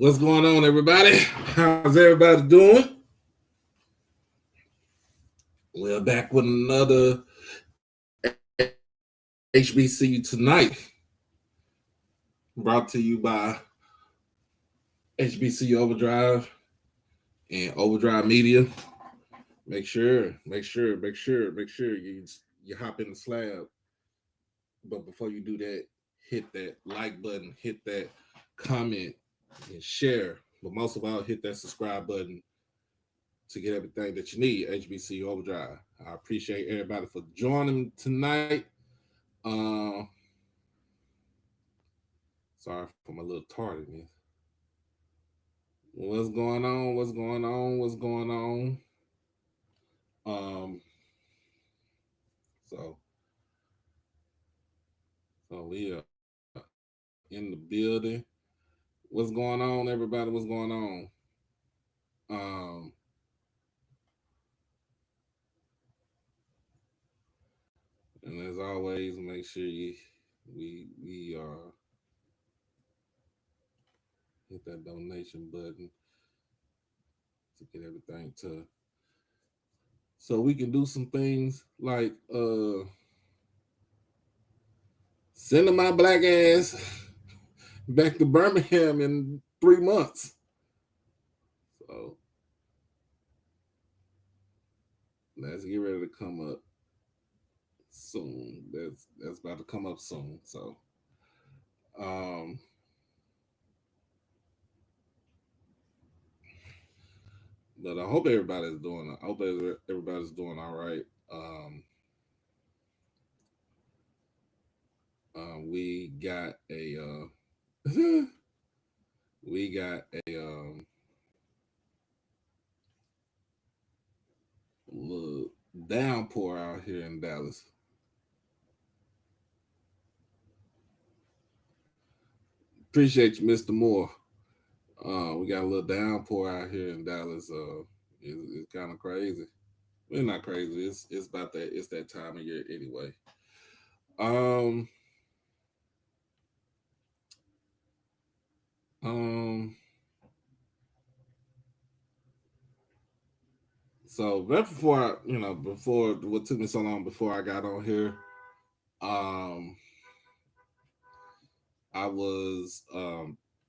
What's going on, everybody? How's everybody doing? We're back with another HBCU tonight, brought to you by HBCU Overdrive and Overdrive Media. Make sure you hop in the slab. But before you do that, hit that like button, hit that comment, and share. But most of all, hit that subscribe button to get everything that you need. HBCU Overdrive. I appreciate everybody for joining tonight. Uh, Sorry for my little tardiness. What's going on? What's going on? What's going on? Um, so we are in the building. What's going on, everybody? What's going on? Um, and as always, make sure we hit that donation button to get everything to so we can do some things like sending my black ass back to Birmingham in 3 months. So let's get ready to come up soon. That's about to come up soon. So um but I hope everybody's doing all right. We got a we got a little downpour out here in Dallas. Appreciate you, Mr. Moore. We got a little downpour out here in Dallas. It's kind of crazy. Well, not crazy. It's about that. It's that time of year anyway. Um. Um. So right before before what took me so long before I got on here, um, I was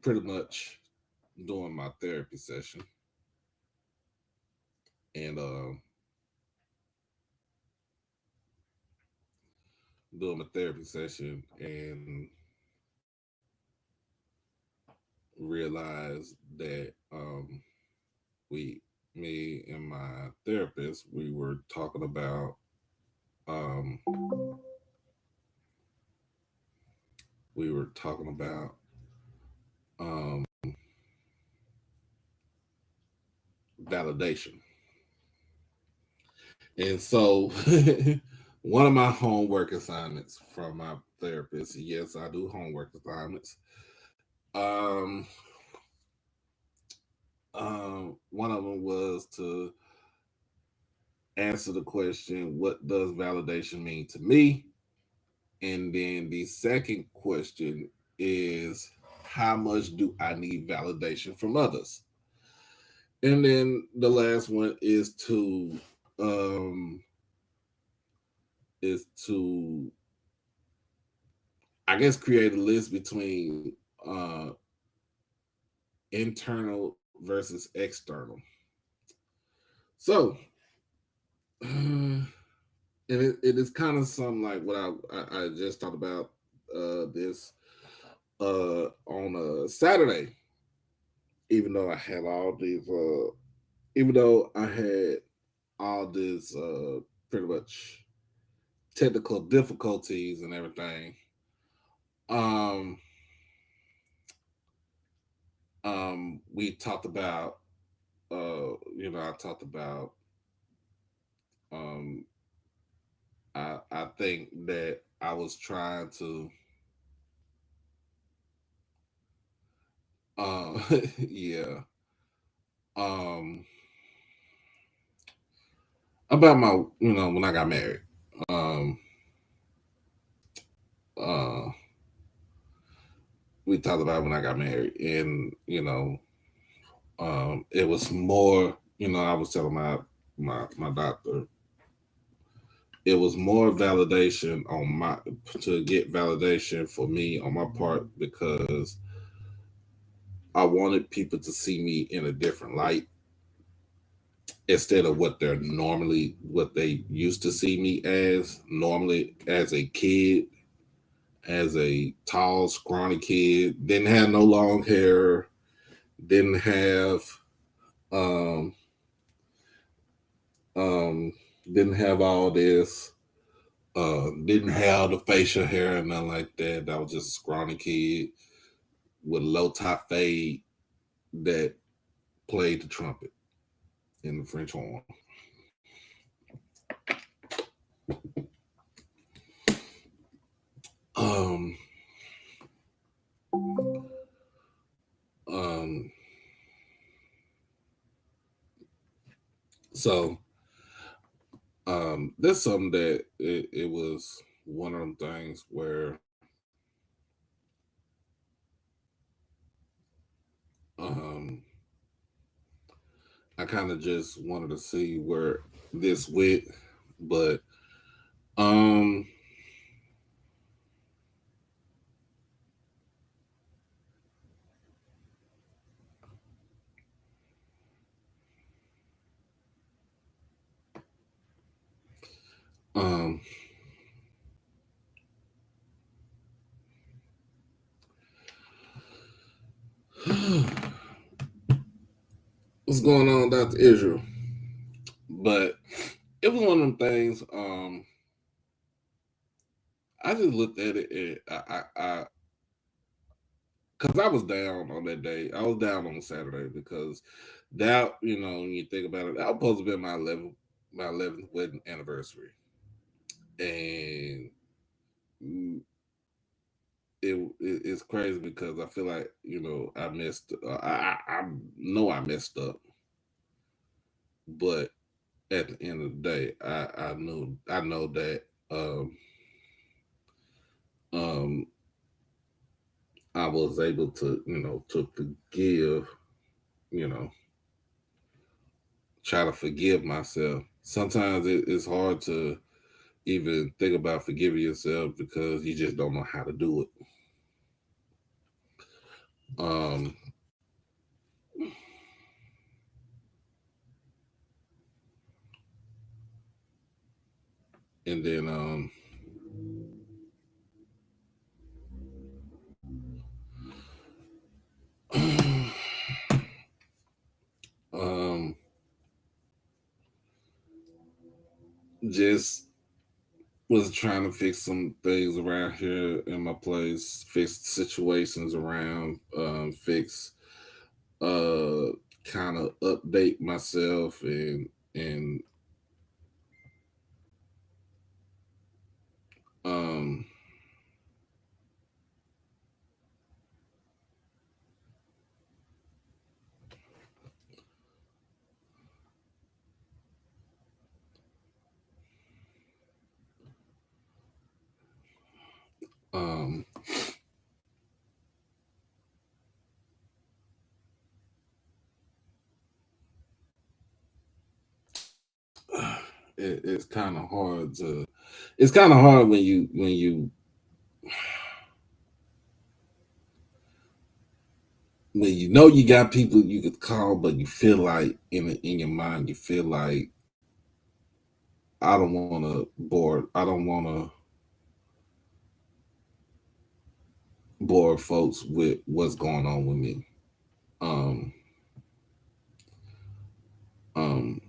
pretty much doing my therapy session, and doing my therapy session, and realized that we, me and my therapist, we were talking about um, we were talking about um, validation, and so one of my homework assignments from my therapist, yes, I do homework assignments. Um, One of them was to answer the question, "What does validation mean to me?" And then the second question is, how much do I need validation from others? And then the last one um is to I guess create a list between internal versus external. So it is kind of something like what I just talked about this on a Saturday, even though I had all these even though I had all this pretty much technical difficulties and everything. Um, we talked about, I talked about, um, I think that I was trying to, yeah, um, about my, when I got married. Um, uh, we talked about when I got married, and it was more. I was telling my doctor, it was more validation on my to get validation for me on my part because I wanted people to see me in a different light instead of what they used to see me as normally as a kid, as a tall, scrawny kid, didn't have no long hair, didn't have um um didn't have all this, didn't have the facial hair and nothing like that. I was just a scrawny kid with a low top fade that played the trumpet in the French horn. Um, um, so there's something that it was one of them things where um I kind of just wanted to see where this went, but um um what's going on, Dr. Israel? But it was one of them things. I just looked at it and because I was down on that day. I was down on Saturday because that, when you think about it, that was supposed to be my 11th wedding anniversary, and mm, it's crazy because I feel like I missed. I know I messed up, but at the end of the day, I know that um I was able to to forgive, you know try to forgive myself. Sometimes it's hard to even think about forgiving yourself because you just don't know how to do it. Um, and then um, just was trying to fix some things around here in my place, fix situations around, fix, uh, kind of update myself and um um it's kind of hard to it's kind of hard when you know you got people you could call, but you feel like in your mind you feel like I don't want to bore folks with what's going on with me. Um, um,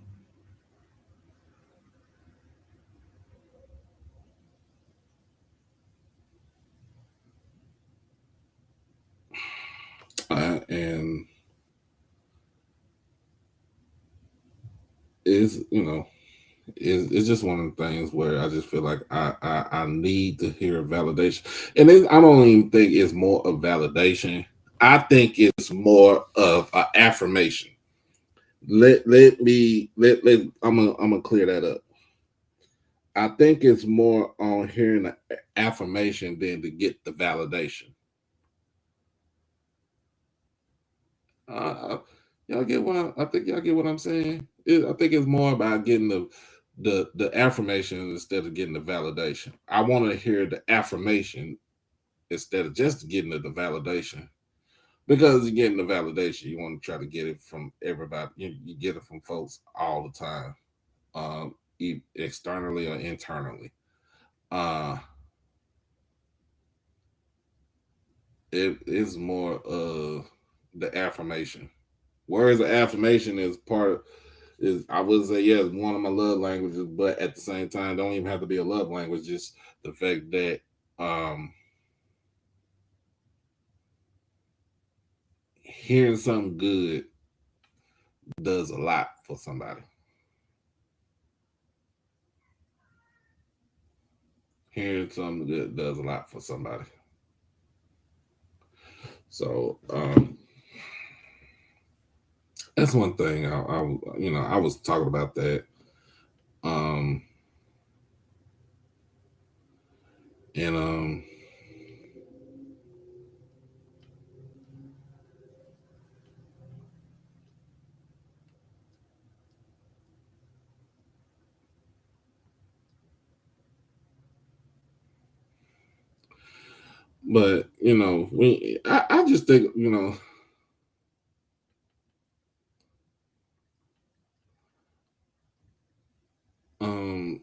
and it's it's just one of the things where I just feel like I need to hear validation, and I don't even think it's more of validation. I think it's more of an affirmation. Let me let I'm gonna clear that up. I think it's more on hearing the affirmation than to get the validation. Y'all get what I think y'all get what I'm saying. I think it's more about getting the affirmation instead of getting the validation. I want to hear the affirmation instead of just getting the validation. Because you're getting the validation, you want to try to get it from everybody. You get it from folks all the time, externally or internally. Uh, it is more the affirmation. Whereas the affirmation is I would say yes, one of my love languages, but at the same time, don't even have to be a love language. Just the fact that um, hearing something good does a lot for somebody. Hearing something good does a lot for somebody. So that's one thing. I was talking about that. Um, and but I just think um,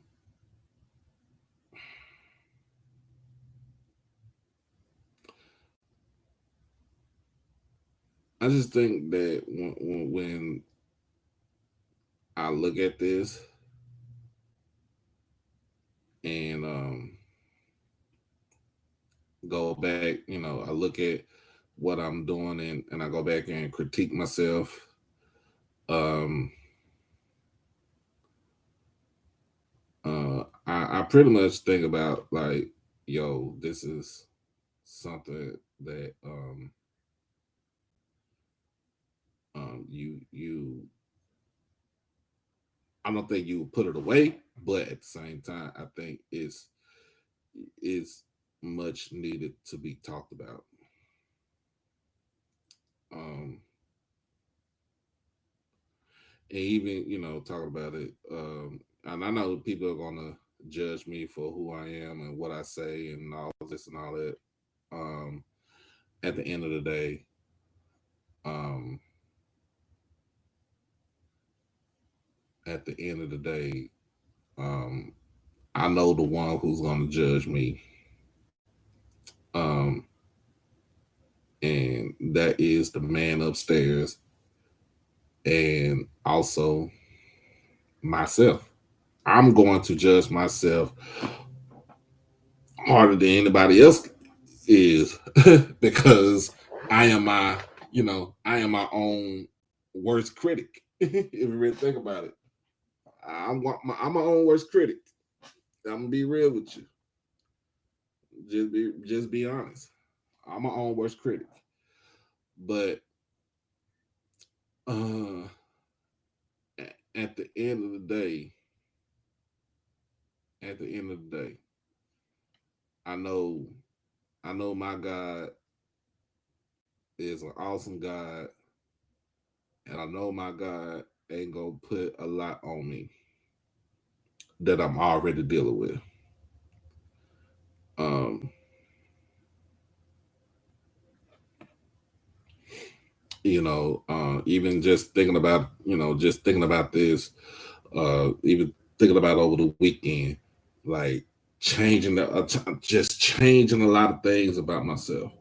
I just think that when I look at this and go back, I look at what I'm doing and I go back and critique myself. Um, I pretty much think about like, yo, this is something that you I don't think you put it away, but at the same time, I think it's much needed to be talked about. Um, and even talking about it, and I know people are gonna judge me for who I am and what I say and all this and all that. Um, at the end of the day, um, at the end of the day, um, I know the one who's gonna judge me. Um, and that is the man upstairs and also myself. I'm going to judge myself harder than anybody else is because I am I am my own worst critic. If you really think about it, I'm my own worst critic. I'm gonna be real with you. Just be honest. I'm my own worst critic. But uh, at the end of the day, at the end of the day, I know I know my God is an awesome God, and I know my God ain't gonna put a lot on me that I'm already dealing with. Um, even just thinking about this, even thinking about over the weekend, like just changing a lot of things about myself.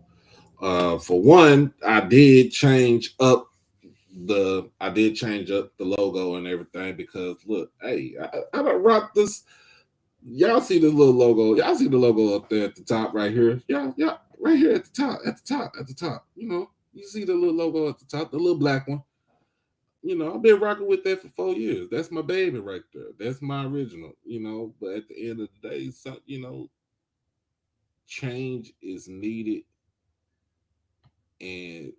For one, I did change up the logo and everything because look, hey, I don't rock this. Y'all see this little logo? Y'all see the logo up there at the top right here? Yeah, right here at the top, at the top, at the top. You see the little logo at the top, the little black one. I've been rocking with that for 4 years. That's my baby right there. That's my original. But at the end of the day, change is needed, and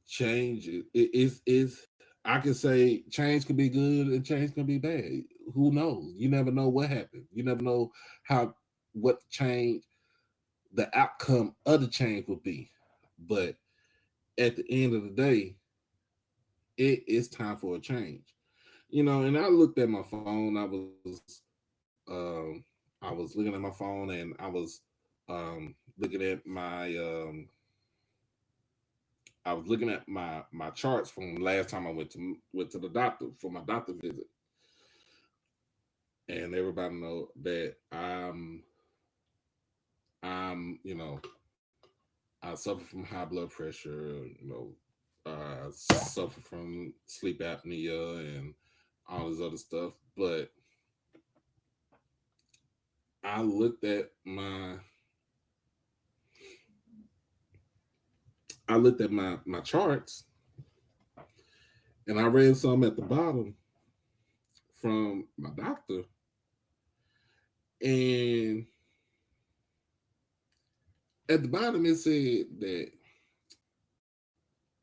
change is I can say change can be good and change can be bad. Who knows? You never know what happened. You never know how what change the outcome of the change will be. But at the end of the day, it is time for a change. And I looked at my phone. Um, I was looking at my phone, and I was looking at my charts from last time I went to the doctor for my doctor visit, and everybody know that I'm I suffer from high blood pressure. I suffer from sleep apnea and all this other stuff. But I looked at my charts, and I read some at the bottom from my doctor, and at the bottom it said that,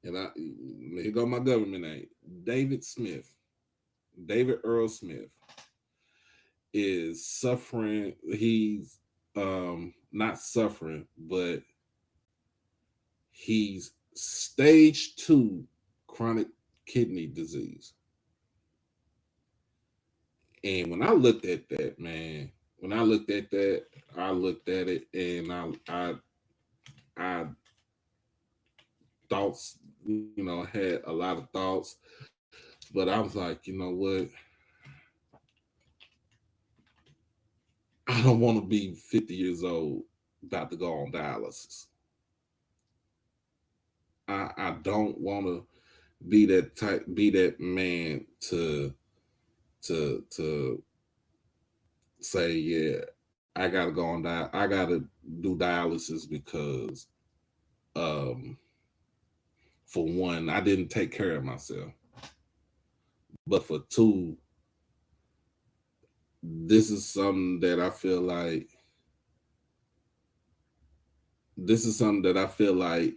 and here go my government name, David Smith, David Earl Smith, is suffering. He's not suffering, but he's stage 2 chronic kidney disease. And when I looked at that, man, when I looked at that, I looked at it, and I thoughts, had a lot of thoughts, but I was like, you know what? I don't want to be 50 years old about to go on dialysis. I don't want to be that man to say, yeah, I gotta go on I gotta do dialysis because um for one, I didn't take care of myself. But for two, this is something that I feel like this is something that I feel like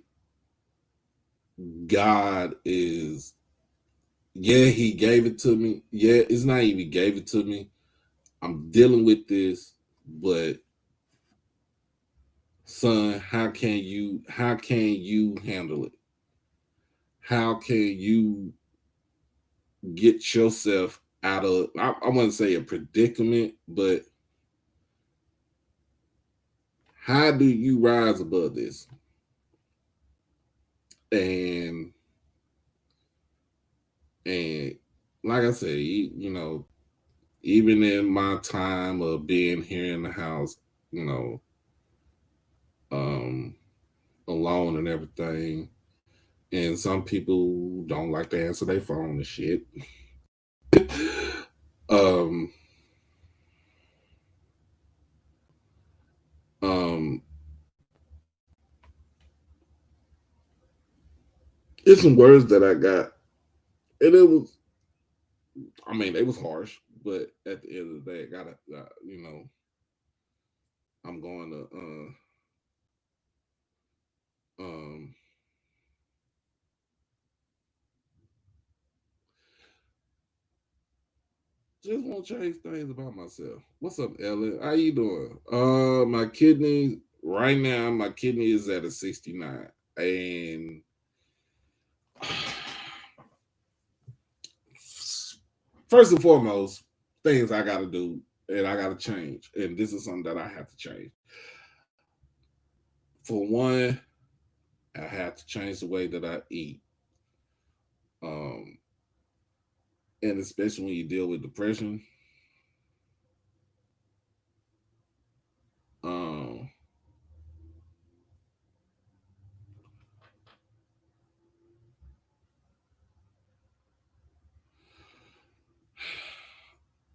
God is, yeah, he gave it to me. Yeah, it's not even gave it to me. I'm dealing with this, but son, how can you handle it? How can you get yourself out of, I wouldn't say a predicament, but how do you rise above this? And and like I said, even in my time of being here in the house, you know, um, alone and everything, and some people don't like to answer their phone and shit. um, um, it's some words that I got, and I mean, it was harsh, but at the end of the day, I gotta, I'm going to, um, just want to change things about myself. What's up, Ellen? How you doing? My kidney right now, my kidney is at a 69, and first and foremost, things I got to do and I got to change, and this is something that I have to change. For one, I have to change the way that I eat, um, and especially when you deal with depression. Um,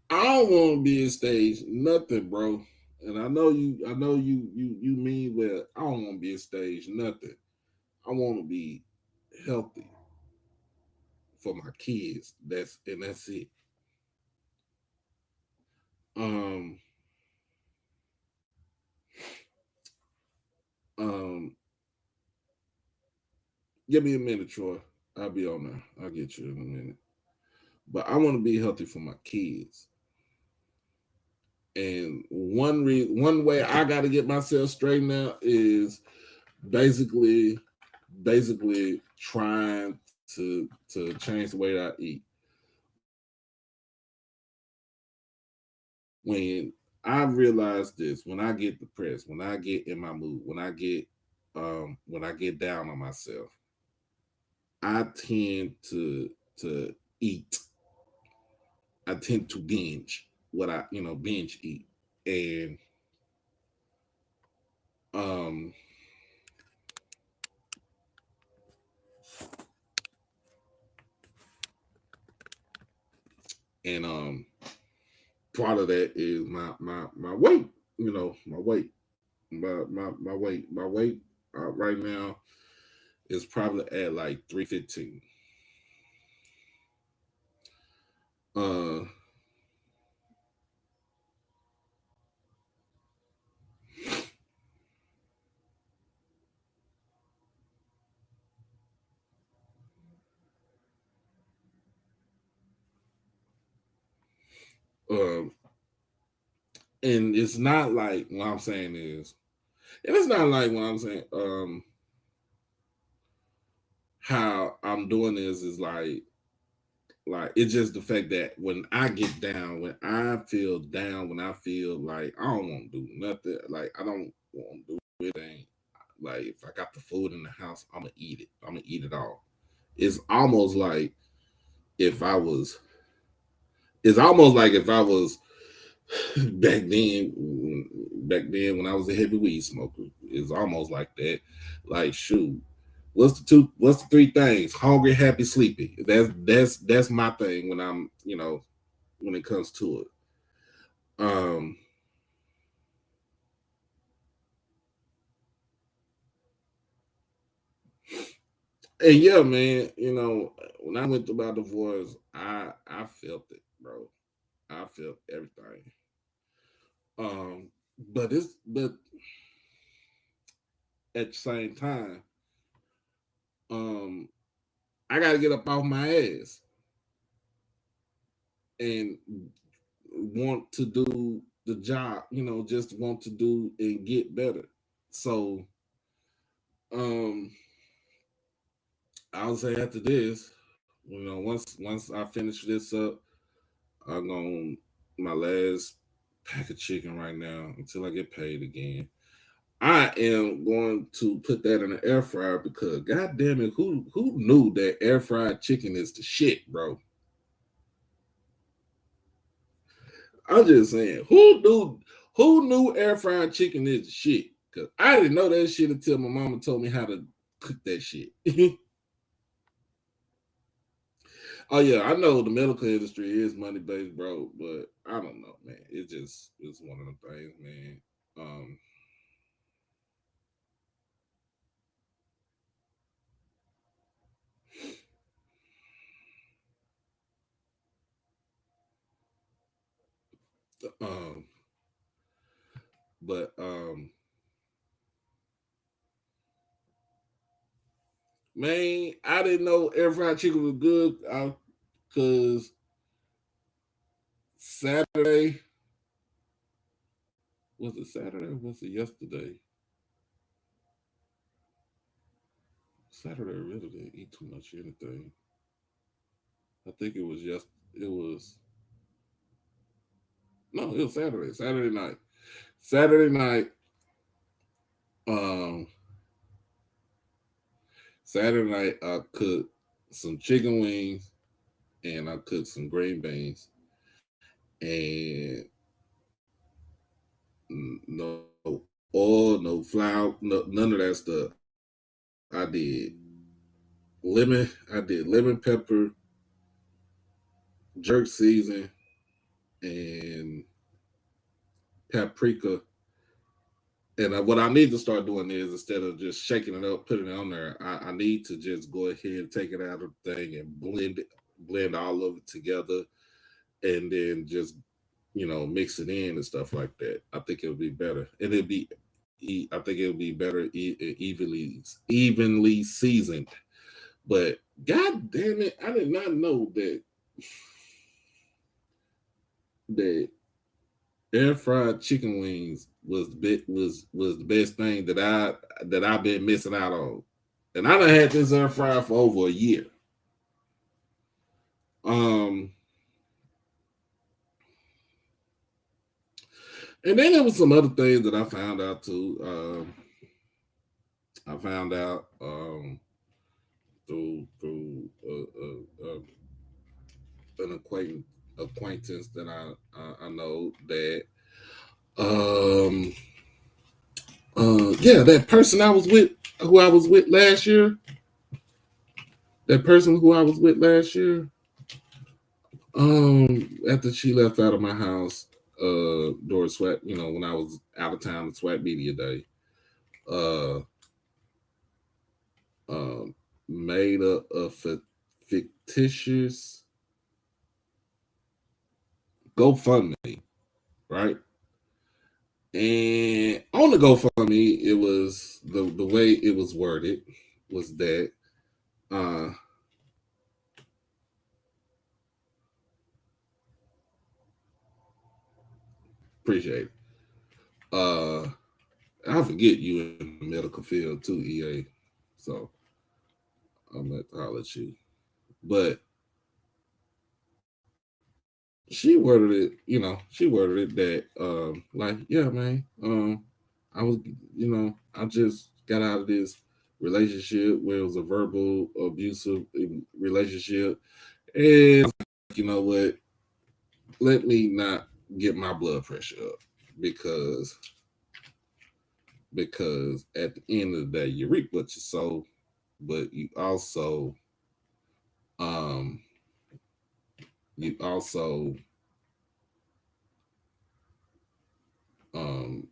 I don't want to be in stage nothing, bro. And I know you mean well. I don't want to be in stage nothing. I want to be healthy for my kids. That's it. Um, um, give me a minute, Troy. I'll be on there. I'll get you in a minute. But I want to be healthy for my kids. And one way I got to get myself straightened out is basically basically trying to change the way I eat. When I realize this, when I get depressed, when I get in my mood, when I get down on myself, I tend to eat. I tend to binge what I binge eat, and um and part of that is my weight. My weight, my weight right now is probably at like 315. Uh, um, and it's not like what I'm saying is, and it's not like what I'm saying. How I'm doing this is like it's just the fact that when I get down, when I feel down, when I feel like I don't want to do nothing, like I don't want to do anything. Like if I got the food in the house, I'm gonna eat it. I'm gonna eat it all. It's almost like if I was. It's almost like if I was back then. Back then, when I was a heavy weed smoker, it's almost like that. Like shoot, What's the three things? Hungry, happy, sleepy. That's my thing when I'm when it comes to it. Um, and yeah, man, when I went through my divorce, I felt it, bro. I felt everything. Um, but at the same time, um, I got to get up off my ass and want to do the job. Just want to do and get better. So, um, I'll say after this, once I finish this up, I'm going my last pack of chicken right now until I get paid again. I am going to put that in the air fryer because god damn it, who knew that air fried chicken is the shit, bro? I'm just saying, who knew air fried chicken is the shit? Cause I didn't know that shit until my mama told me how to cook that shit. Oh yeah, I know the medical industry is money based, bro, but I don't know, man. It's one of the things, man. Um, um, but man, I didn't know air fried chicken was good. Cause Saturday was it Saturday? Or was it yesterday? Saturday I really didn't eat too much anything. I think it was just it was no, it was Saturday. Saturday night. Saturday night. Um, Saturday night I cooked some chicken wings and I cooked some green beans and no oil, no flour, none of that stuff. I did lemon pepper, jerk season, and paprika. And what I need to start doing is instead of just shaking it up, putting it on there, I need to just go ahead and take it out of the thing and blend all of it together, and then just mix it in and stuff like that. I think it'll be better, and I think it'll be better evenly seasoned. But god damn it, I did not know that air fried chicken wings was the best thing that I've been missing out on. and I done had this air fryer for over a year. Um, and then there was some other things that I found out too. I found out through an acquaintance that I know that um yeah, that person I was with, who I was with last year, that person who I was with last year, after she left out of my house, during sweat, when I was out of town at Sweat Media Day, uh, uh, made a fictitious GoFundMe, right? And on the GoFundMe, it was the way it was worded was that uh appreciate it. I forget you in the medical field too, EA. So I'm at to holler at you. But she worded it that like, yeah, man, I was, I just got out of this relationship where it was a verbal abusive relationship. And you know what? Let me not get my blood pressure up because at the end of the day you reap what you sow, but um you also um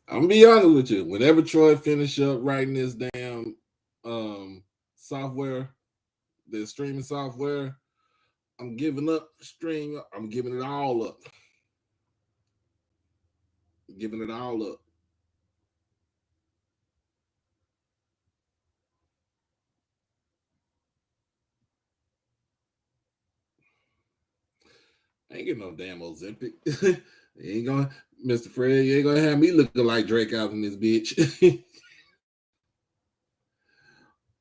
I'm gonna be honest with you. Whenever Troy finish up writing this damn software, the streaming software, I'm giving up the stream. I'm giving it all up. Giving it all up. I ain't getting no damn Ozempic. You ain't gonna, Mr. Fred, you ain't gonna have me looking like Drake out in this bitch.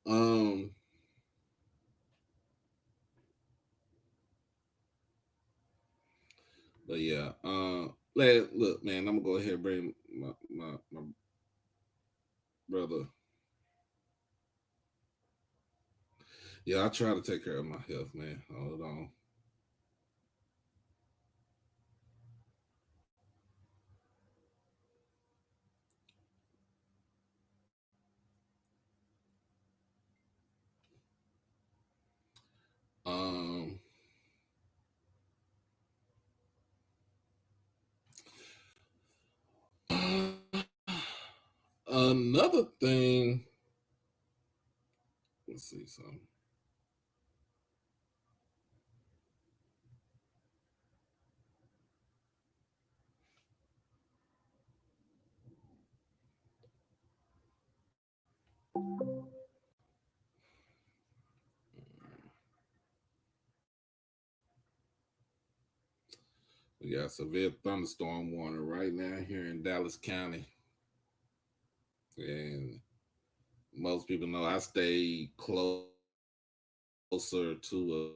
um, but yeah, look, man, I'm gonna go ahead and bring my brother. Yeah, I try to take care of my health, man. Hold on. Um, another thing. Let's see something. We got severe thunderstorm warning right now here in Dallas County, and most people know I stay closer to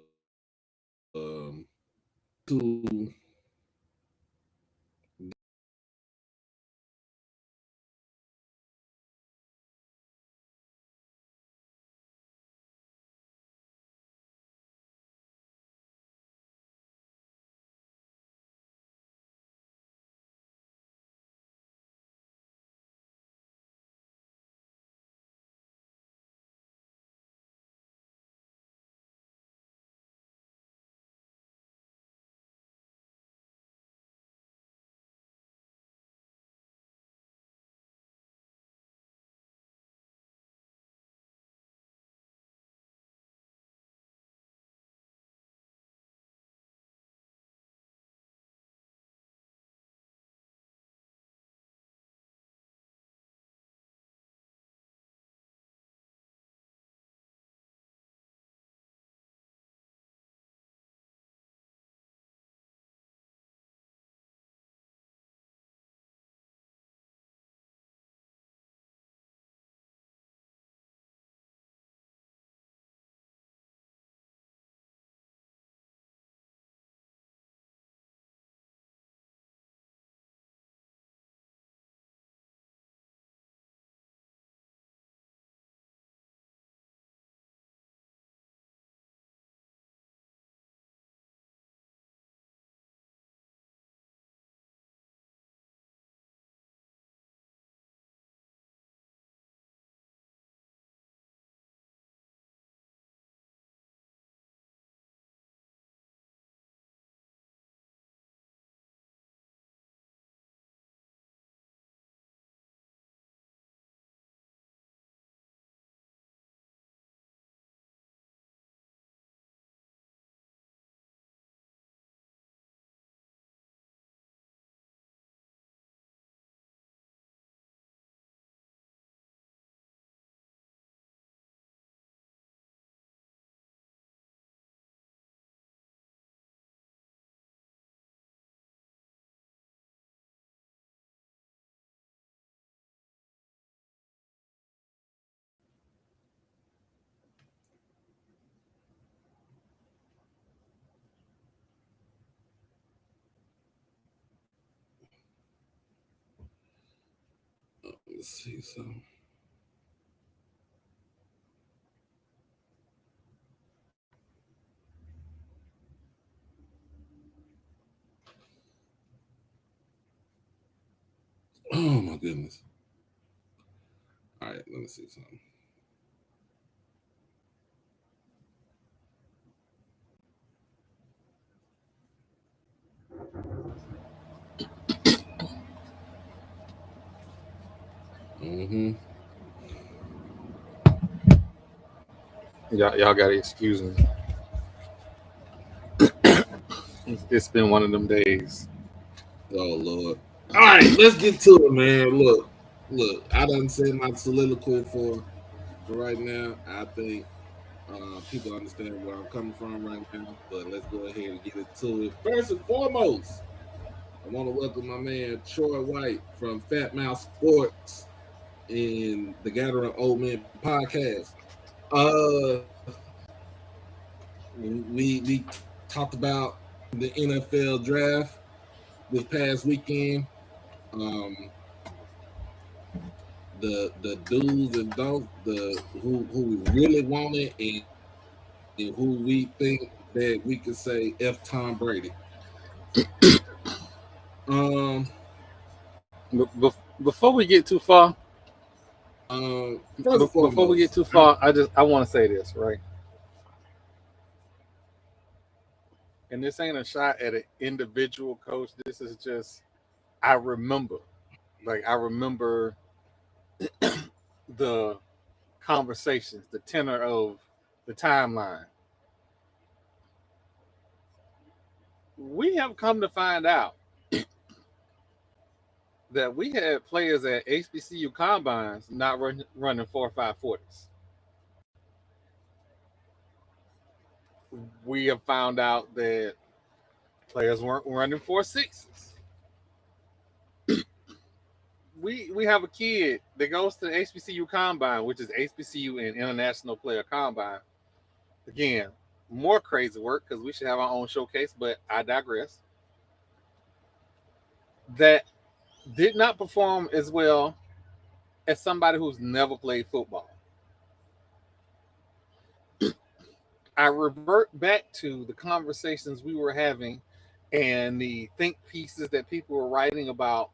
let's see some. Oh my goodness! All right, let me see something. Mm-hmm. Y'all gotta excuse me. It's been one of them days. Oh Lord! All right, let's get to it, man. Look. I done said my soliloquy for right now. I think people understand where I'm coming from right now, but let's go ahead and get into it. First and foremost, I want to welcome my man Troy White from Fat Mouth Sports in the Gathering Old Men podcast. Uh, we talked about the NFL draft this past weekend. Um, the do's and don'ts, the who we really wanted, and who we think that we could say F Tom Brady. Um, Before we get too far, First and before we get foremost, too far, I want to say this, right? And this ain't a shot at an individual coach. This is just I remember, I remember the conversations, the tenor of the timeline. We have come to find out that we had players at HBCU combines not running 4.5 40s. We have found out that players weren't running 4.6s. We have a kid that goes to the HBCU combine, which is HBCU and International Player Combine. Again, more crazy work because we should have our own showcase, but I digress. That did not perform as well as somebody who's never played football. I revert back to the conversations we were having and the think pieces that people were writing about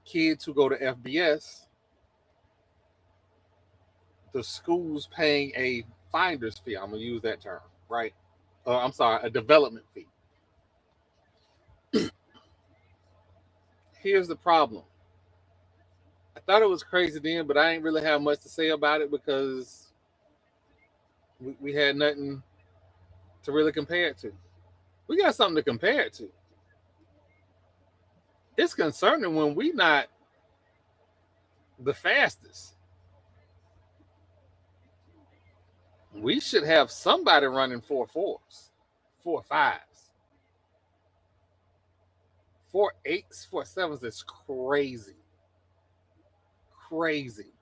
kids who go to FBS, the school's paying a finder's fee. I'm going to use that term, right? I'm sorry, a development fee. Here's the problem. I thought it was crazy then, but I ain't really have much to say about it because we had nothing to really compare it to. We got something to compare it to. It's concerning when we not the fastest. We should have somebody running 4.4s, 4.5s, 4.8s, 4.7s. It's crazy, crazy.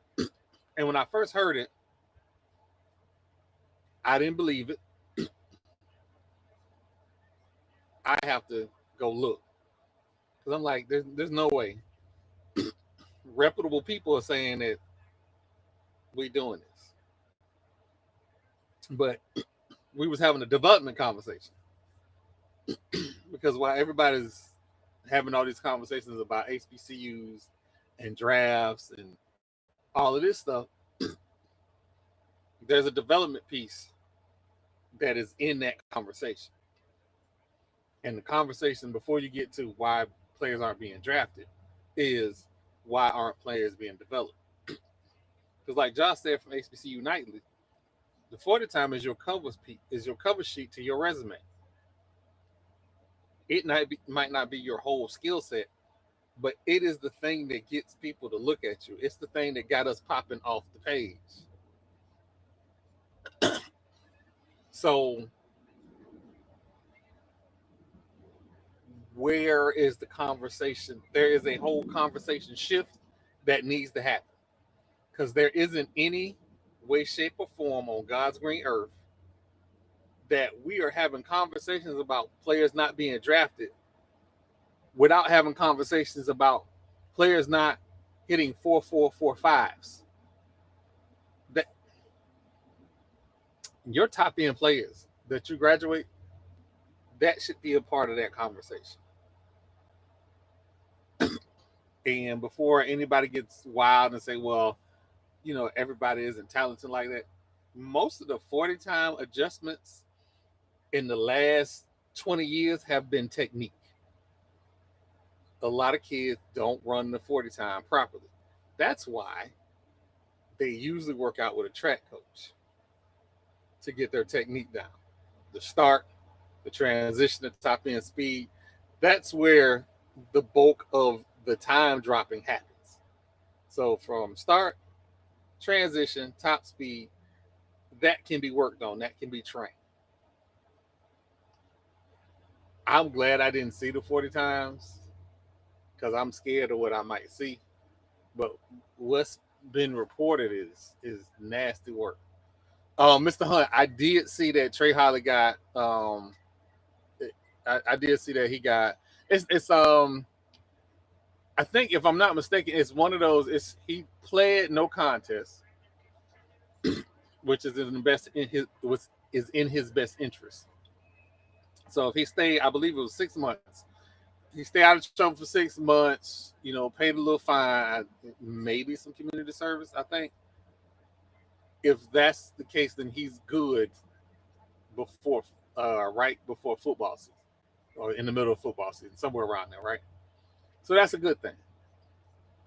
And when I first heard it, I didn't believe it. I have to go look because I'm like, there's no way. Reputable people are saying that we doing this, but we was having a development conversation because while everybody's having all these conversations about HBCUs and drafts and all of this stuff, there's a development piece that is in that conversation. And the conversation before you get to why players aren't being drafted is why aren't players being developed? Because like Josh said from HBCU Nightly, the 40 time is your cover sheet to your resume. It might not be your whole skill set, but it is the thing that gets people to look at you. It's the thing that got us popping off the page. So where is the conversation? There is a whole conversation shift that needs to happen because there isn't any way, shape, or form on God's green earth that we are having conversations about players not being drafted without having conversations about players not hitting 4.4, 4.5s. That your top end players that you graduate, that should be a part of that conversation. And before anybody gets wild and say, well, everybody isn't talented like that, most of the 40 time adjustments in the last 20 years have been technique. A lot of kids don't run the 40 time properly. That's why they usually work out with a track coach to get their technique down. The start, the transition, the top end speed, that's where the bulk of the time dropping happens. So from start, transition, top speed, that can be worked on, that can be trained. I'm glad I didn't see the 40 times because I'm scared of what I might see. But what's been reported is nasty work. Mr. Hunt, I did see that Trey Holly got. I did see that he got. It's. I think if I'm not mistaken, it's one of those. It's he pled no contest, which is in the best in his was is in his best interest. So if he stayed, I believe it was 6 months. He stayed out of trouble for 6 months. Paid a little fine, maybe some community service. I think if that's the case, then he's good before, right before football season, or in the middle of football season, somewhere around there, right? So that's a good thing,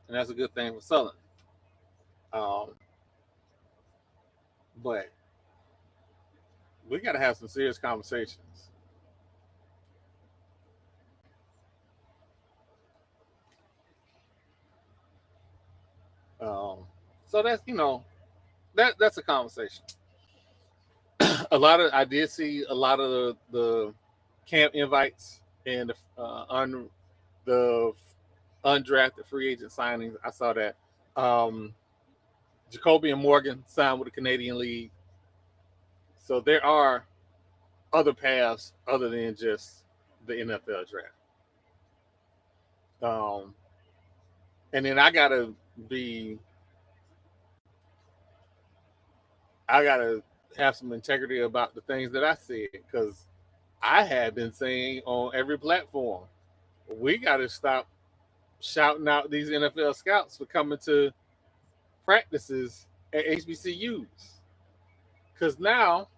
and that's a good thing for Southern. Um, but we got to have some serious conversations So that's a conversation. A lot of I did see a lot of the camp invites and the undrafted free agent signings. I saw that. Um, Jacoby and Morgan signed with the Canadian League, so there are other paths other than just the NFL draft. Um, and then be, I gotta have some integrity about the things that I said because I have been saying on every platform, we gotta stop shouting out these NFL scouts for coming to practices at HBCUs. Because now,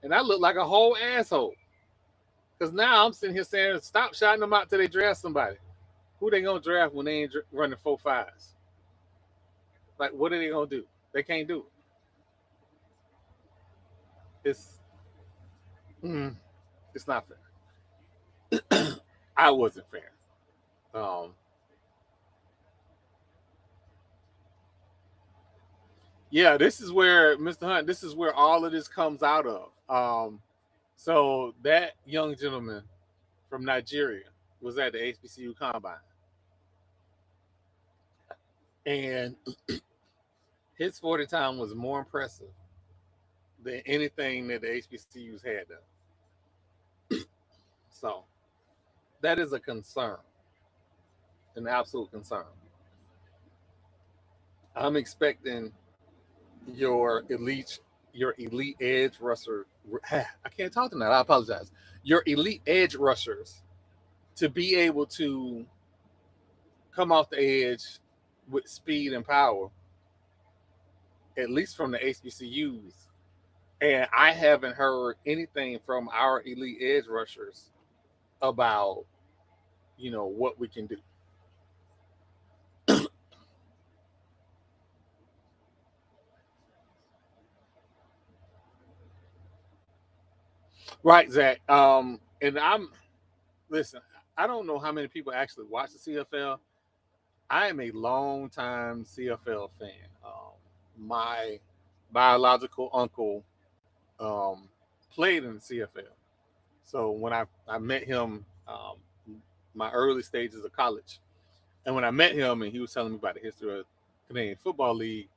and I look like a whole asshole. Because now I'm sitting here saying, stop shouting them out till they draft somebody. Who they gonna draft when they ain't running 4.5s? Like, what are they gonna do? They can't do it. Mm, it's not fair. I wasn't fair. Um, yeah, this is where Mr. Hunt. This is where all of this comes out of. So that young gentleman from Nigeria was at the HBCU combine, and his 40 time was more impressive than anything that the HBCUs had done. So that is a concern, an absolute concern. I'm expecting your elite your elite edge rusher. I can't talk tonight. I apologize. Your elite edge rushers to be able to come off the edge with speed and power, at least from the HBCUs. And I haven't heard anything from our elite edge rushers about what we can do. Right, Zach. And I'm listen. I don't know how many people actually watch the CFL. I am a long time CFL fan. My biological uncle um, played in the CFL. So when I met him, my early stages of college, and when I met him and he was telling me about the history of Canadian Football League,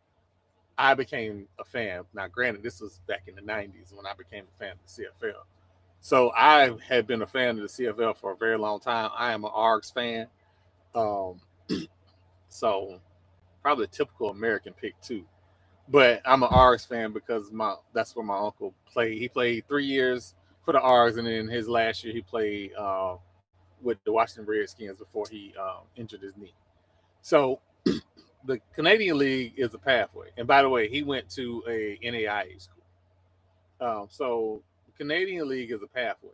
I became a fan. Now, granted, this was back in the '90s when I became a fan of the CFL. So I had been a fan of the CFL for a very long time. I am an ARGS fan. Um, so probably a typical American pick too. But I'm an ARGS fan because my that's where my uncle played. He played 3 years for the ARGS, and then his last year he played with the Washington Redskins before he injured his knee. So the Canadian League is a pathway. And by the way, he went to a NAIA school. So the Canadian League is a pathway.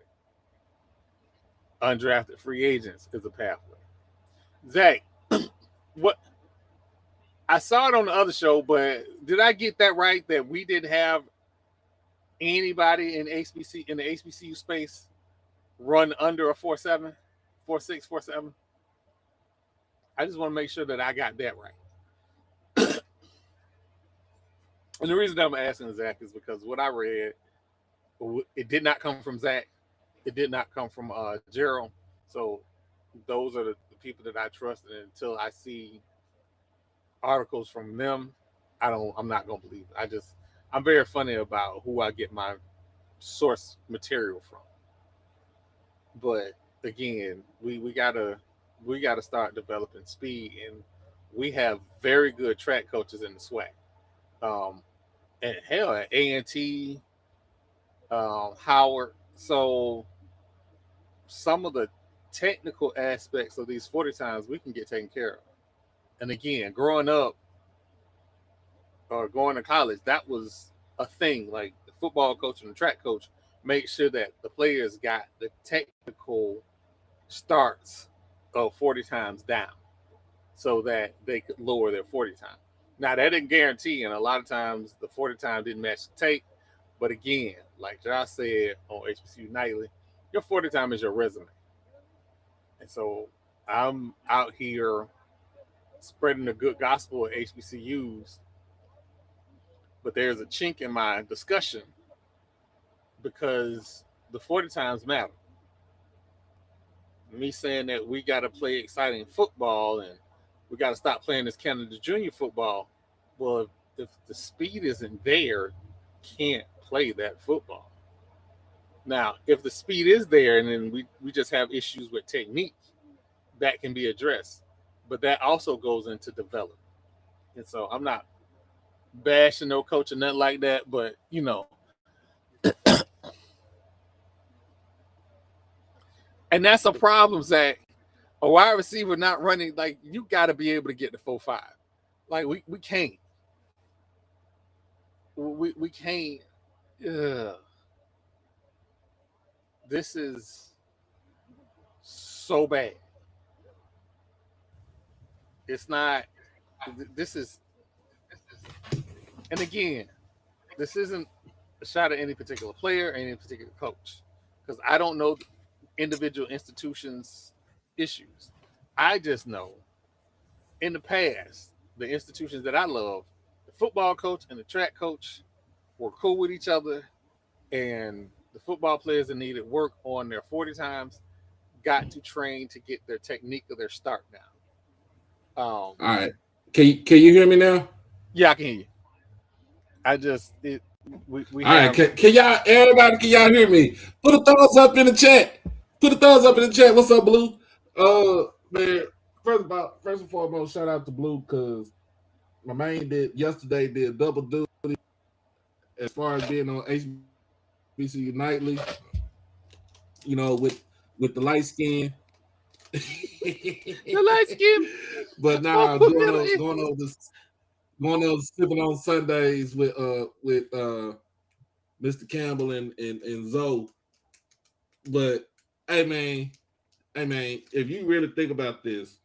Undrafted free agents is a pathway. Zach, what I saw it on the other show, but did I get that right that we didn't have anybody in the HBCU space run under a 4.7, 4.6, 4.7? I just want to make sure that I got that right. And the reason I'm asking Zach is because what I read, it did not come from Zach. It did not come from Gerald. So those are the people that I trust, and until I see articles from them, I'm not gonna believe it. I'm very funny about who I get my source material from. But again, we gotta start developing speed, and we have very good track coaches in the SWAC. Um, and hell, at A&T, Howard. So some of the technical aspects of these 40 times we can get taken care of. And again, growing up or going to college, that was a thing. Like the football coach and the track coach make sure that the players got the technical starts of 40 times down so that they could lower their 40 time. Now that didn't guarantee, and a lot of times the 40 time didn't match the tape. But again, like Josh said on HBCU Nightly, your 40 time is your resume. And so I'm out here spreading the good gospel at HBCUs but there's a chink in my discussion because the 40 times matter. Me saying that we got to play exciting football and we got to stop playing this Canada Junior football. Well, if the speed isn't there, can't play that football. Now, if the speed is there and then we just have issues with technique, that can be addressed. But that also goes into development. And so I'm not bashing no coach or nothing like that, but and that's a problem, Zach. A wide receiver not running, like you got to be able to get the 4.5. Like we can't, we can't. Ugh. This is so bad. It's not. This is, and again, this isn't a shot at any particular player or any particular coach because I don't know individual institutions' issues. I just know in the past, the institutions that I love, the football coach and the track coach were cool with each other, and the football players that needed work on their 40 times got to train to get their technique of their start down. All right. Can you hear me now? Yeah, I can hear you. I just we All right. have Can y'all everybody can y'all hear me? Put a thumbs up in the chat. Put a thumbs up in the chat. What's up, Blue? Man. First and foremost, shout out to Blue because my man did double duty as far as being on HBCU nightly. You know, with the light skin. the light skin. But now going on sipping on Sundays with Mr. Campbell and Zoe. But hey man, if you really think about this,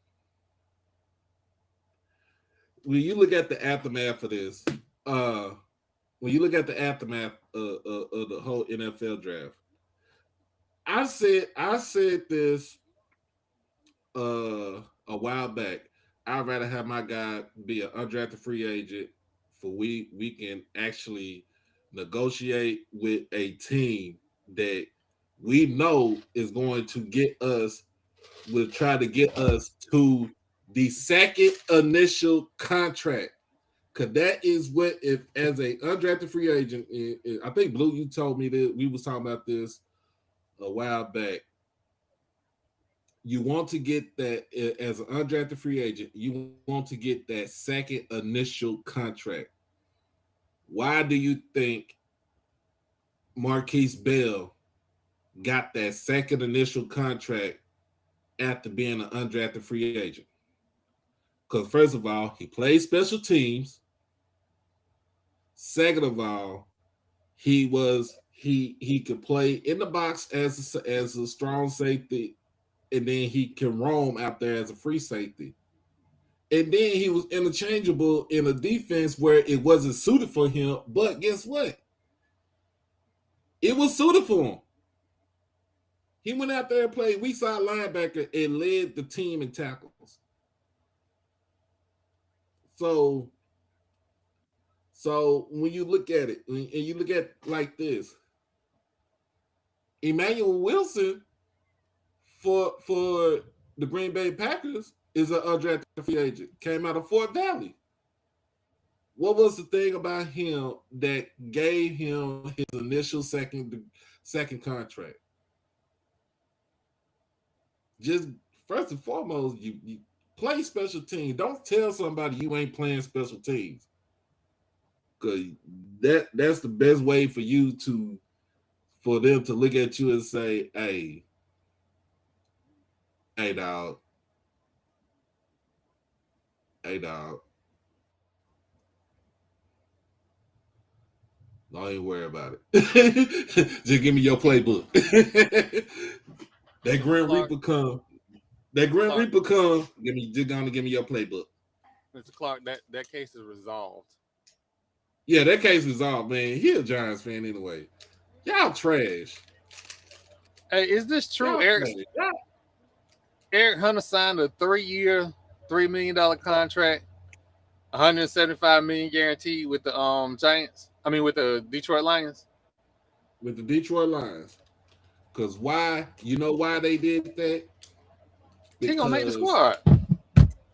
when you look at the aftermath of this, when you look at the aftermath of the whole NFL draft, I said this a while back. I'd rather have my guy be an undrafted free agent for we can actually negotiate with a team that we know is going to get us, will try to get us to the second initial contract. Cause that is what, if as a undrafted free agent, I think Blue, you told me that we was talking about this a while back. You want to get that as an undrafted free agent. You want to get that second initial contract. Why do you think Marquise Bell got that second initial contract after being an undrafted free agent? Because first of all, he played special teams. Second of all, he could play in the box as a strong safety, and then he can roam out there as a free safety. And then he was interchangeable in a defense where it wasn't suited for him. But guess what? It was suited for him. He went out there and played weak side linebacker and led the team in tackles. So when you look at it, and you look at it like this, Emmanuel Wilson for the Green Bay Packers is an undrafted free agent. Came out of Fort Valley. What was the thing about him that gave him his initial second contract? Just first and foremost, you play special teams. Don't tell somebody you ain't playing special teams. Because that's the best way for them to look at you and say, hey dog, don't even worry about it. Just give me your playbook. That Grim Reaper come. Give me your playbook. Mr. Clark, that case is resolved. Yeah, that case is off, man. He a Giants fan anyway. Y'all trash. Hey, is this true? Eric Hunter signed a 3-year, $3 million contract 175 million guaranteed with the Giants. I mean, with the Detroit Lions. with the Detroit Lions. Because why? You know why they did that? He gonna make the Because squad.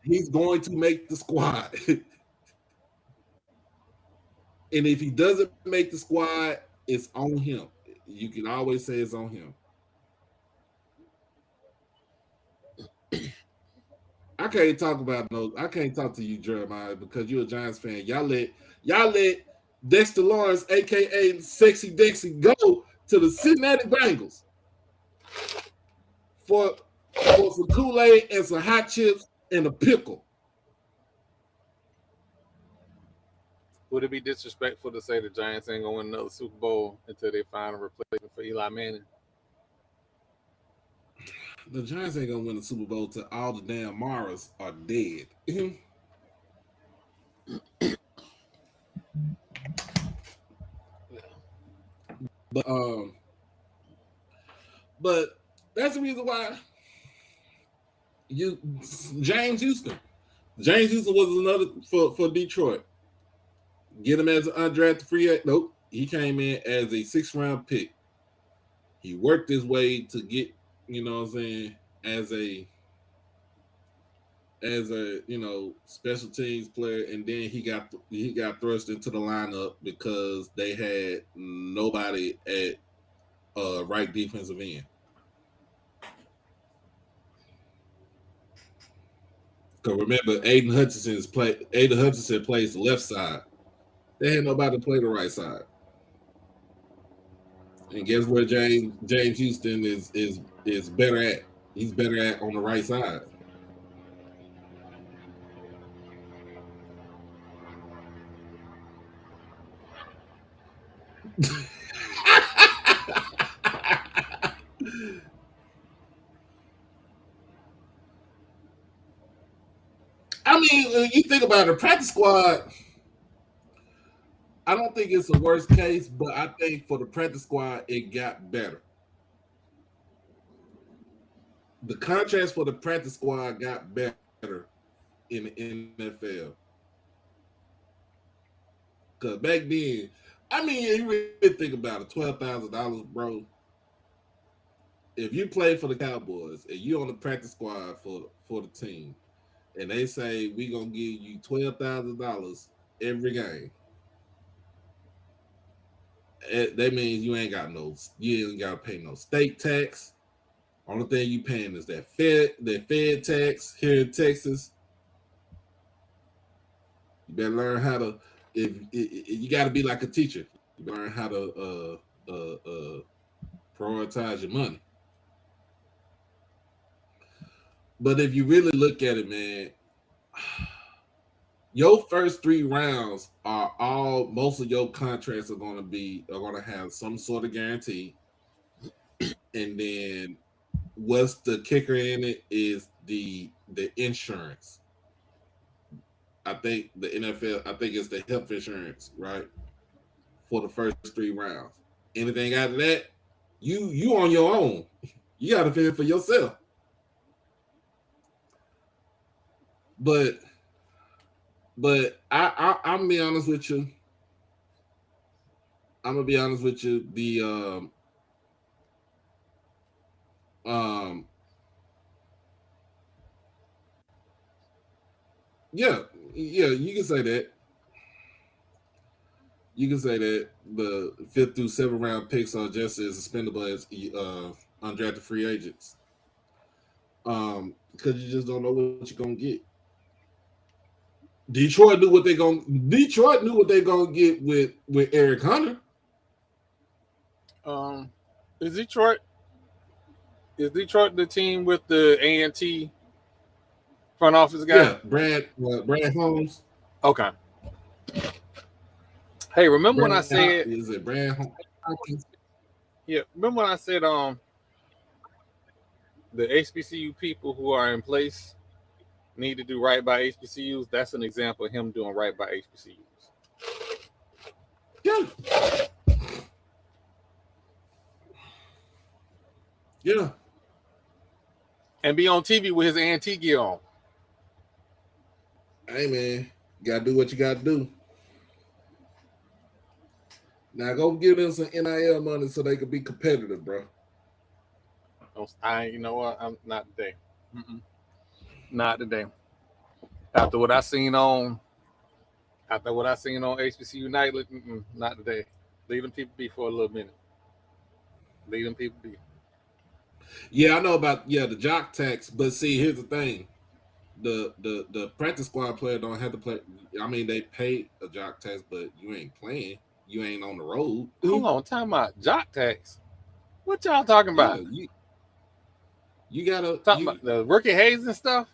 he's going to make the squad. And if he doesn't make the squad, it's on him. You can always say it's on him. I can't talk about no. I can't talk to you, Jeremiah, because you're a Giants fan. Y'all let Dexter Lawrence, aka Sexy Dexy, go to the Cincinnati Bengals for some Kool-Aid and some hot chips and a pickle. Would it be disrespectful to say the Giants ain't gonna win another Super Bowl until they find a replacement for Eli Manning? The Giants ain't gonna win the Super Bowl till all the damn Maras are dead. but um, but that's the reason why you James Houston. James Houston was another for Detroit. Get him as an undrafted free agent. Nope. He came in as a 6th-round pick. He worked his way to get, you know what I'm saying, as a special teams player, and then he got thrust into the lineup because they had nobody at right defensive end. Because remember, Aiden Hutchinson plays the left side. They had nobody to play the right side. And guess where James Houston is better at? He's better at on the right side. I mean, when you think about it, practice squad, I don't think it's the worst case, but I think for the practice squad, it got better. The contracts for the practice squad got better in the NFL. Because back then, I mean, you really think about it, $12,000, bro. If you play for the Cowboys and you're on the practice squad for the team, and they say we gonna give you $12,000 every game, that means you ain't gotta pay no state tax. Only thing you paying is that Fed tax here in Texas. You better learn how to. If you got to be like a teacher, you better learn how to prioritize your money. But if you really look at it, man, your first 3 rounds are all. Most of your contracts are gonna have some sort of guarantee, and then what's the kicker in it is the insurance. I think the NFL, I think it's the health insurance, right? For the first 3 rounds. Anything after that, you on your own. You got to fend for yourself. But I'm gonna be honest with you. I'm gonna be honest with you. The um yeah, you can say that. You can say that the 5th through 7th round picks are just as expendable as undrafted free agents. Because you just don't know what you're gonna get. Detroit knew what they gonna get with Eric Hunter. Um, is Detroit the team with the A&T front office guy? Yeah, Brad Holmes. Okay. Hey, remember when I Brad said, is it Brad Hopkins? yeah, remember when I said the HBCU people who are in place need to do right by HBCUs? That's an example of him doing right by HBCUs. Yeah. Yeah. And be on TV with his A&T gear on. Hey man, Gotta do what you gotta do. Now go give them some NIL money so they can be competitive, bro. You know what? I'm not today. Mm-mm. Not today. After what I seen on, after what I seen on HBCU nightly, not today. Leave them people be for a little minute. Leave them people be. Yeah, I know about the jock tax, but see, here's the thing: the practice squad player don't have to play. I mean, they pay a jock tax, but you ain't playing. You ain't on the road. Hold on, time out. Jock tax. What y'all talking Yeah, about? you gotta Talking you about the rookie Hayes and stuff?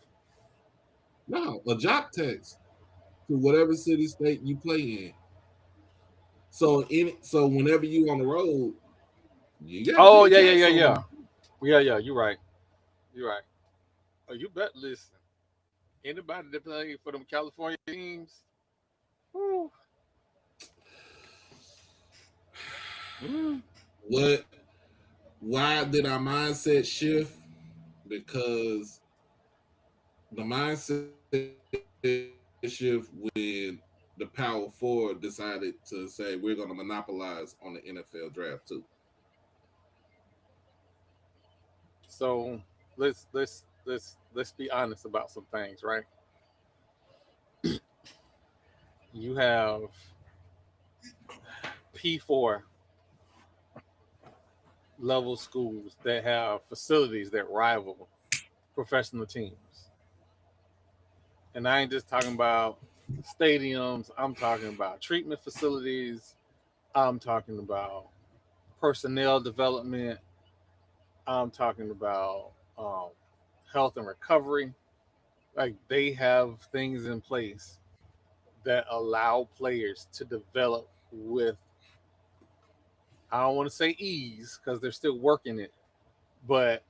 no a jock tax to whatever city state you play in. So whenever you on the road, you gotta Oh pay yeah, yeah, tax yeah, on yeah, them. yeah, yeah. You're right. You're right. Oh, you bet. Listen, anybody that play for them California teams, whew, mm, What? Why did our mindset shift? Because the mindset shift when the power forward decided to say we're going to monopolize on the NFL draft too. so let's be honest about some things, right? You have P4 level schools that have facilities that rival professional teams, and I ain't just talking about stadiums. I'm talking about treatment facilities. I'm talking about personnel development. I'm talking about health and recovery. Like they have things in place that allow players to develop with, I don't want to say ease because they're still working it, but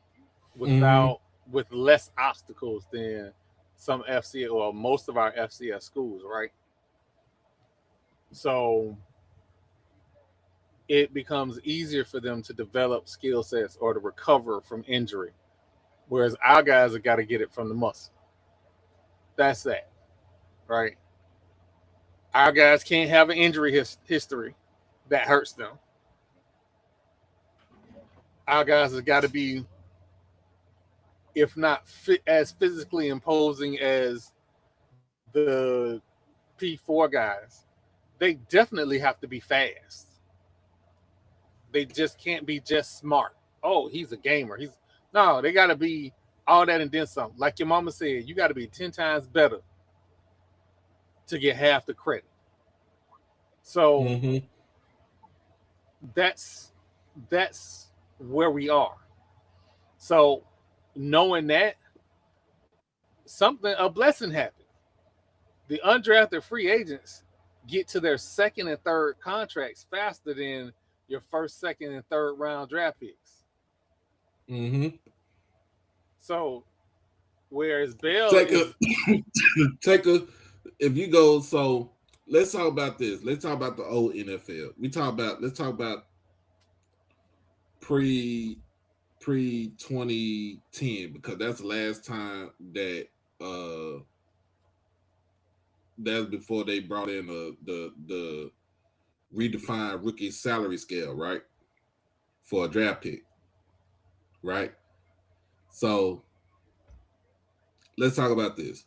Mm-hmm. without with less obstacles than some FCS or most of our FCS schools, right? So it becomes easier for them to develop skill sets or to recover from injury. Whereas our guys have got to get it from the muscle. That's that, right? Our guys can't have an injury history that hurts them. Our guys have got to be, if not as physically imposing as the P4 guys, they definitely have to be fast. They just can't be just smart. Oh, he's a gamer. He's no, they got to be all that and then some. Like your mama said, you got to be 10 times better to get half the credit. So Mm-hmm. that's that's where we are. So knowing that, something a blessing happened. The undrafted free agents get to their second and third contracts faster than your first, second, and third round draft picks. Mm-hmm. So whereas Bell Take a is take a if you go so let's talk about this. Let's talk about the old NFL. Let's talk about pre pre 2010 because that's the last time that uh that's before they brought in the redefined rookie salary scale, right? For a draft pick, right? So let's talk about this.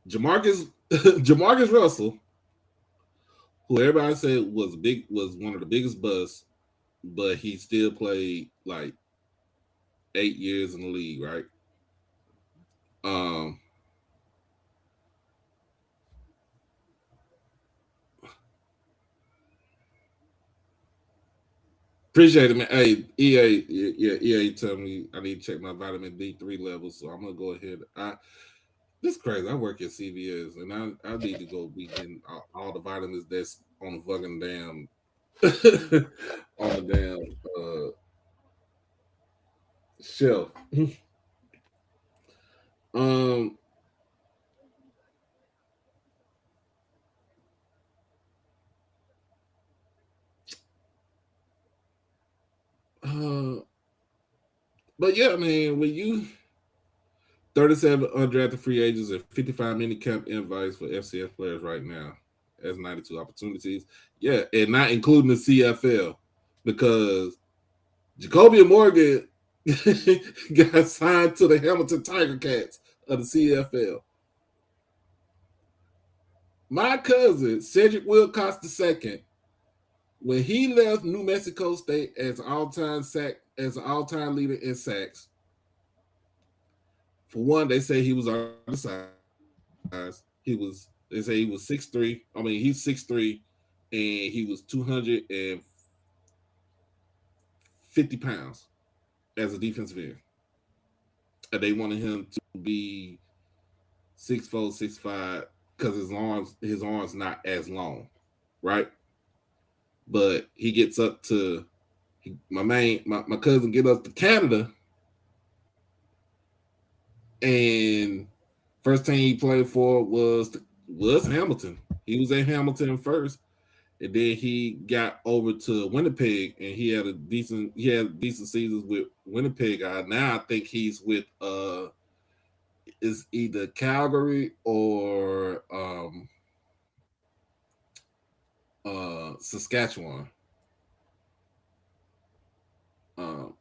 Jamarcus Jamarcus Russell, who everybody said was one of the biggest busts, but he still played like 8 years in the league, right? Um, appreciate it, man. Hey, EA, yeah, EA told me I need to check my vitamin D3 levels, so I'm gonna go ahead. This is crazy. I work at CVS, and I need to go be getting all the vitamins that's on the fucking damn on the damn shelf. um, uh, but yeah, man, when you 37 undrafted free agents and 55 mini camp invites for FCS players right now. That's 92 opportunities. Yeah, and not including the CFL because Jacoby Morgan got signed to the Hamilton Tiger Cats of the CFL. My cousin, Cedric Wilcox II, when he left New Mexico State as an all-time leader in sacks, for one, they say he was undersized. They say he was 6'3". I mean, he's 6'3", and he was 250 pounds as a defensive end. And they wanted him to be 6'4", 6'5", because his arms not as long, right? But he gets up to my cousin get up to Canada, and first team he played for was Hamilton. He was at Hamilton first, and then he got over to Winnipeg, and he had decent seasons with Winnipeg. Now I think he's with is either Calgary or Saskatchewan.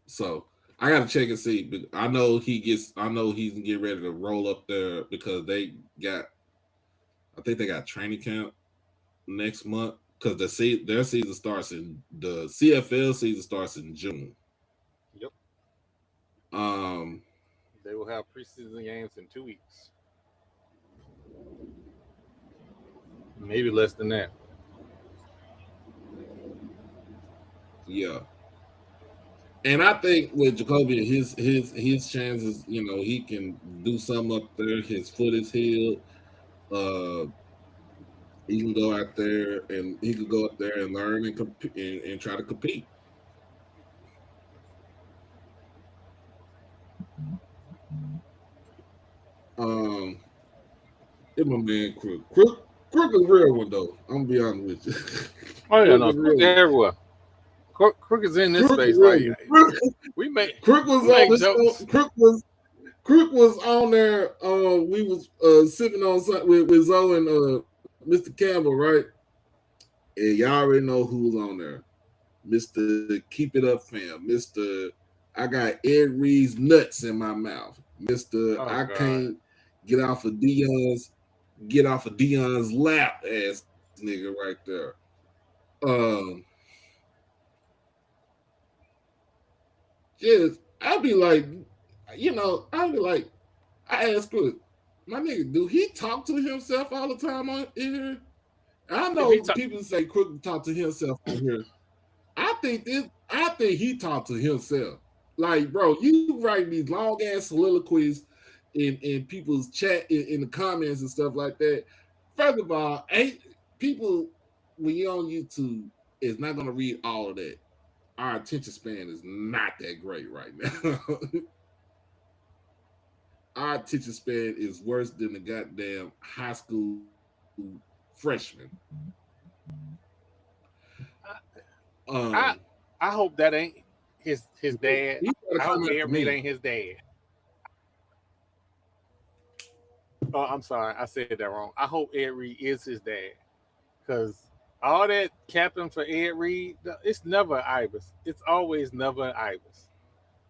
So I gotta check and see. But I know he's getting ready to roll up there because I think they got training camp next month because their season starts the CFL season starts in June. Yep. Um, They will have preseason games in 2 weeks, maybe less than that. yeah, and I think with Jacoby, his chances, he can do something up there. His foot is healed. Uh, he can go out there and he could go up there and learn and compete and try to compete. Um, it's my man Crook. Crook is real one though. I'm gonna be honest with you. Oh yeah, Crook no, is Crook real one. everywhere. Crook is in this Crook is space. real Like one. Crook, we make Crook was we on make the show. jokes. Crook was on there. We was sipping on something with Zoe and Mr. Campbell, right? And y'all already know who was on there. Mr. Keep It Up fam. Mr. I got Ed Reed's nuts in my mouth. Mr. Oh I God. can't get off of Dion's lap ass nigga right there. Um just I'd be like, I'd be like, I ask Chris, my nigga, do he talk to himself all the time on in here? I If he know talk, people say Crook talk to himself on here. I think he talked to himself. Like, bro, you write these long ass soliloquies in people's chat in the comments and stuff like that. First of all, ain't people when you're on YouTube is not gonna read all of that. Our attention span is not that great right now. Our attention span is worse than the goddamn high school freshman. Um, I I hope that ain't his dad. he got a I hope comment Ed to Reed me. ain't his dad. Oh, I'm sorry, I said that wrong. I hope Ed Reed is his dad, because all that captain for Ed Reed, it's never Ibis. It's always never Ibis,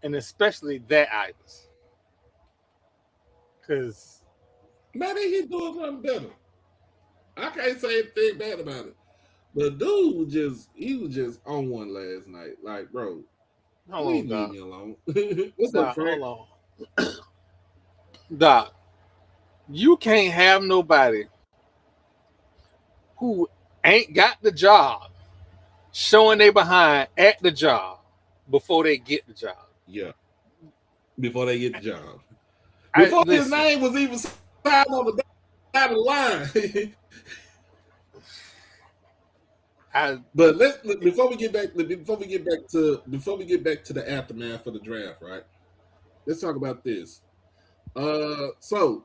and especially that Ibis, because Maybe he's doing something better. I can't say anything bad about it. But dude was just on one last night. Like, bro, hold please on, leave Doc. me alone. What's up, Doc, Frank? hold on, Doc. You can't have nobody who ain't got the job showing they behind at the job before they get the job. Yeah, before they get the job. I Before his listen. name was even signed on the dotted line. I But before we get back to the aftermath for the draft, right? Let's talk about this. So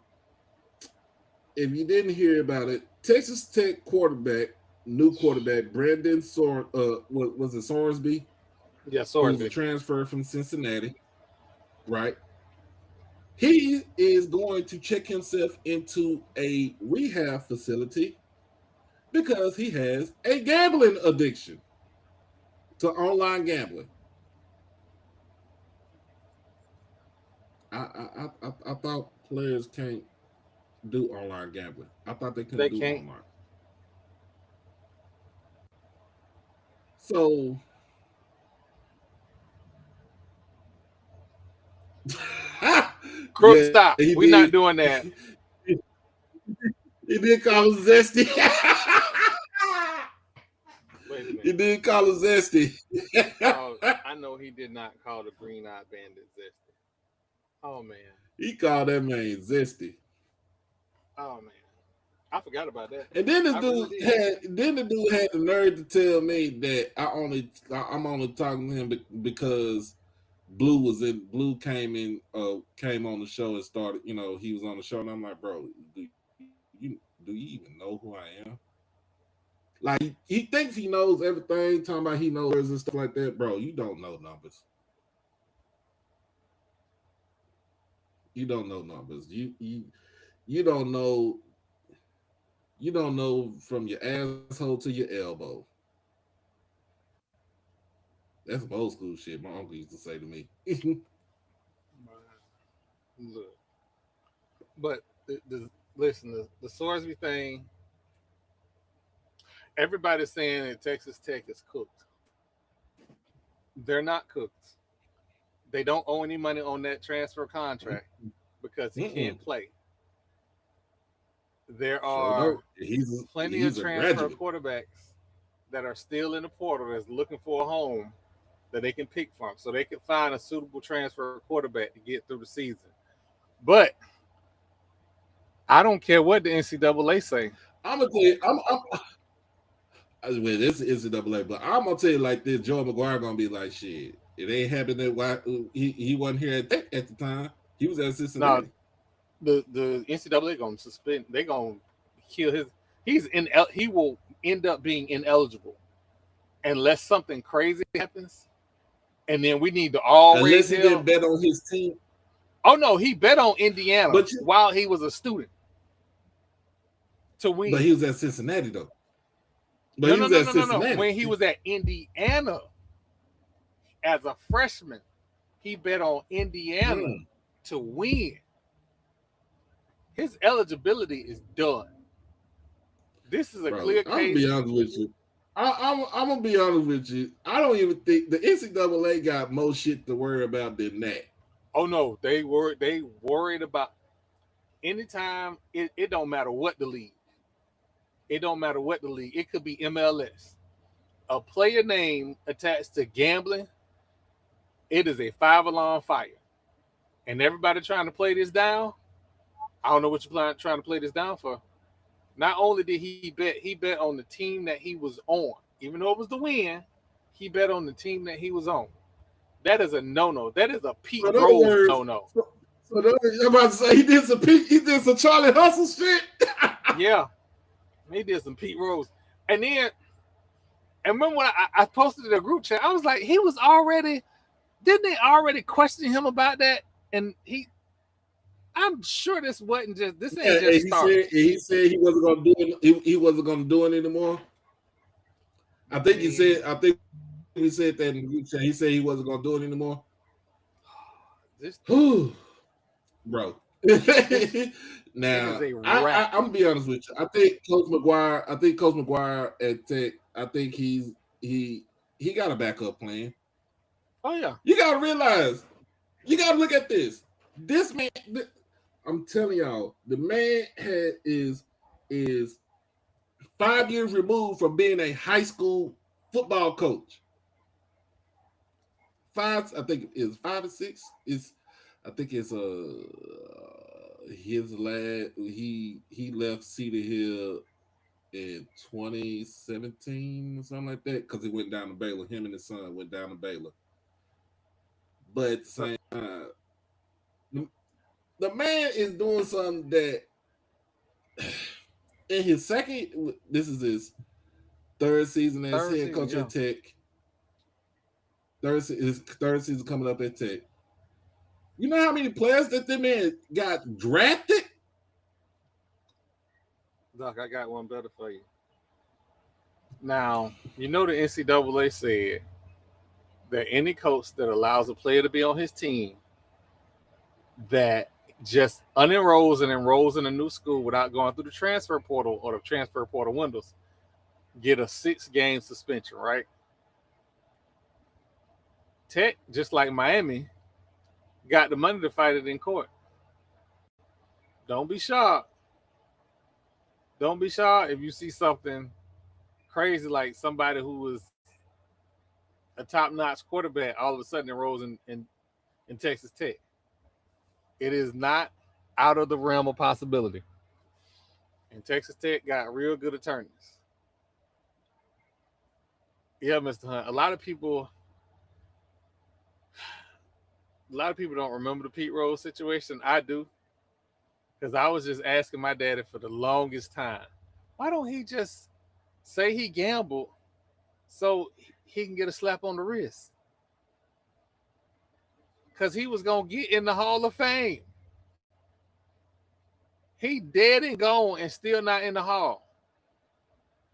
if you didn't hear about it, Texas Tech new quarterback was it Sorsby, yeah, who's a sorry, transfer from Cincinnati, right? He is going to check himself into a rehab facility because he has a gambling addiction to online gambling. I thought players can't do online gambling. I thought they couldn't They do can't. online. So Crook, yeah, stop. he We're not did. doing that. He did call him zesty. Wait a He minute. did call him zesty. He called. I know he did not call the Green Eyed Bandit zesty. Oh man. He called that man zesty. Oh man. I forgot about that. And then I really did. the dude had the nerve to tell me that I'm only talking to him because Blue came on the show and started, he was on the show, and I'm like, bro, do you even know who I am? Like, he thinks he knows everything, talking about he knows and stuff like that, bro. You don't know numbers. You don't know numbers. You don't know. You don't know from your asshole to your elbow. That's some old school shit my uncle used to say to me. Look, but listen, the Sorsby thing. Everybody's saying that Texas Tech is cooked. They're not cooked. They don't owe any money on that transfer contract because he Mm-mm. can't play. There Sure don't. are plenty of He's a transfer graduate. quarterbacks that are still in the portal that's looking for a home that they can pick from, so they can find a suitable transfer quarterback to get through the season. But I don't care what the NCAA say. I'm gonna tell you, well, this is NCAA, but I'm gonna tell you like this: Joe McGuire gonna be like, shit. It ain't happening. Why he wasn't here at Tech at the time? He was at Now Cincinnati. the NCAA gonna suspend. They gonna kill his. He will end up being ineligible unless something crazy happens, and then we need to all raise Unless he hell. didn't bet on his team. Oh no, he bet on Indiana But you, while he was a student to but win. he was at Cincinnati though. But No, he no, was no, at no, no, no. Cincinnati. When he was at Indiana as a freshman, he bet on Indiana Mm. to win. His eligibility is done. This is a Bro, clear I'm gonna be case. honest with you. I'm gonna be honest with you. I don't even think the NCAA got more shit to worry about than that. Oh no, they worried about anytime. It don't matter what the league. It don't matter what the league. It could be MLS. A player name attached to gambling, it is a 5 alarm fire. And everybody trying to play this down. I don't know what you're trying to play this down for. Not only did he bet on the team that he was on, even though it was the win, he bet on the team that he was on. That is a no no. That is a So Pete in other Rose words, no no. I'm about to say he did some Charlie Hustle shit. Yeah, he did some Pete Rose. And then, and remember when I posted in a group chat, I was like, he was already, didn't they already question him about that? And I'm sure this ain't Yeah, and just started. he said he wasn't gonna do it. He wasn't gonna do it anymore. I mean, I think he said that in the group chat. He said he wasn't gonna do it anymore. this Bro. it's it Now, is a wrap. I'm gonna be honest with you. I think Coach McGuire at Tech, I think he got a backup plan. Oh yeah. You gotta realize, you gotta look at this. This man, I'm telling y'all, the man is 5 years removed from being a high school football coach. Five, I think is 5 or 6. Is I think it's his lad. He left Cedar Hill in 2017 or something like that because he went down to Baylor. Him and his son went down to Baylor. But at the So same time, the man is doing something that in his second, this is his third season as third head season, coach yeah. at Tech. His third season coming up at Tech. You know how many players that them men got drafted? Doc, I got one better for you. Now, you know the NCAA said that any coach that allows a player to be on his team that just unenrolls and enrolls in a new school without going through the transfer portal or the transfer portal windows get a 6-game suspension, right? Tech, just like Miami, got the money to fight it in court. Don't be shocked. Don't be shocked if you see something crazy like somebody who was a top-notch quarterback all of a sudden enrolls in Texas Tech. It is not out of the realm of possibility. And Texas Tech got real good attorneys. Yeah, Mr. Hunt. A lot of people don't remember the Pete Rose situation. I do, because I was just asking my daddy for the longest time, why don't he just say he gambled so he can get a slap on the wrist? Because he was gonna get in the Hall of Fame. He dead and gone and still not in the Hall.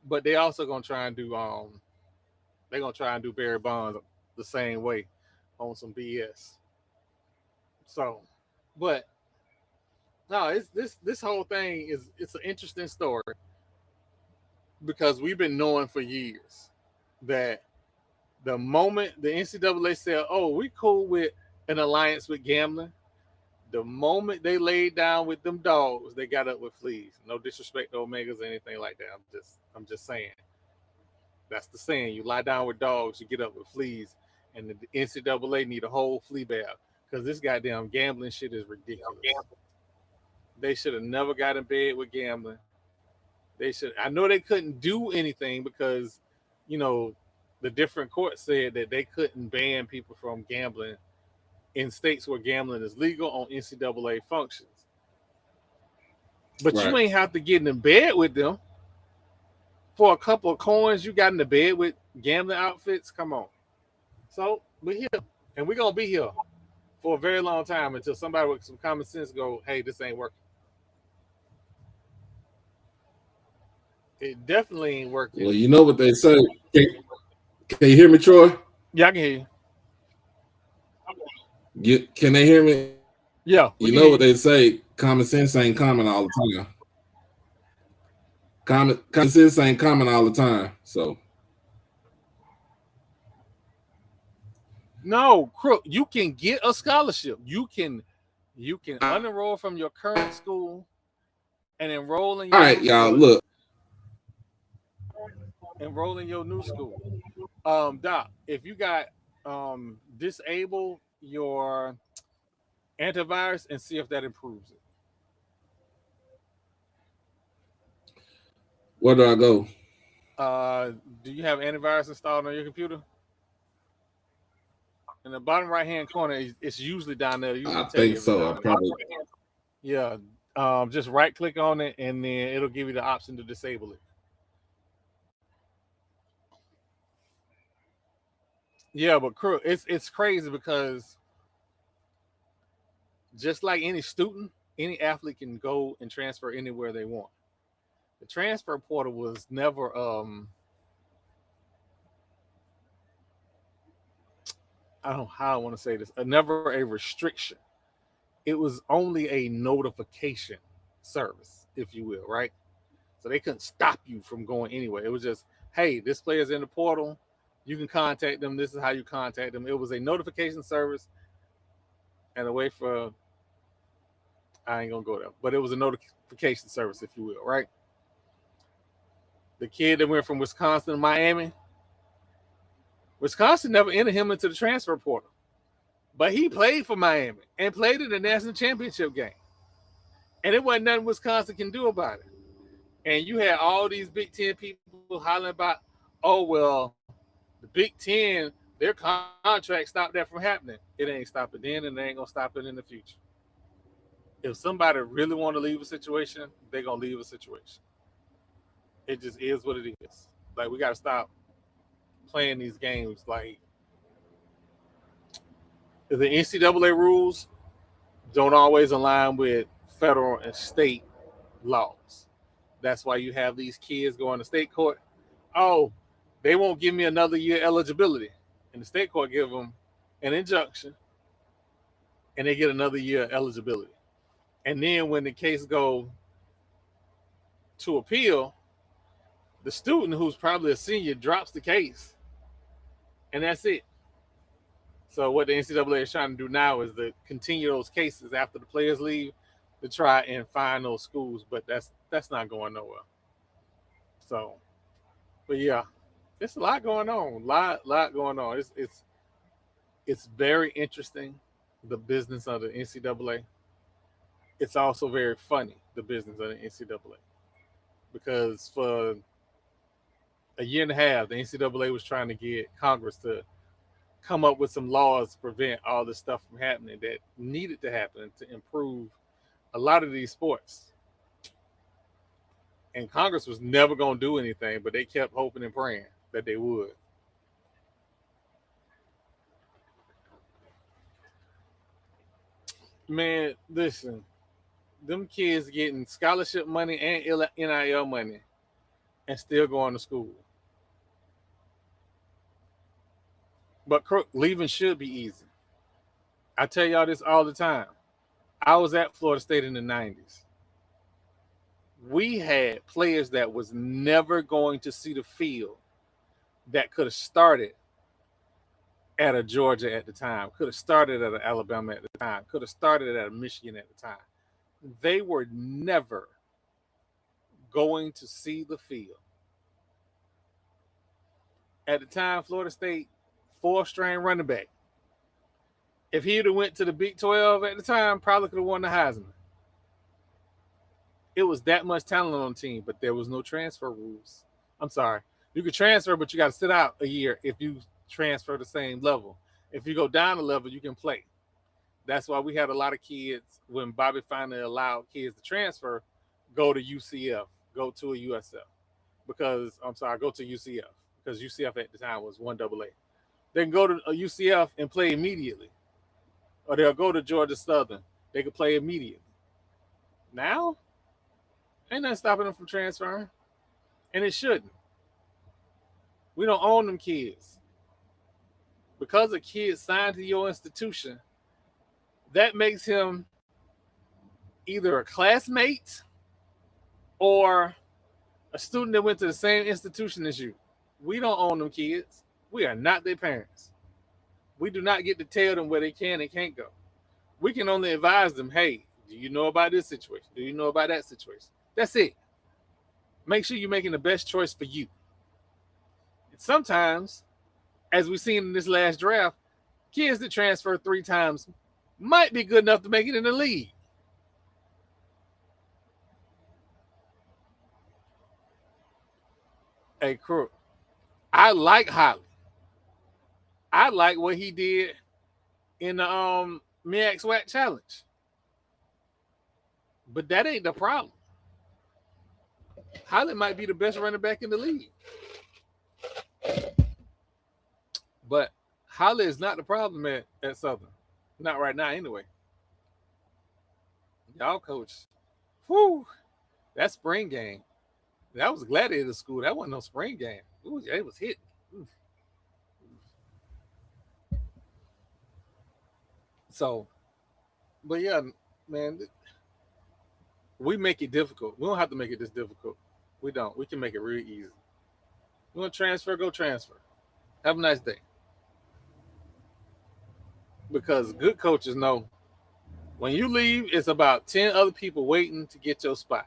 But they also gonna try and do they're gonna try and do Barry Bonds the same way on some BS. So, but no, it's this whole thing it's an interesting story because we've been knowing for years that the moment the NCAA said, "Oh, we cool with an alliance with gambling," the moment they laid down with them dogs, they got up with fleas. No disrespect to Omegas or anything like that. I'm just saying. That's the saying. You lie down with dogs, you get up with fleas, and the NCAA need a whole flea bath because this goddamn gambling shit is ridiculous. They should have never got in bed with gambling. They should. I know they couldn't do anything because, you know, the different courts said that they couldn't ban people from gambling in states where gambling is legal on NCAA functions. But you Right. ain't have to get in bed with them for a couple of coins. You got in the bed with gambling outfits. Come on. So we're here, and we're gonna be here for a very long time until somebody with some common sense go, "Hey, this ain't working." It definitely ain't Well, working. you know what they say. Can you hear me, Troy? Yeah, I can hear you. Can they hear me? Yeah, You we can know hear what you. they say. Common sense ain't common all the time. Common sense ain't common all the time. So No, Crook, you can get a scholarship. You can unenroll from your current school and enroll in all your right, new y'all. school. Look, Enroll in your new school. Doc, if you got disable your antivirus and see if that improves it. where do I go? Do you have antivirus installed on your computer? In the bottom right hand corner, it's usually down there. It I usually tell think you every so. now I and then. probably Yeah. Just right click on it and then it'll give you the option to disable it. Yeah, but crew, it's crazy because just like any student, any athlete can go and transfer anywhere they want. The transfer portal was never I don't know how I want to say this, never a restriction. It was only a notification service, if you will, right? So they couldn't stop you from going anywhere. It was just, hey, this player's in the portal. You can contact them. This is how you contact them. It was a notification service and a way for I ain't gonna go there, but it was a notification service, if you will, right? The kid that went from Wisconsin to Miami, Wisconsin never entered him into the transfer portal, but he played for Miami and played in the national championship game, and it wasn't nothing Wisconsin can do about it. And you had all these Big Ten people hollering about, oh well, the Big Ten, their contract stopped that from happening. It ain't stopping then, and they ain't gonna stop it in the future. If somebody really want to leave a situation, they're gonna leave a situation. It just is what it is. Like we gotta stop playing these games. Like the NCAA rules. don't always align with federal and state laws. That's why you have these kids going to state court. Oh, they won't give me another year eligibility, and the state court give them an injunction, and they get another year eligibility. And then when the case go to appeal, the student who's probably a senior drops the case, and that's it. So what the NCAA is trying to do now is to continue those cases after the players leave to try and find those schools, but that's not going nowhere. So, but yeah, it's a lot going on. Lot going on. It's very interesting, the business of the NCAA. It's also very funny, the business of the NCAA, because for a year and a half, the NCAA was trying to get Congress to come up with some laws to prevent all this stuff from happening that needed to happen to improve a lot of these sports. And Congress was never going to do anything, but they kept hoping and praying that they would. Man, listen, them kids getting scholarship money and NIL money and still going to school. But leaving should be easy. I tell y'all this all the time. I was at Florida State in the 90s. We had players that was never going to see the field that could have started at a Georgia at the time, could have started at an Alabama at the time, could have started at a Michigan at the time. They were never going to see the field. At the time, Florida State, four-string running back. If he'd have went to the Big 12 at the time, probably could have won the Heisman. It was that much talent on the team, but there was no transfer rules. I'm sorry. You could transfer, but you got to sit out a year if you transfer the same level. If you go down a level, you can play. That's why we had a lot of kids, when Bobby finally allowed kids to transfer, go to UCF, go to a USF. Go to UCF. Because UCF at the time was 1AA. They can go to a UCF and play immediately. Or they'll go to Georgia Southern. They can play immediately. Now, ain't nothing stopping them from transferring. And it shouldn't. We don't own them kids. Because a kid signed to your institution, that makes him either a classmate or a student that went to the same institution as you. We don't own them kids. We are not their parents. We do not get to tell them where they can and can't go. We can only advise them, hey, do you know about this situation? Do you know about that situation? That's it. Make sure you're making the best choice for you. And sometimes, as we've seen in this last draft, kids that transfer 3 times might be good enough to make it in the league. Hey, Crook, I like Holly. I like what he did in the MEAC SWAC challenge. But that ain't the problem. Holly might be the best running back in the league. But Holly is not the problem at Southern. Not right now, anyway. Y'all coach. Whew. That spring game. That was a gladiator school. That wasn't no spring game. Ooh, it was hitting. So, but yeah, man, we make it difficult. We don't have to make it this difficult. We don't. We can make it real easy. You want to transfer? Go transfer. Have a nice day. Because good coaches know when you leave, it's about 10 other people waiting to get your spot.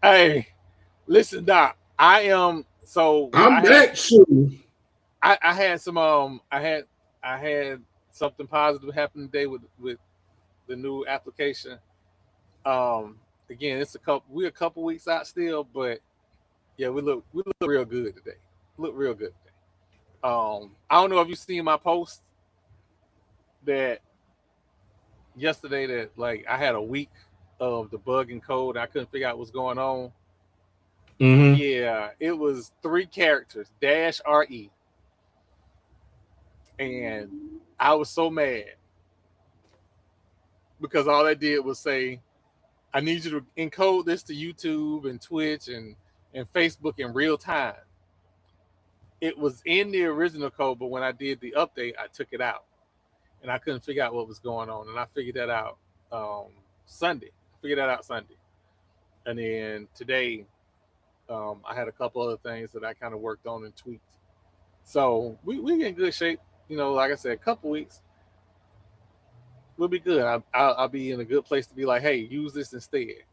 Hey, listen, Doc. I am so I'm back too. I had some I had something positive happen today with the new application. Again, it's we're a couple weeks out still, but yeah, we look real good today. Look real good today. I don't know if you seen my post that yesterday that like I had a week. of the bug and code. I couldn't figure out what's going on. Mm-hmm. Yeah, it was 3 characters dash re, and I was so mad because all I did was say, "I need you to encode this to YouTube and Twitch and Facebook in real time." It was in the original code, but when I did the update, I took it out, and I couldn't figure out what was going on. And I figured that out um, Sunday. I figured that out Sunday, and then today I had a couple other things that I kind of worked on and tweaked. So we in good shape. You know, like I said, a couple weeks we'll be good. I'll be in a good place to be like, hey, use this instead.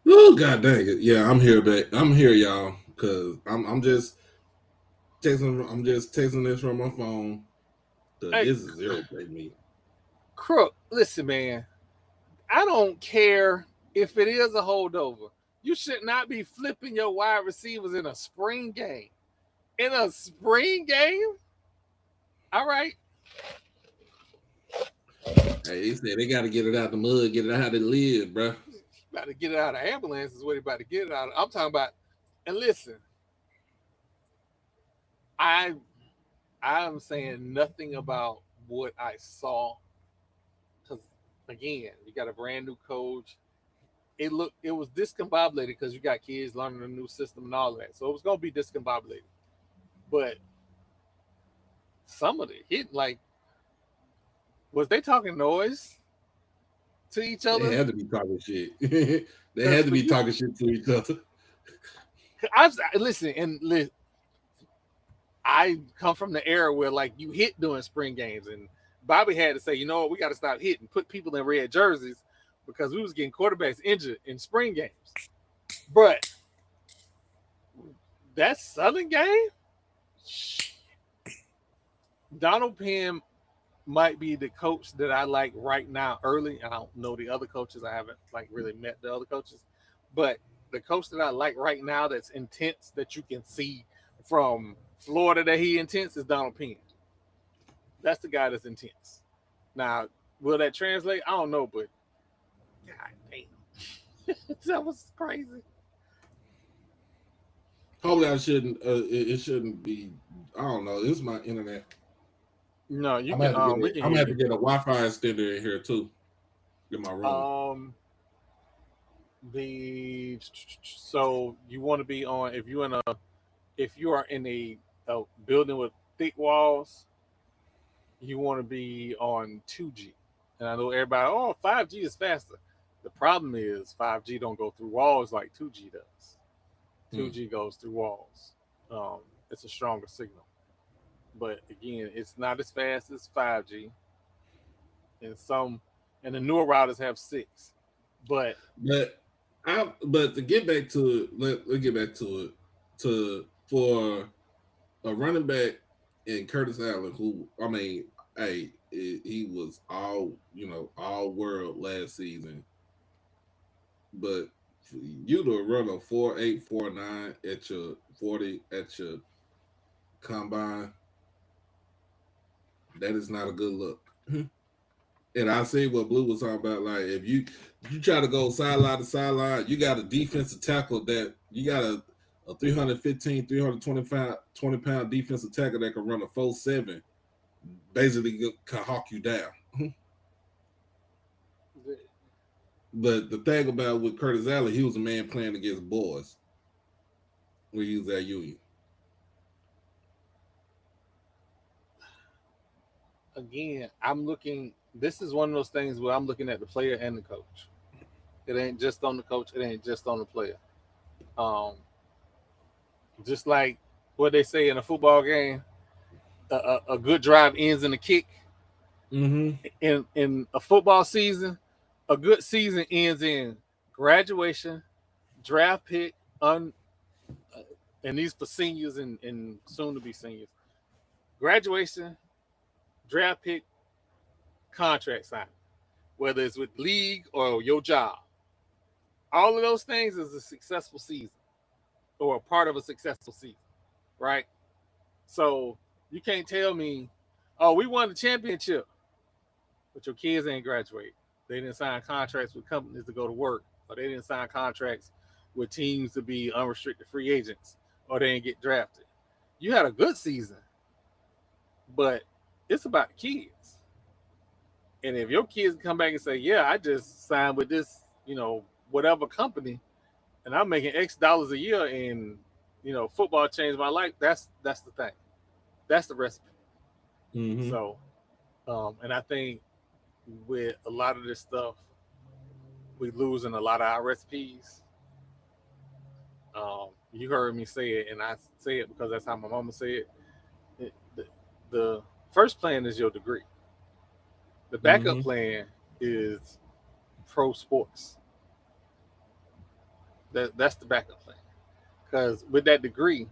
Oh god dang it! Yeah, I'm here, but I'm here, y'all, because I'm just texting. I'm just texting this from my phone. Hey, This is irritating me. Crook, listen, man. I don't care if it is a holdover. You should not be flipping your wide receivers in a spring game. In a spring game? All right. Hey, they said they got to get it out the mud, get it out how they live, bro. About to get it out of ambulance is what he about to get it out of. I'm talking about, and listen, I I'm saying nothing about what I saw because again, you got a brand new coach. It was discombobulated because you got kids learning a new system and all that. So it was gonna be discombobulated. But some of the hit like was they talking noise to each They other? had to be talking shit. They Because had to for be you, talking shit to each other. listen I come from the era where like you hit during spring games, and Bobby had to say, you know what, we got to stop hitting, put people in red jerseys because we was getting quarterbacks injured in spring games. But that Southern game, Donald Penn might be the coach that I like right now early. I don't know the other coaches. I haven't like really met the other coaches. But the coach that I like right now that's intense that you can see from Florida that he intense is Donald Penn. That's the guy that's intense. Now, will that translate? I don't know, but god damn. That was crazy. Hopefully, I shouldn't. It shouldn't be. I don't know. This is my internet. No, you I'm gonna can have to get we it. can I'm gonna hear have to you. get a Wi-Fi extender in here too in my room. Um the so you want to be on if you are in a building with thick walls, you want to be on 2G. And I know everybody, oh, 5G is faster. The problem is 5G don't go through walls like 2G does. Hmm. 2G goes through walls. Um, it's a stronger signal. But again, it's not as fast as 5G. And and the newer routers have 6. But But to get back to it, let's get back to it. To for a running back in Curtis Allen, who I mean, hey, he was all world last season. But for you to run a 4.8 4.9 at your 40 at your combine, that is not a good look. And I see what Blue was talking about. Like if you try to go sideline to sideline, you got a defensive tackle that you got a 315, 320 20 pound defensive tackle that can run a 4.7, basically can hawk you down. But the thing about with Curtis Allen, he was a man playing against boys when he was at Union. again, I'm looking, this is one of those things where I'm looking at the player and the coach. It ain't just on the coach, it ain't just on the player. Um, just like what they say in a football game, a good drive ends in a kick. Mm-hmm. In a football season, a good season ends in graduation, draft pick, uh, and these for seniors and soon to be seniors. Graduation, draft pick, contract signing, whether it's with league or your job. All of those things is a successful season or a part of a successful season, right? So you can't tell me, oh, we won the championship, but your kids ain't graduate. They didn't sign contracts with companies to go to work, or they didn't sign contracts with teams to be unrestricted free agents, or they didn't get drafted. You had a good season, but it's about the kids. And if your kids come back and say, "Yeah, I just signed with this, whatever company, and I'm making X dollars a year, and football changed my life," that's the thing. That's the recipe. Mm-hmm. So, and I think with a lot of this stuff, we losing a lot of our recipes. You heard me say it, and I say it because that's how my mama said it. The first plan is your degree. The backup Mm-hmm. plan is pro sports. That's the backup plan. Because with that degree,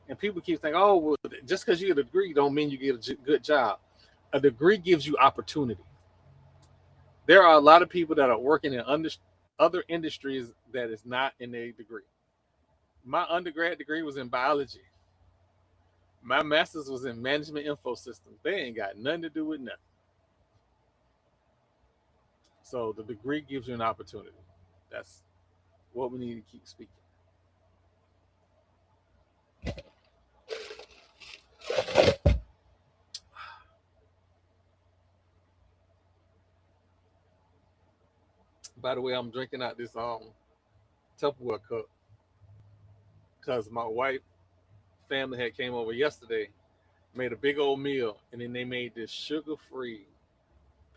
and people keep saying, "Oh, well, just because you get a degree, don't mean you get a good job." A degree gives you opportunity. There are a lot of people that are working in other industries that is not in a degree. My undergrad degree was in biology. My master's was in management info systems. They ain't got nothing to do with nothing. So the degree gives you an opportunity. That's what we need to keep speaking. By the way, I'm drinking out this Tupperware cup because my wife family had came over yesterday, made a big old meal, and then they made this sugar-free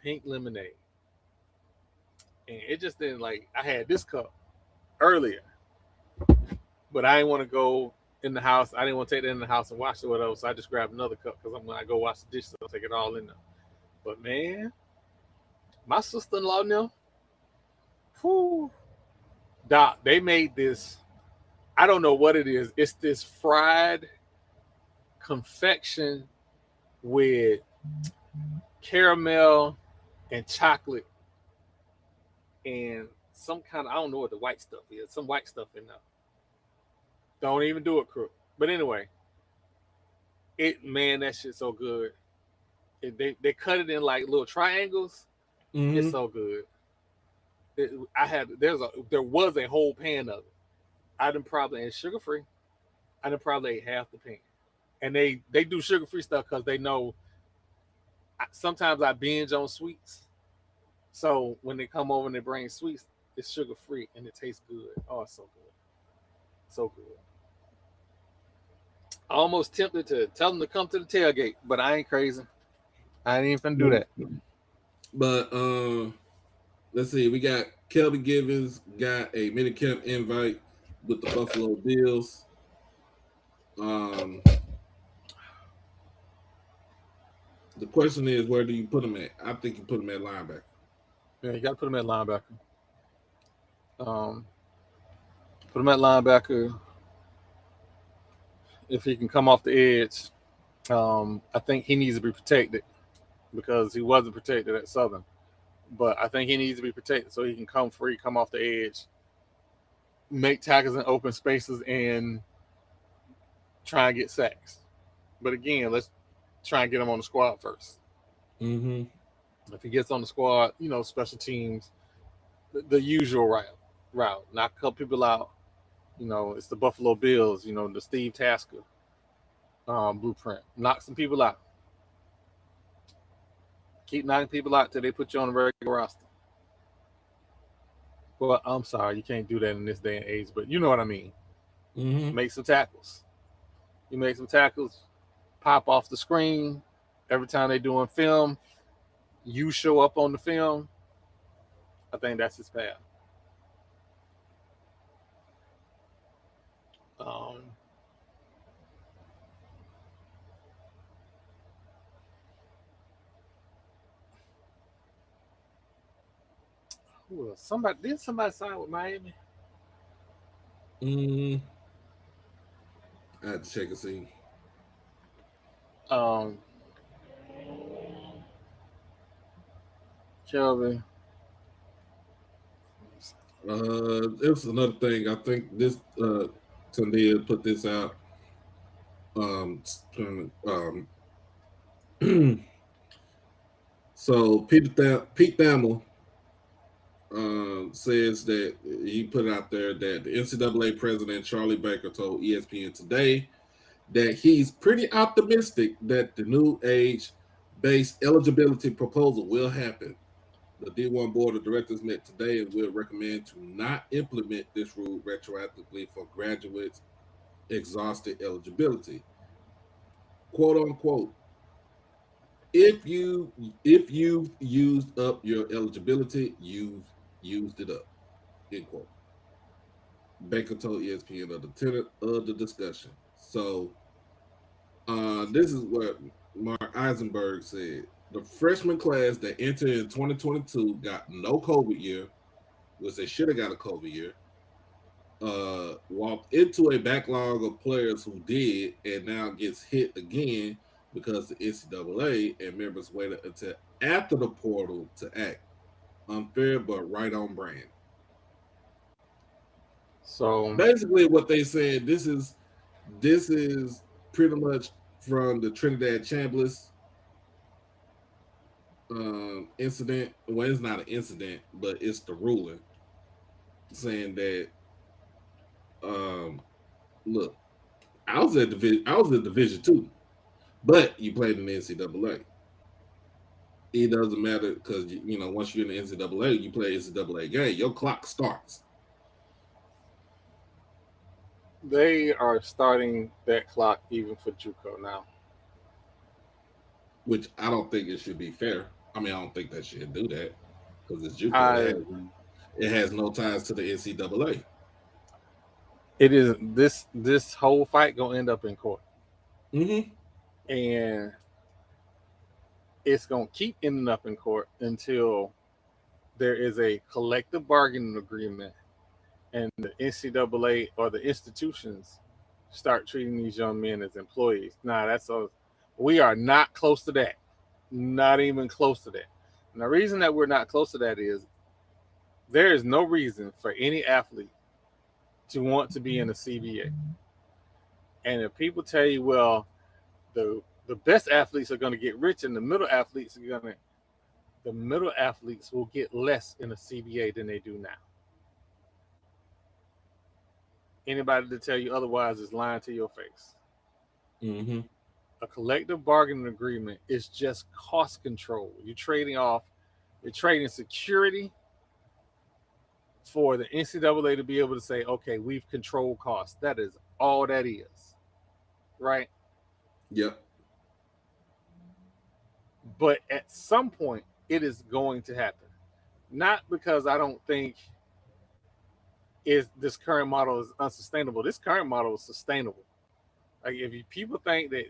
pink lemonade. And it just didn't like I had this cup earlier, but I didn't want to go in the house. I didn't want to take it in the house and wash it with those. So I just grabbed another cup because I'm gonna go wash the dishes. I'll take it all in there. But man, my sister-in-law now, whew, doc, they made this. I don't know what it is. It's this fried confection with caramel and chocolate and some kind of I don't know what the white stuff is. Some white stuff in there. Don't even do it, crook. But anyway, it man, that shit's so good. They cut it in like little triangles. It's Mm-hmm. so good. There was a whole pan of it. I done probably and sugar free. I done probably ate half the pan. And they do sugar free stuff because they know sometimes I binge on sweets. So when they come over and they bring sweets, it's sugar free and it tastes good. Oh, it's so good, so good. I almost tempted to tell them to come to the tailgate, but I ain't crazy. I ain't even finna do that. But let's see. We got Kelby Givens got a minicamp invite with the Buffalo Bills. Um, the question is, where do you put him at? I think you put him at linebacker. Yeah, you got to put him at linebacker. Um, put him at linebacker if he can come off the edge. I think he needs to be protected because he wasn't protected at Southern. But I think he needs to be protected so he can come free, come off the edge, make tackles in open spaces, and try and get sacks. But again, let's try and get him on the squad first. Mm-hmm. If he gets on the squad, special teams, the usual route, knock a couple people out. It's the Buffalo Bills. The Steve Tasker blueprint. Knock some people out. Keep knocking people out till they put you on the regular roster. Well, I'm sorry, you can't do that in this day and age, but you know what I mean. Mm-hmm. Make some tackles. You make some tackles, pop off the screen. Every time they doing film, you show up on the film. I think that's his path. Um, who else? Somebody sign with Miami? Mm-hmm. I had to check and see. Um, Kelvin. It was another thing. I think this Talia put this out. Um, so Pete Thamel says that he put out there that the NCAA president Charlie Baker told ESPN today that he's pretty optimistic that the new age based eligibility proposal will happen. The D1 board of directors met today and will recommend to not implement this rule retroactively for graduates exhausted eligibility. Quote unquote, if you used up your eligibility, you've used it up. End quote. Baker told ESPN of the tenor of the discussion. So this is what Mark Eisenberg said. The freshman class that entered in 2022 got no COVID year, which they should have got a COVID year. Walked into a backlog of players who did, and now gets hit again because the NCAA and members waited until after the portal to act. Unfair, but right on brand. So Basically, what they said, this is pretty much from the Trinidad Chambliss incident. Well, it's not an incident, but it's the ruling saying that um, look, I was at Division two, but you played in the NCAA. It doesn't matter because once you're in the NCAA, you play NCAA game. Your clock starts, they are starting that clock even for JUCO now. which I don't think it should be fair. I mean, I don't think that should do that because it's JUCO. I It has no ties to the NCAA. it is this whole fight gonna end up in court, Mm-hmm. and it's gonna keep ending up in court until there is a collective bargaining agreement and the NCAA or the institutions start treating these young men as employees. Now we are not close to that. Not even close to that. And the reason that we're not close to that is there is no reason for any athlete to want to be in a CBA. And if people tell you, well, the best athletes are going to get rich and the middle athletes will get less in a CBA than they do now. Anybody to tell you otherwise is lying to your face. Mm-hmm. A collective bargaining agreement is just cost control. You're trading security for the NCAA to be able to say, okay, we've controlled costs. That is all that is. Right? Yep. But at some point, it is going to happen. Not because I don't think is this current model is unsustainable. This current model is sustainable. Like people think that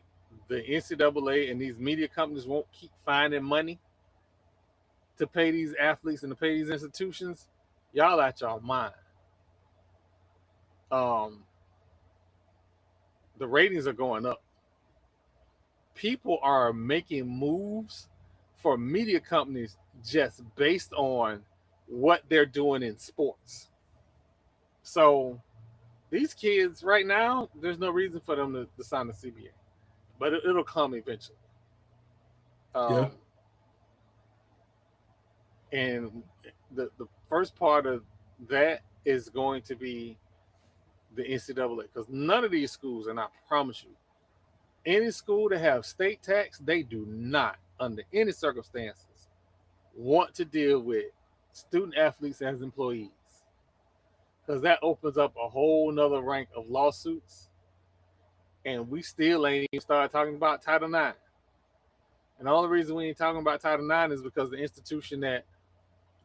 the NCAA and these media companies won't keep finding money to pay these athletes and to pay these institutions, y'all out y'all mind. Um, the ratings are going up. People are making moves for media companies just based on what they're doing in sports. So these kids right now, there's no reason for them to sign a CBA, but it'll come eventually. Yeah. Um, and the first part of that is going to be the NCAA because none of these schools, and I promise you, any school that have state tax, they do not, under any circumstances, want to deal with student athletes as employees because that opens up a whole nother rank of lawsuits, and we still ain't even started talking about Title IX. And the only reason we ain't talking about Title IX is because the institution that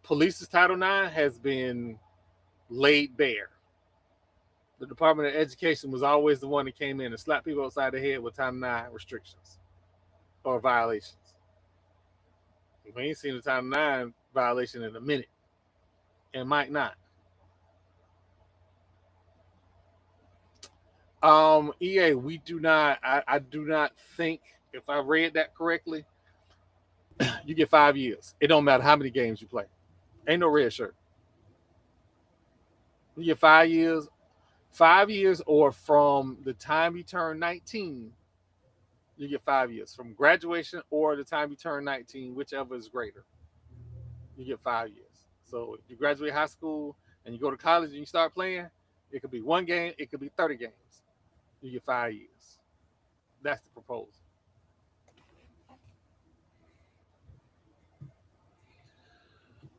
polices Title IX has been laid bare. The Department of Education was always the one that came in and slapped people upside the head with Title IX restrictions or violations. We ain't seen a Title IX violation in a minute, and might not. EA, we do not. I do not think, if I read that correctly, you get 5 years. It don't matter how many games you play. Ain't no red shirt. You get 5 years. 5 years, or from the time you turn 19, you get 5 years. From graduation or the time you turn 19, whichever is greater, you get 5 years. So if you graduate high school and you go to college and you start playing, it could be one game, it could be 30 games. You get 5 years. That's the proposal.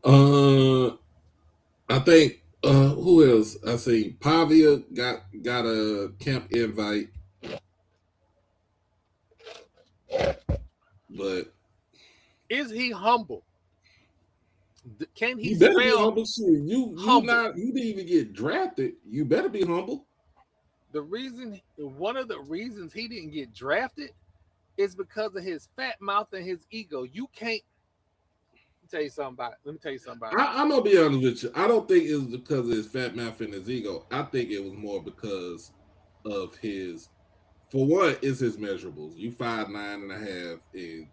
Uh, I think who else? I see Pavia got a camp invite, but Is he humble? Can he you better be spell humble. Shit, humble? you didn't even get drafted. You better be humble. One of the reasons he didn't get drafted is because of his fat mouth and his ego. You can't tell you something about it. Let me tell you something about it. I'm gonna be honest with you. I don't think it was because of his fat mouth and his ego. I think it was more because of his. For one, it's his measurables. You 5'9.5"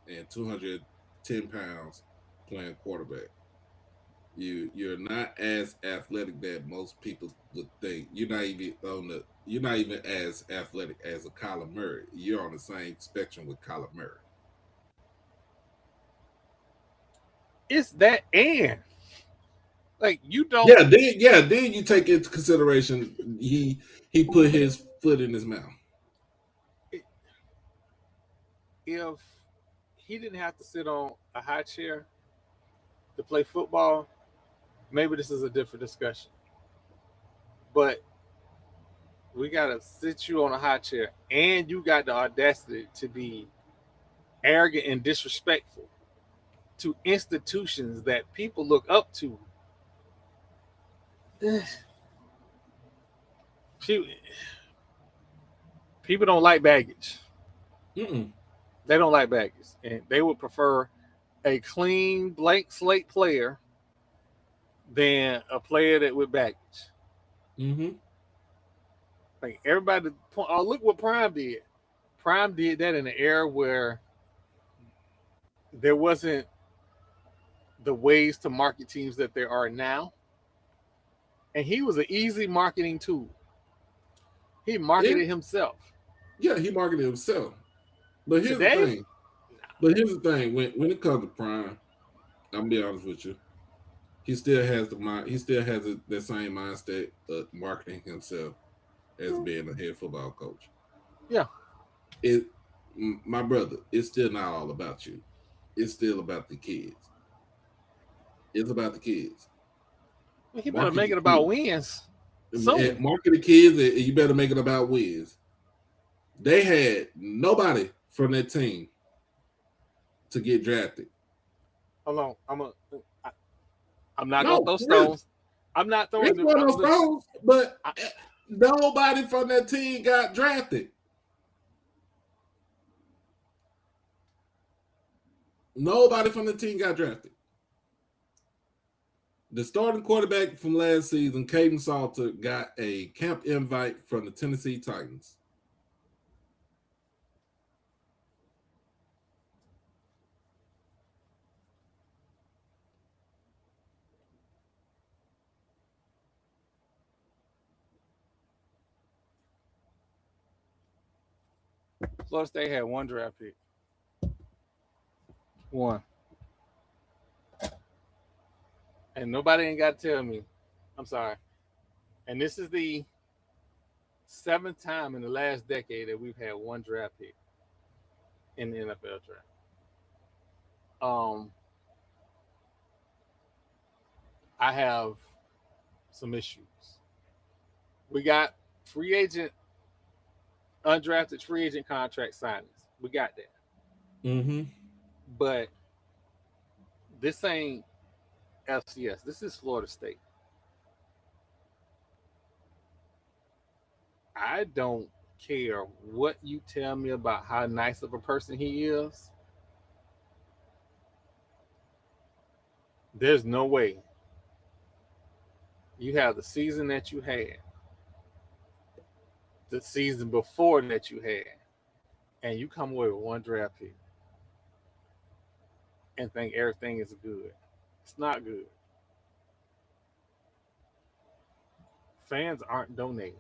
and 210 pounds playing quarterback. You're not as athletic that most people would think. You're not even as athletic as a Kyler Murray. You're on the same spectrum with Kyler Murray. It's that, and like you don't. Then you take into consideration he put his foot in his mouth. If he didn't have to sit on a high chair to play football, maybe this is a different discussion. But we gotta sit you on a high chair, and you got the audacity to be arrogant and disrespectful to institutions that people look up to. People don't like baggage. Mm-mm. They don't like baggage, and they would prefer a clean blank slate player than a player that with baggage. Mm-hmm. Like everybody, oh, look what Prime did. Prime did that in an era where there wasn't the ways to market teams that there are now, and he was an easy marketing tool. He Yeah, marketed himself. yeah, he marketed himself. But here's the Today, thing. But here's the thing. When it comes to Prime, I'm gonna be honest with you. He still has the mind. He still has the same mindset of marketing himself as being a head football coach. yeah, It, my brother, it's still not all about you. It's still about the kids. It's about the kids. he better Market make the it about kids. wins soon. Market the kids, and you better make it about wins. They had nobody from that team to get drafted. Hold on, I, I'm not gonna No, throw for real. stones. I'm not throwing It's the. one of those stones, but I, nobody from that team got drafted. Nobody from the team got drafted. The starting quarterback from last season, Caden Salter, got a camp invite from the Tennessee Titans. Florida State had one draft pick. One. And nobody ain't got to tell me. I'm sorry. And this is the seventh time in the last decade that we've had one draft pick in the NFL draft. Um, I have some issues. We got free agent, undrafted free agent contract signings. We got that. Mm-hmm. But this ain't FCS. This is Florida State. I don't care what you tell me about how nice of a person he is. There's no way you have the season that you had, the season before that you had, and you come away with one draft pick and think everything is good. It's not good. Fans aren't donating.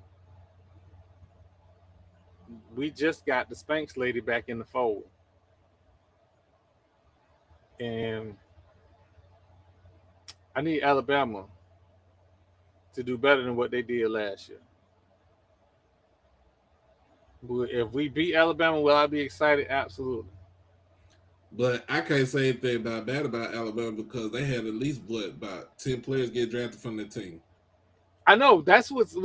we just got the Spanx lady back in the fold, and I need Alabama to do better than what they did last year. If we beat Alabama, will I be excited? Absolutely. But I can't say anything about that about Alabama because they had at least what about 10 players get drafted from the team. I know that's what's.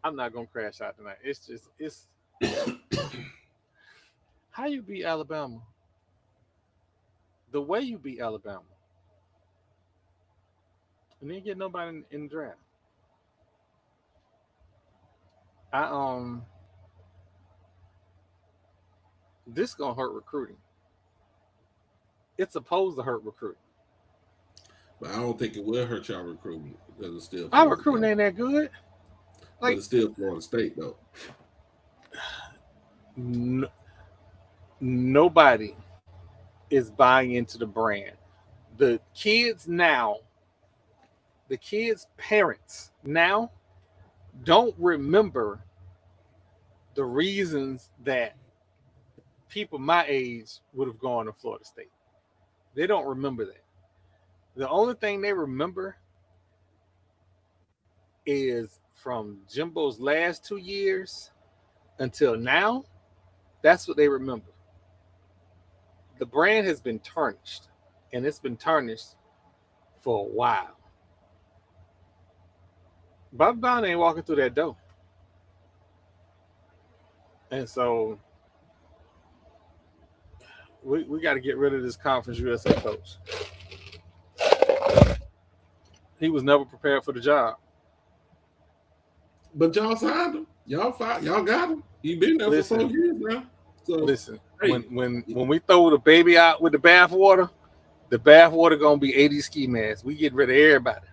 I'm not gonna crash out tonight. It's just it's how you beat Alabama. The way you beat Alabama, and then get nobody in the draft. I this gonna hurt recruiting. It's supposed to hurt recruiting. But I don't think it will hurt y'all recruitment because it's still Our Florida recruiting State. ain't that good. But Like it's still Florida State though. n- nobody is buying into the brand. The kids now, the kids' parents now don't remember the reasons that people my age would have gone to Florida State. They don't remember that. The only thing they remember is from Jimbo's last 2 years until now. That's what they remember. The brand has been tarnished, and it's been tarnished for a while. Bob Brown ain't walking through that door. And so we got to get rid of this Conference USA coach. He was never prepared for the job. But y'all signed him. Y'all got him. He been there for Listen, 4 years now. So listen. When hey, when when we throw the baby out with the bath water gonna be 80 ski masks. We get rid of everybody.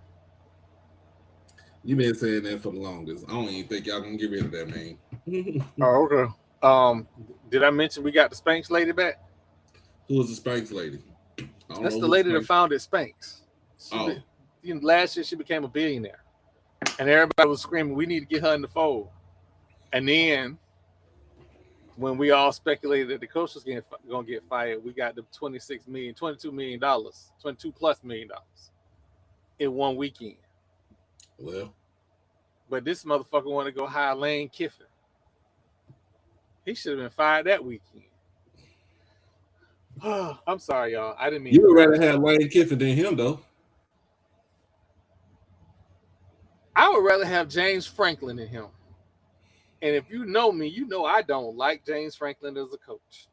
you been saying that for the longest. I don't even think y'all gonna get rid of that man. Oh, okay. Did I mention we got the Spanx lady back? Who was the Spanx lady? I don't That's know the who lady that Spanx. founded Spanx. Oh, Last year she became a billionaire, and everybody was screaming, "We need to get her in the fold." And then when we all speculated that the coach was going to get fired, we got the 26 million, 22 million dollars, 22 plus $1 million in one weekend. well, But this motherfucker want to go hire Lane Kiffin. He should have been fired that weekend. I'm sorry, y'all. I didn't mean you to would rather crash have out. Lane Kiffin than him though. I would rather have James Franklin than him. And if you know me, you know I don't like James Franklin as a coach.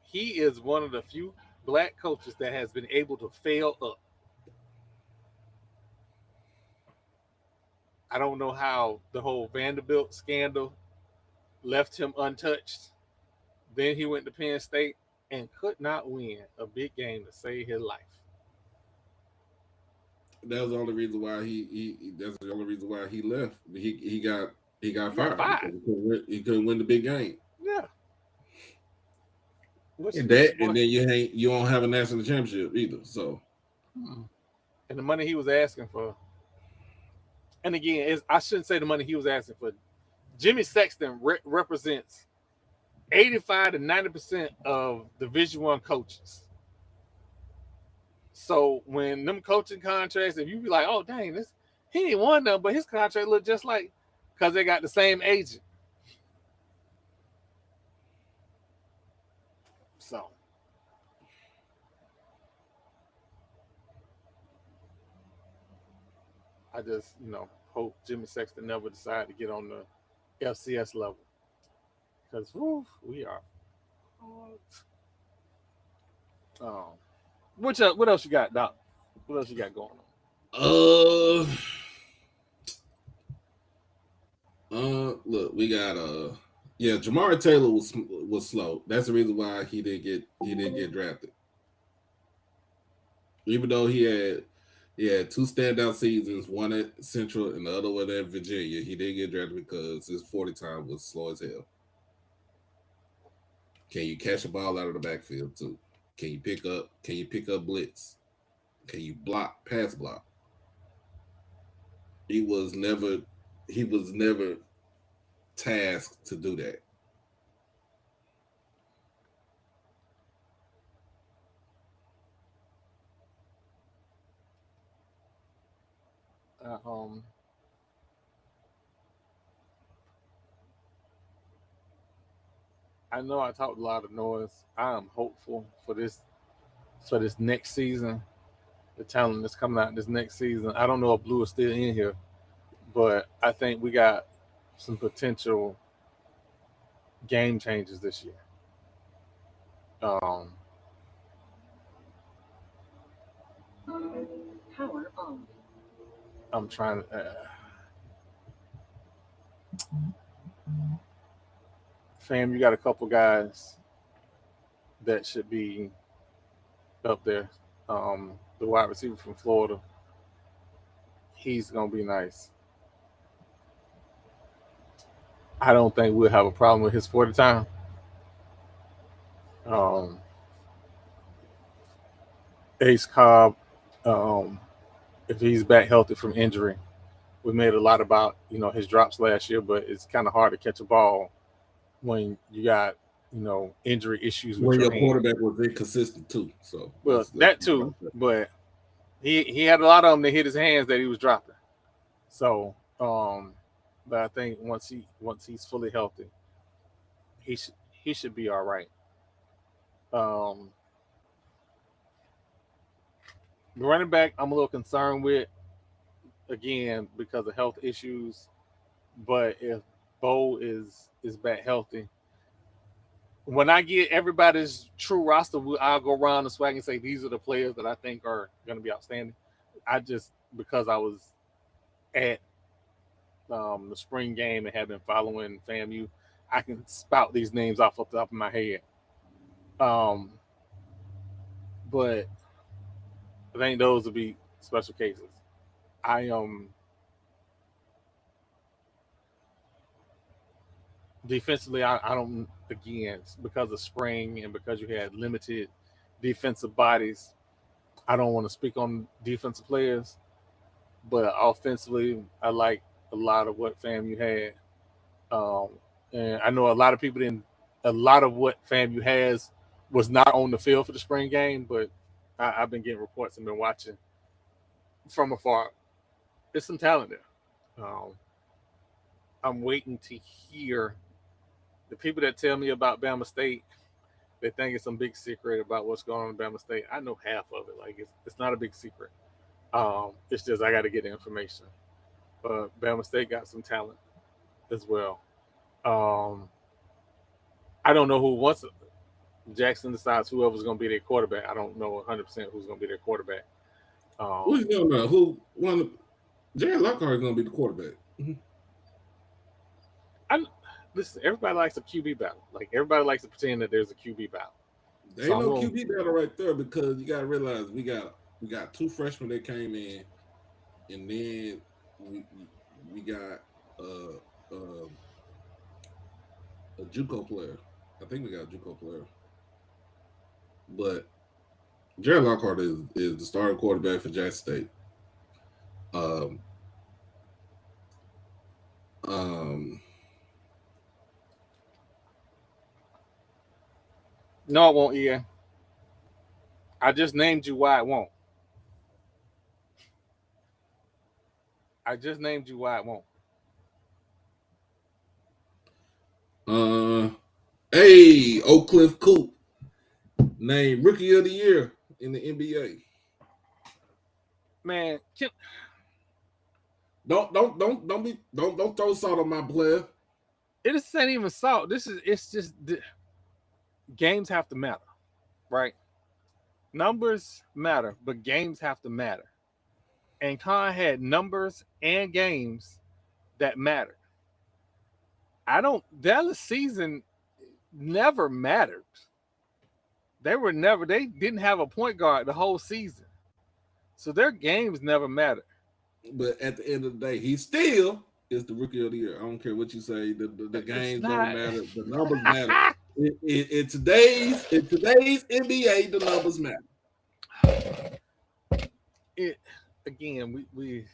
He is one of the few black coaches that has been able to fail up. I don't know how the whole Vanderbilt scandal left him untouched. Then he went to Penn State and could not win a big game to save his life. That was the only reason why he that's the only reason why he left. He got He got fired because fired. he couldn't win the big game. Yeah. And What's that your and boy? then you don't have a national championship either. So Hmm. And the money he was asking for. And again, I shouldn't say the money he was asking for. Jimmy Sexton represents 85 to 90% of Division One coaches. So when them coaching contracts, if you be like, oh dang, this he ain't won them, but his contract look just like because they got the same agent. So I just, hope Jimmy Sexton never decided to get on the FCS level. Because we are. Um, what else you got, Doc? What else you got going on? uh look, we got yeah, Jamar Taylor was slow. That's the reason why he didn't get drafted. Even though he had two standout seasons, one at Central and the other one at Virginia, he didn't get drafted because his 40 time was slow as hell. Can you catch a ball out of the backfield too? Can you pick up blitz? Can you pass block? He was never he was never tasked to do that. Uh, um, I know I talked a lot of noise. I am hopeful for this next season. The talent that's coming out this next season. I don't know if Blue is still in here, but I think we got some potential game changes this year. Um, Power on. I'm trying. Fam, you got a couple guys that should be up there. The wide receiver from Florida, he's gonna be nice. I don't think we'll have a problem with his 40 time. Um, Ace Cobb, um, if he's back healthy from injury, we made a lot about his drops last year, but it's kind of hard to catch a ball when you got injury issues with When your your hand. quarterback was inconsistent too, so Well, that's that too, but he had a lot of them that hit his hands that he was dropping. So, but I think once he's fully healthy, he should be all right. Um, the running back, I'm a little concerned with again because of health issues. But if Bo is back healthy, when I get everybody's true roster, I'll go around the swag and say these are the players that I think are going to be outstanding. I just because I was at the spring game and have been following FAMU, I can spout these names off the top of my head. Um, but I think those would be special cases. I defensively, I don't again because of spring and because you had limited defensive bodies. I don't want to speak on defensive players, but offensively, I like a lot of what FAMU had. Um, and I know a lot of people didn't. A lot of what FAMU has was not on the field for the spring game, but I've been getting reports and been watching from afar. There's some talent there. I'm waiting to hear the people that tell me about Bama State. They think it's some big secret about what's going on in Bama State. I know half of it. Like it's not a big secret. It's just I got to get the information. But Bama State got some talent as well. Um, I don't know who once Jackson decides whoever's going to be their quarterback. I don't know 100% who's going to be their quarterback. who Um, you know now? Who one? Jared Lockhart is going to be the quarterback. I listen. Everybody likes a QB battle. Like everybody likes to pretend that there's a QB battle. There So ain't I'm no going. QB battle right there because you got to realize we got two freshmen that came in, and then we got uh, uh, a JUCO player. I think we got a JUCO player, but Jared Lockhart is the starting quarterback for Jackson State. Um, um, No, it won't. Yeah, I just named you why it won't. I just named you why it won't. uh, hey, Oak Cliff Coop named Rookie of the Year in the NBA. Man, Don't throw salt on my player. it ain't even salt. This is it's just games have to matter, right? Numbers matter, but games have to matter. And Khan had numbers and games that mattered. I don't Dallas season never mattered. They didn't have a point guard the whole season. So their games never mattered. But at the end of the day, he still is the Rookie of the Year. I don't care what you say. The It's games don't not matter. The numbers matter. In today's NBA, the numbers matter. it again, we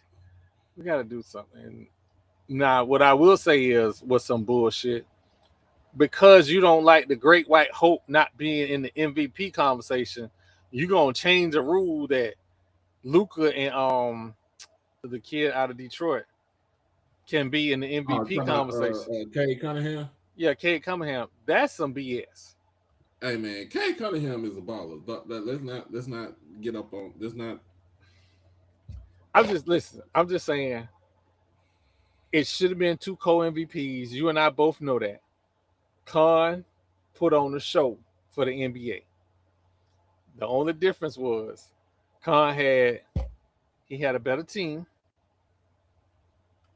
gotta do something. Now, what I will say is was some bullshit because you don't like the Great White Hope not being in the MVP conversation. You gonna change a rule that Luca and the kid out of Detroit can be in the Oh, MVP talking about conversation. Kay Cunningham. Yeah, Kate Cunningham. That's some BS. Hey man, Kay Cunningham is a baller. Let's not get up on. Let's not. I'm just listen. I'm just saying it should have been two co MVPs. You and I both know that. Khan put on the show for the NBA. The only difference was Khan had a better team.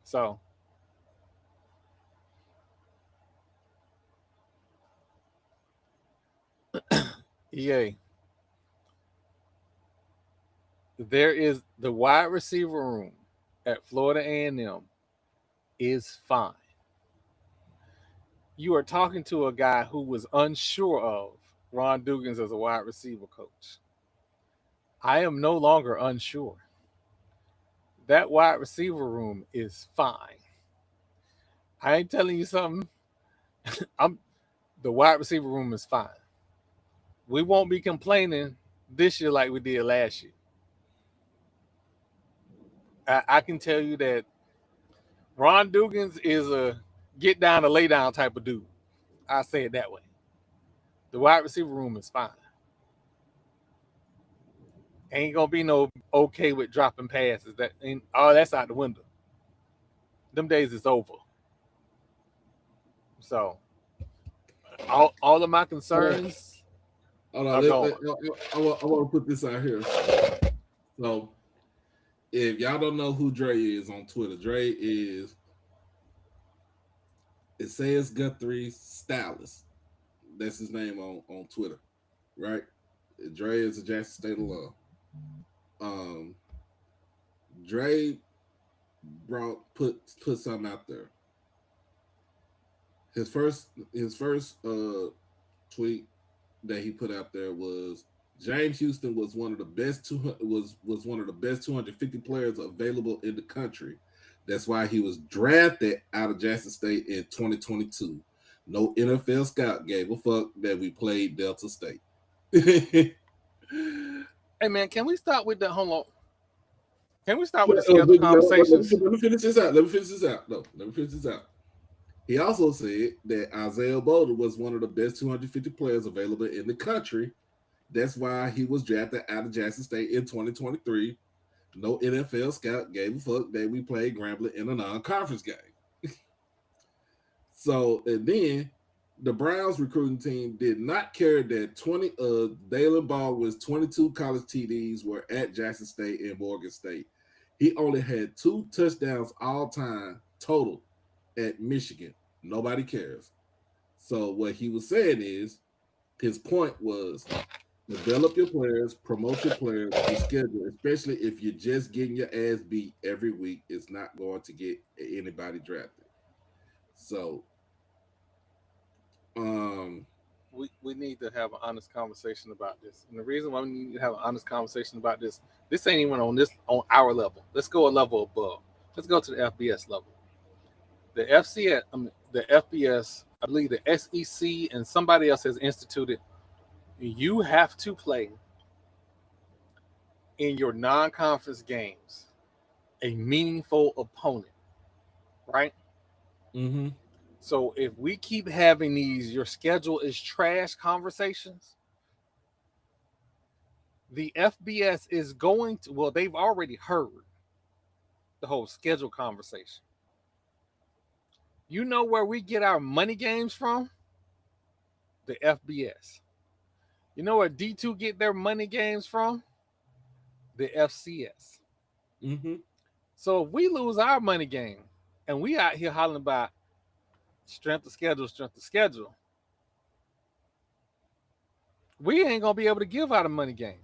So EA, there is the wide receiver room at Florida A&M is fine. You are talking to a guy who was unsure of Ron Dugans as a wide receiver coach. I am no longer unsure. That wide receiver room is fine. I ain't telling you something. I'm the wide receiver room is fine. We won't be complaining this year like we did last year. I can tell you that Ron Dugans is a get down to lay down type of dude. I say it that way. The wide receiver room is fine. Ain't gonna be no okay with dropping passes. That ain't oh that's out the window. Them days is over. So all of my Hold concerns on. are gone. I want to put this out here. So if y'all don't know who Dre is on Twitter, Dre is it says Guthrie Stylist. That's his name on Twitter, right? Dre is a Jackson State alum. Um, Dre put something out there. His first tweet that he put out there was James Houston was one of the best 200 was one of the best 250 players available in the country. That's why he was drafted out of Jackson State in 2022. No NFL scout gave a fuck that we played Delta State. Hey man, can we start with the hold on? Can we start with the schedule conversations? Let me finish this out. Let me finish this out. No, let me finish this out. He also said that Isaiah Boulder was one of the best 250 players available in the country. That's why he was drafted out of Jackson State in 2023. No NFL scout gave a fuck that we played Grambling in a non-conference game. So, and then the Browns recruiting team did not care that Dalen Baldwin's 22 college TDs were at Jackson State and Morgan State. He only had 2 touchdowns all time total at Michigan. Nobody cares. So what he was saying is his point was develop your players, promote your players, and schedule, especially if you're just getting your ass beat every week, it's not going to get anybody drafted. So We need to have an honest conversation about this. And the reason why we need to have an honest conversation about this ain't even on our level. Let's go a level above. Let's go to the FBS level. The FCS, the FBS, I believe the SEC and somebody else has instituted. You have to play in your non-conference games a meaningful opponent, right? mm-hmm. So if we keep having these your schedule is trash conversations, the FBS is going to well, they've already heard the whole schedule conversation. You know where we get our money games from? The FBS. You know where D2 get their money games from? The FCS. Mm-hmm. So if we lose our money game and we out here hollering about strength of schedule, we ain't gonna be able to give out a money game.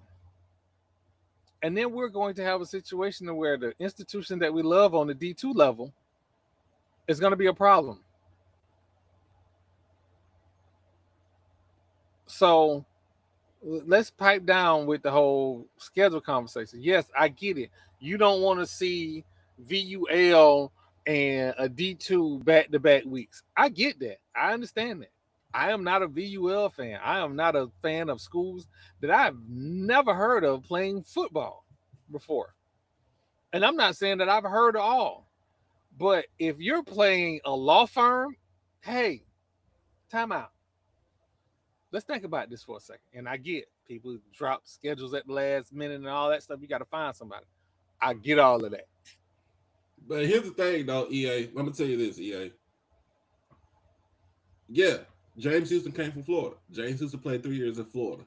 And then we're going to have a situation where the institution that we love on the D2 level is going to be a problem. So let's pipe down with the whole schedule conversation. Yes, I get it. You don't want to see VUL and a D2 back to back weeks. I get that. I understand that. I am not a VUL fan. I am not a fan of schools that I've never heard of playing football before. And I'm not saying that I've heard of all. But if you're playing a law firm, hey, time out. Let's think about this for a second. And I get people drop schedules at the last minute and all that stuff. You got to find somebody. I get all of that. But here's the thing, though, EA. Let me tell you this, EA. Yeah, James Houston came from Florida. James Houston played 3 years in Florida.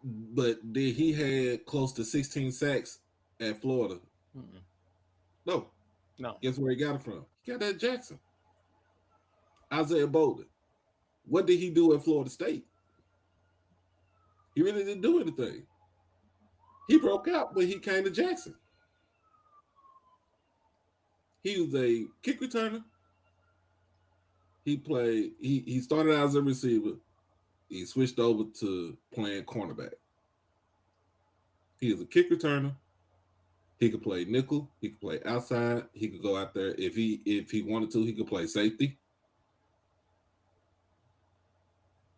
But did he had close to 16 sacks at Florida? Mm-mm. No. No. Guess where he got it from? He got that at Jackson. Isaiah Bolden. What did he do at Florida State? He really didn't do anything. He broke out when he came to Jackson. He was a kick returner. He started out as a receiver. He switched over to playing cornerback. He is a kick returner. He could play nickel. He could play outside. He could go out there if he wanted to. He could play safety.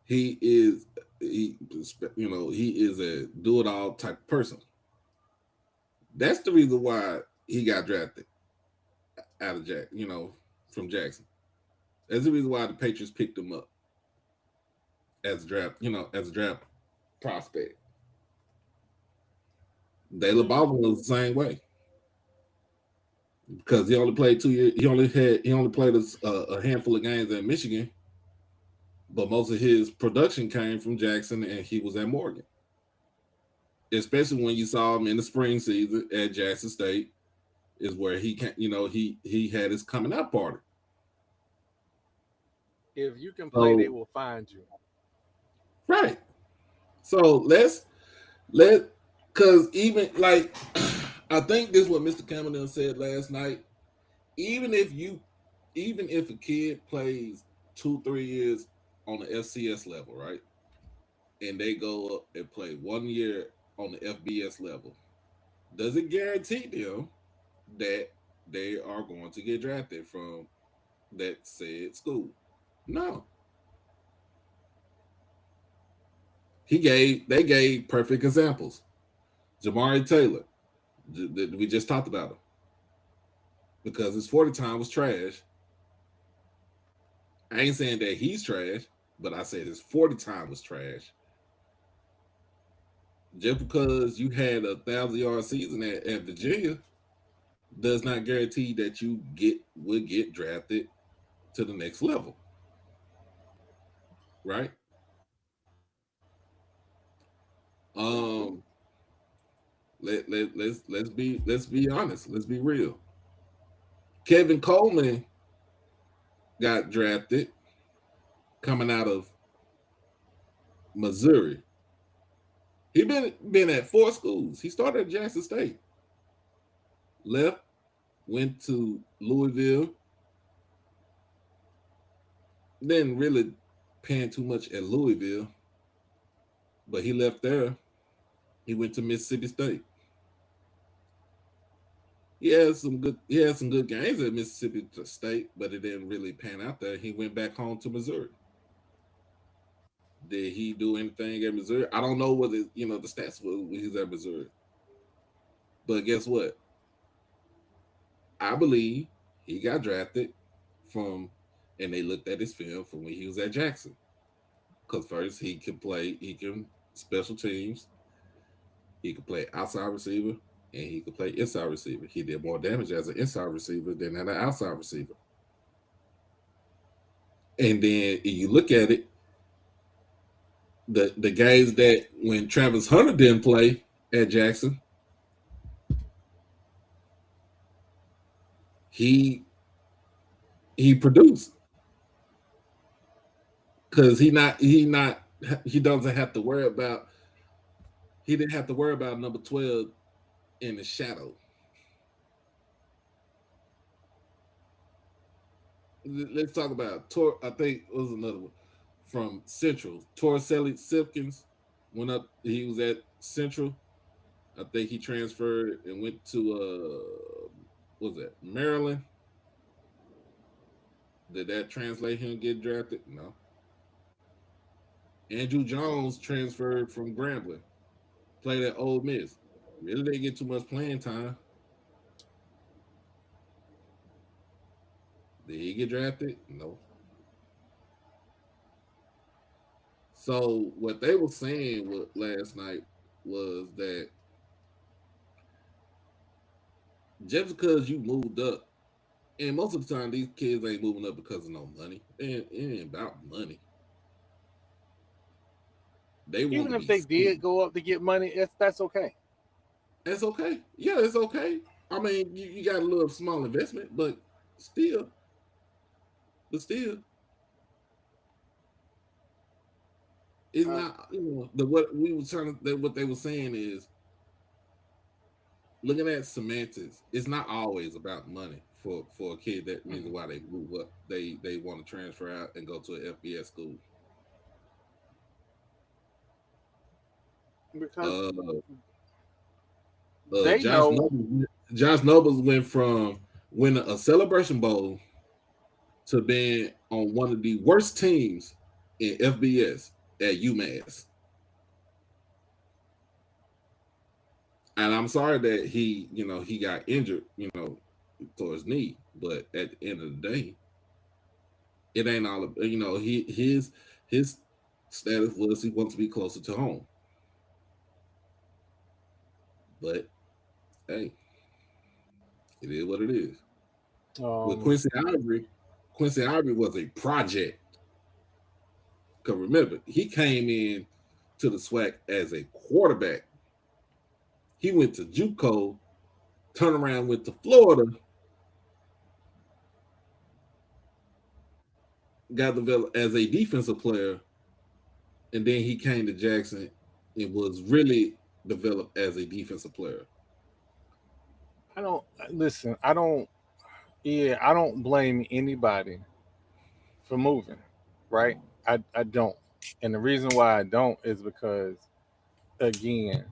He is he he is a do it all type of person. That's the reason why he got drafted out of from Jackson. That's the reason why the Patriots picked him up as a draft prospect. Dale Baldwin was the same way because he only played 2 years. He only played a handful of games at Michigan, but most of his production came from Jackson, and he was at Morgan. Especially when you saw him in the spring season at Jackson State, is where he can he had his coming out party. If you can play, they So will find you. right. So let because even like I think this is what Mr. Cameron said last night. Even if you even if a kid plays 2-3 years on the FCS level, right? And they go up and play 1 year on the FBS level, does it guarantee them that they are going to get drafted from that said school? No. They gave perfect examples. Jamari Taylor, we just talked about him because his 40 time was trash. I ain't saying that he's trash, but I said his 40 time was trash. Just because you had 1,000 yard season at Virginia does not guarantee that you will get drafted to the next level, right? Um, let's be honest. Let's be real. Kevin Coleman got drafted coming out of Missouri. He been at 4 schools. He started at Jackson State, left, went to Louisville, didn't really pan too much at Louisville, but he left there. He went to Mississippi State. He had some good games at Mississippi State, but it didn't really pan out there. He went back home to Missouri. Did he do anything at Missouri? I don't know what the stats were when he was at Missouri. But guess what? I believe he got drafted from, and they looked at his film from when he was at Jackson. Because first he can special teams, he could play outside receiver, and he could play inside receiver. He did more damage as an inside receiver than as an outside receiver. And then you look at it, the guys that when Travis Hunter didn't play at Jackson, he he produced because he doesn't have to worry about he didn't have to worry about number 12 in the shadow. Let's talk about Tor. I think it was another one from Central. Torricelli Simpkins went up. He was at Central. I think he transferred and went to what was that Maryland? Did that translate him get drafted? No. Andrew Jones transferred from Grambling, played at Ole Miss. Really didn't get too much playing time. Did he get drafted? No. So what they were saying last night was that just because you moved up, and most of the time these kids ain't moving up because of no money. It ain't about money. They want Even to if be they seen. did go up to get money, that's okay. That's okay. Yeah, it's okay. I mean, you got a little small investment, still, but still, it's Uh, not. The what we were trying to. What they were saying is looking at semantics. It's not always about money for a kid. That reason why they move up. They want to transfer out and go to an FBS school. because Uh, they Josh know. Nobles. Josh Nobles went from winning a Celebration Bowl to being on one of the worst teams in FBS at UMass. And I'm sorry that he got injured, to his knee. But at the end of the day, it ain't all. His status was he wants to be closer to home. But hey, it is what it is. With Um, Quincy Ivory was a project. Because remember, he came in to the SWAC as a quarterback. He went to JUCO, turned around, went to Florida, got developed as a defensive player, and then he came to Jackson and was really developed as a defensive player. I don't listen. I don't. Yeah, I don't blame anybody for moving. Right? I don't. And the reason why I don't is because again,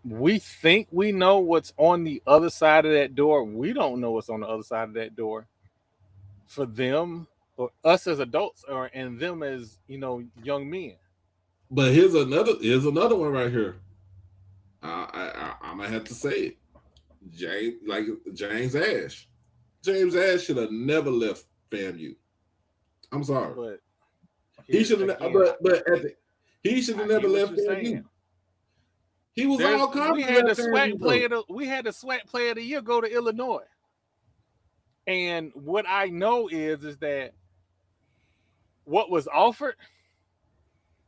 we think we know what's on the other side of that door. We don't know what's on the other side of that door for them or us as adults or and them as, young men. But here's another one right here. I'm gonna have to say it. James Ash. James Ash should have never left FAMU. I'm sorry. But He here should have. again, He should have I never hear what left you're FAMU. saying. He was There's all we confident had the at SWAT FAMU though. player we had the SWAT player of the year go to Illinois. And what I know is that what was offered,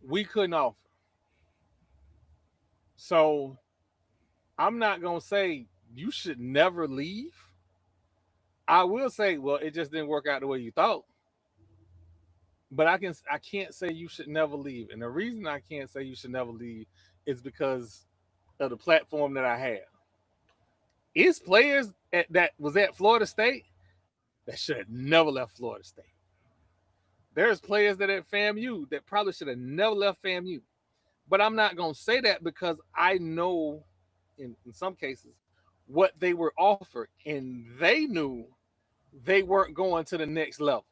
we couldn't offer. So I'm not gonna say you should never leave. I will say, well, it just didn't work out the way you thought. But I can't say you should never leave. And the reason I can't say you should never leave is because of the platform that I have. It's players that was at Florida State that should have never left Florida State. There's players that at FAMU that probably should have never left FAMU. But I'm not gonna say that because I know in some cases what they were offered and they knew they weren't going to the next level.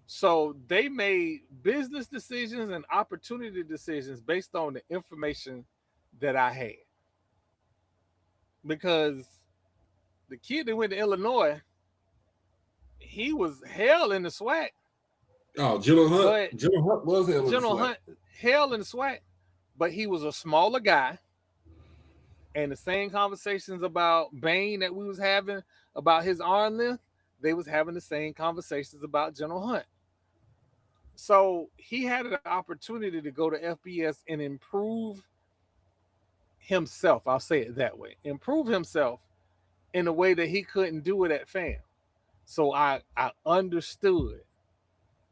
So they made business decisions and opportunity decisions based on the information that I had. Because the kid that went to Illinois, he was hell in the SWAC, Oh, General Hunt. but General Hunt was hell in the General SWAC. Hunt hell in the SWAC, but he was a smaller guy. And the same conversations about Bain that we was having about his arm length, they was having the same conversations about General Hunt. So he had an opportunity to go to FBS and improve himself. I'll say it that way. Improve himself in a way that he couldn't do it at FAM. So I understood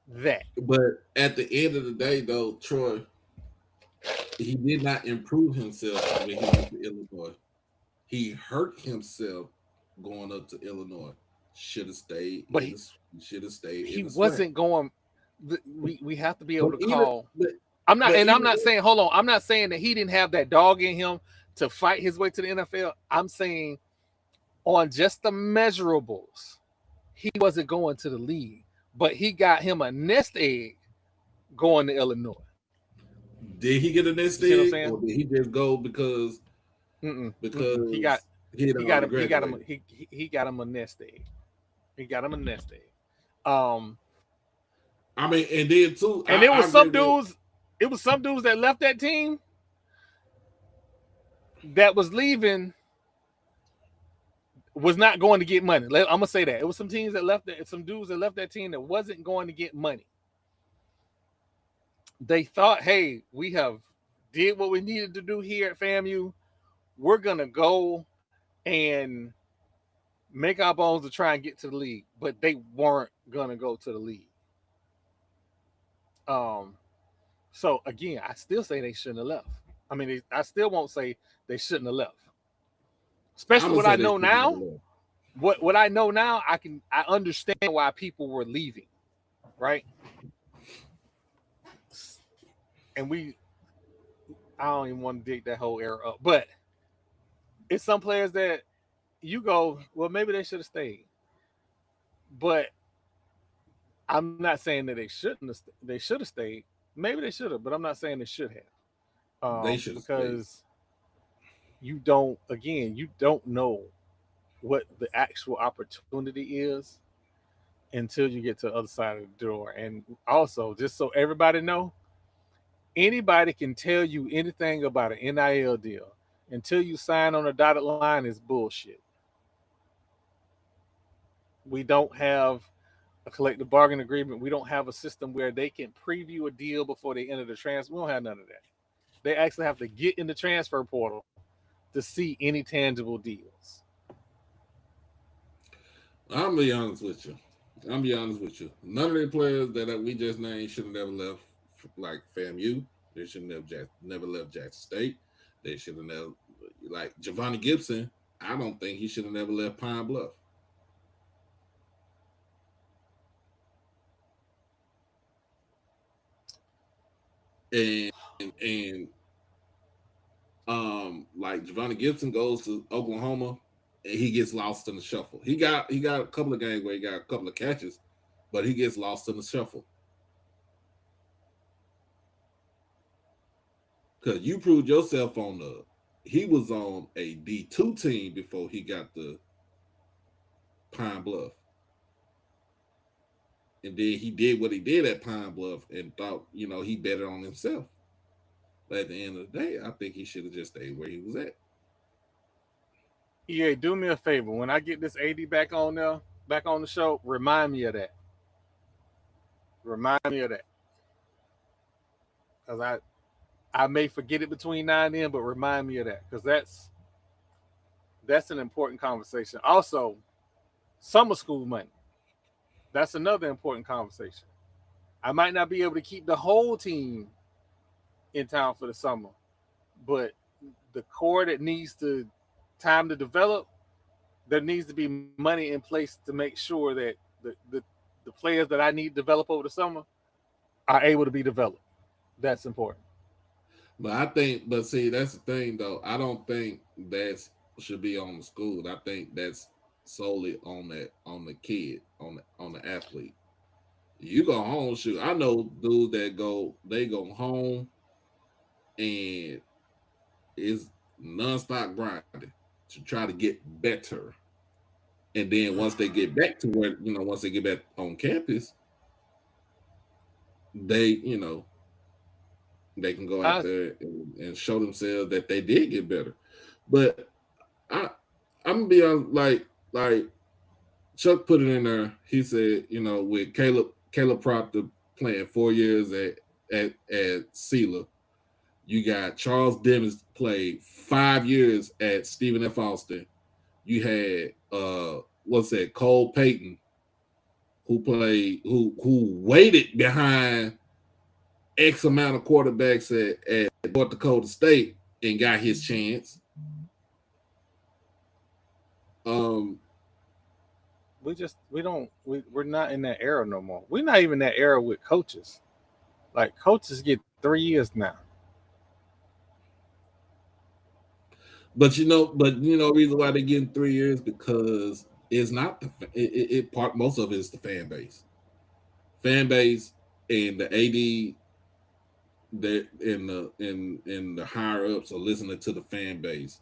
that. But at the end of the day, though, Troy, he did not improve himself when he went to Illinois. He hurt himself going up to Illinois. Should have stayed But in the. Should have stayed he in the SWAC. wasn't going. We have to be But able to even call. but, I'm not, but and I'm even not saying. Hold on, I'm not saying that he didn't have that dog in him to fight his way to the NFL. I'm saying on just the measurables, he wasn't going to the league, but he got him a nest egg going to Illinois. Did he get a You nest see what I'm egg, saying? or did he just go because Mm-mm, mm-mm. because he had He got already him he got him graduated? he got him a nest egg. He got him a nest egg. I mean, and then too, And I agree with. it was some dudes that left that team that was leaving was not going to get money. I'm gonna say that it was some teams that left that, some dudes that left that team that wasn't going to get money. They thought, hey, we have did what we needed to do here at FAMU. We're gonna go and make our bones to try and get to the league, but they weren't gonna go to the league. So again, I still say they shouldn't have left. I mean, I still won't say they shouldn't have left. I'm Especially gonna what say I they know should never now. left. What I know now, I understand why people were leaving, right? And I don't even want to dig that whole era up, but it's some players that you go, well, maybe they should have stayed, but I'm not saying that they shouldn't have. They should have stayed. Maybe they should have, but I'm not saying they should have, They should have stayed. because you don't know what the actual opportunity is until you get to the other side of the door. And also, just so everybody know, anybody can tell you anything about an NIL deal. Until you sign on a dotted line is bullshit. We don't have a collective bargain agreement. We don't have a system where they can preview a deal before they enter the transfer. We don't have none of that. They actually have to get in the transfer portal to see any tangible deals. I'm gonna be honest with you. None of the players that we just named should have never left, like FAMU. They should never left Jackson State. They should have never, like Giovanni Gibson. I don't think he should have never left Pine Bluff. And like Giovanni Gibson goes to Oklahoma and he gets lost in the shuffle. He got a couple of games where he got a couple of catches, but he gets lost in the shuffle. Because you proved yourself on he was on a D2 team before he got the Pine Bluff. And then he did what he did at Pine Bluff and thought, he betted on himself. But at the end of the day, I think he should have just stayed where he was at. EA, do me a favor. When I get this AD back on the show, remind me of that. Remind me of that. Because I may forget it between now and then, but remind me of that. Because that's an important conversation. Also, summer school money. That's another important conversation. I might not be able to keep the whole team in town for the summer, but the core that needs to time to develop, there needs to be money in place to make sure that the players that I need to develop over the summer are able to be developed. That's important. But see, that's the thing though. I don't think that should be on the school. I think that's solely on the kid, on the athlete. You go home, shoot. I know dudes that go home and it's nonstop grinding to try to get better. And then once they get back to where, once they get back on campus, they they can go out there and show themselves that they did get better. But I'm gonna be on like Chuck put it in there. He said, with Caleb Proctor playing 4 years at Sela, you got Charles Demings played 5 years at Stephen F. Austin. You had Cole Payton, who waited behind X amount of quarterbacks at North Dakota State and got his chance. We're not in that era no more. We're not even in that era with coaches. Like coaches get 3 years now. reason why they're getting 3 years because it's not it part most of it is the fan base, and the AD that in the higher ups are listening to the fan base,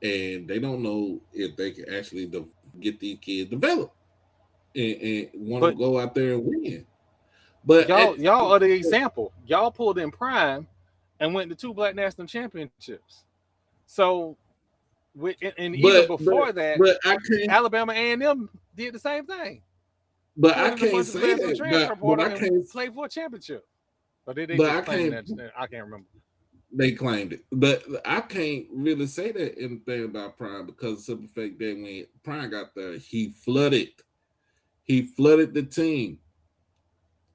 and they don't know if they can actually get these kids developed and want to But go out there and win. But y'all are the example. Y'all pulled in prime and went to 2 Black National Championships. So, and even but before that, but I can't. Alabama A&M did the same thing. But I Pulled in a can't bunch of say players from that. transfer But portal I and can't. played for a championship. Or did they But I just claim can't. that? I can't remember. They claimed it, but I can't really say that anything about Prime because of the simple fact that when Prime got there, he flooded the team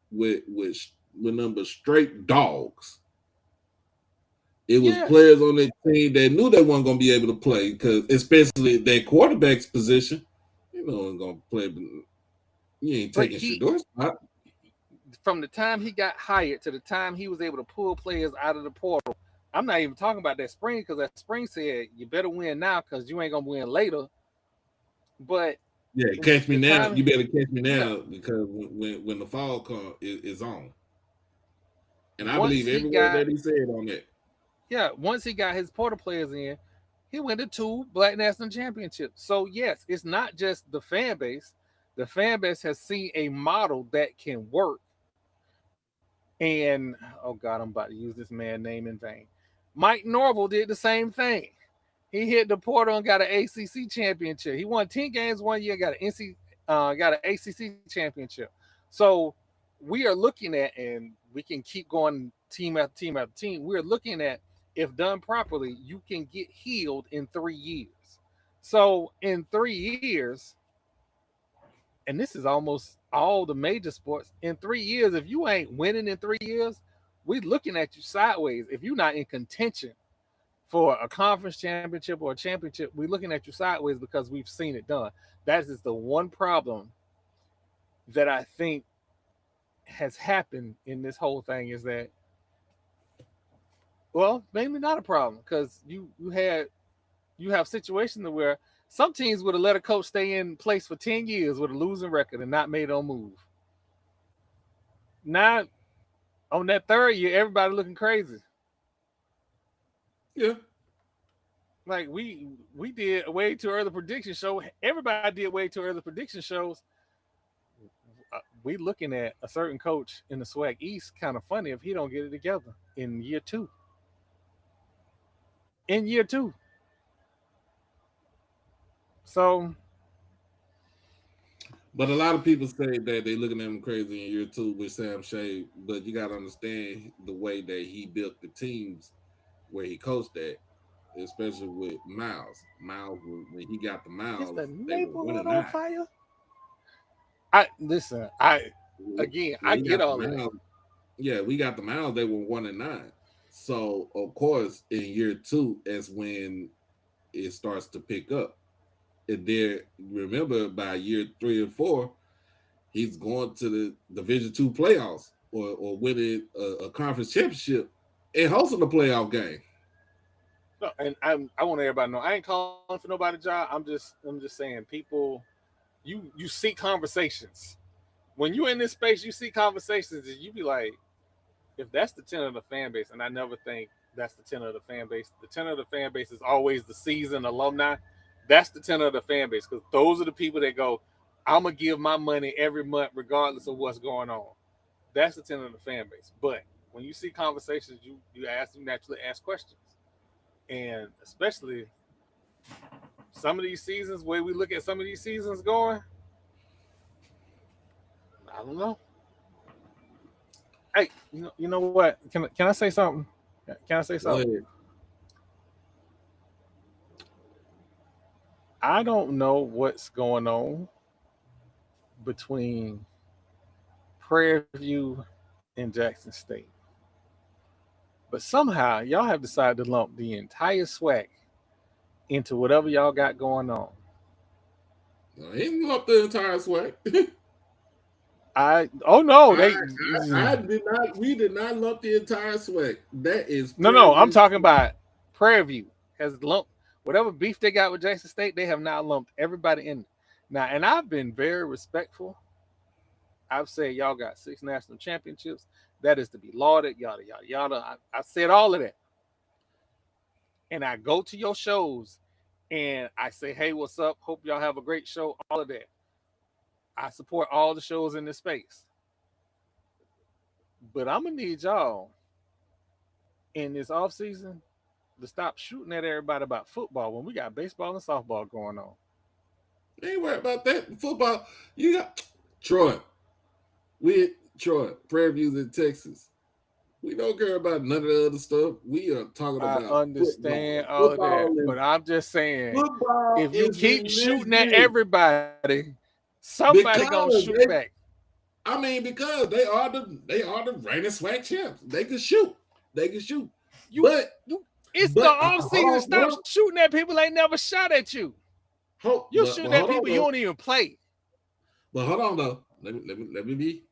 with number straight dogs. It was Yeah, players on that team that knew they weren't going to be able to play because, especially their quarterback's position, going to play. You ain't but taking Shador's spot. from the time he got hired to the time he was able to pull players out of the portal, I'm not even talking about that spring because that spring said you better win now because you ain't gonna win later. But Yeah, catch me the now. time, You better catch me yeah, now because when the fall comes, is on. And I once believe he every word got that he said on that. once he got his portal players in, he went to 2 Black National Championships. So yes, it's not just the fan base. The fan base has seen a model that can work. And oh God, I'm about to use this man's name in vain. Mike Norvell did the same thing. He hit the portal and got an ACC championship. He won 10 games one year, got an ACC championship. So we are looking at, and we can keep going team after team after team. We're looking at, if done properly, you can get healed in 3 years. So in 3 years, and this is almost all the major sports, in 3 years, if you ain't winning in 3 years, we're looking at you sideways. If you're not in contention for a conference championship or a championship, we're looking at you sideways because we've seen it done. That is the one problem that I think has happened in this whole thing is that, well, maybe not a problem because you have situations where some teams would have let a coach stay in place for 10 years with a losing record and not made no move. Now on that third year, everybody looking crazy. Yeah. Like we did a way too early prediction show. Everybody did way too early prediction shows. We looking at a certain coach in the SWAC East kind of funny if he don't get it together in year two. In year two, so But a lot of people say that they looking at him crazy in year two with Sam Shea, but you got to understand the way that he built the teams where he coached at, especially with Miles. Miles, when he got the is Miles, the they were one neighborhood and on nine. fire? I listen. I again, When I he get got the all of that. Miles, yeah, we got the Miles. They were 1 and 9. So of course, in year two, is when it starts to pick up. And there, remember, by year 3 and 4, he's going to the Division II playoffs or winning a conference championship and hosting a playoff game. No, and I want everybody to know I ain't calling for nobody's job. I'm just saying people, you see conversations when you in this space. You see conversations and you be like, if that's the tenor of the fan base, and I never think that's the tenor of the fan base. The tenor of the fan base is always the seasoned alumni. That's the tenor of the fan base because those are the people that go, I'm gonna give my money every month regardless of what's going on. That's the tenor of the fan base. But when you see conversations, you naturally ask questions, and especially some of these seasons where we look at some of these seasons going, I don't know. Hey, you know what? Can I say something? Can I say Go something? ahead. I don't know what's going on between Prairie View and Jackson State, but somehow y'all have decided to lump the entire SWAC into whatever y'all got going on. No, he didn't up the entire swag. Oh no, I, they I did not. We did not lump the entire swag. That is no, Prairie I'm View. talking about Prairie View has lumped. Whatever beef they got with Jackson State, they have now lumped everybody in. Now, and I've been very respectful. I've said y'all got 6 national championships. That is to be lauded, yada, yada, yada. I said all of that. And I go to your shows and I say, hey, what's up? Hope y'all have a great show. All of that. I support all the shows in this space. But I'm going to need y'all in this off season to stop shooting at everybody about football when we got baseball and softball going on. Ain't worried about that. Football, you got Troy. Troy, Prairie View in Texas. We don't care about none of the other stuff. We are talking I about understand football. all of that, but I'm just saying, Football if you is keep shooting at religion everybody, somebody gonna because shoot back. because they are the reigning swag champs. They can shoot. They can shoot. You, But it's the but off season. Stop shooting at people ain't never shot at you. You shooting at people you don't even play. But hold on though. Let me be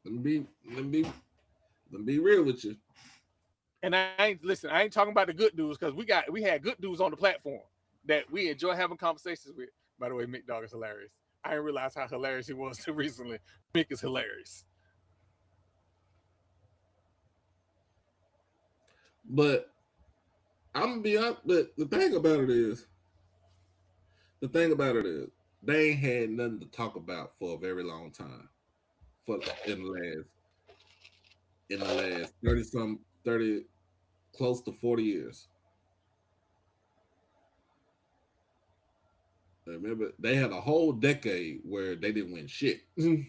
real with you. And I ain't talking about the good dudes because we had good dudes on the platform that we enjoy having conversations with. By the way, Mick Dog is hilarious. I didn't realize how hilarious he was too recently. Mick is hilarious. But I'm gonna be honest. But the thing about it is, they ain't had nothing to talk about for a very long time. For in the last 30 close to 40 years. Remember, they had a whole decade where they didn't win shit. Man,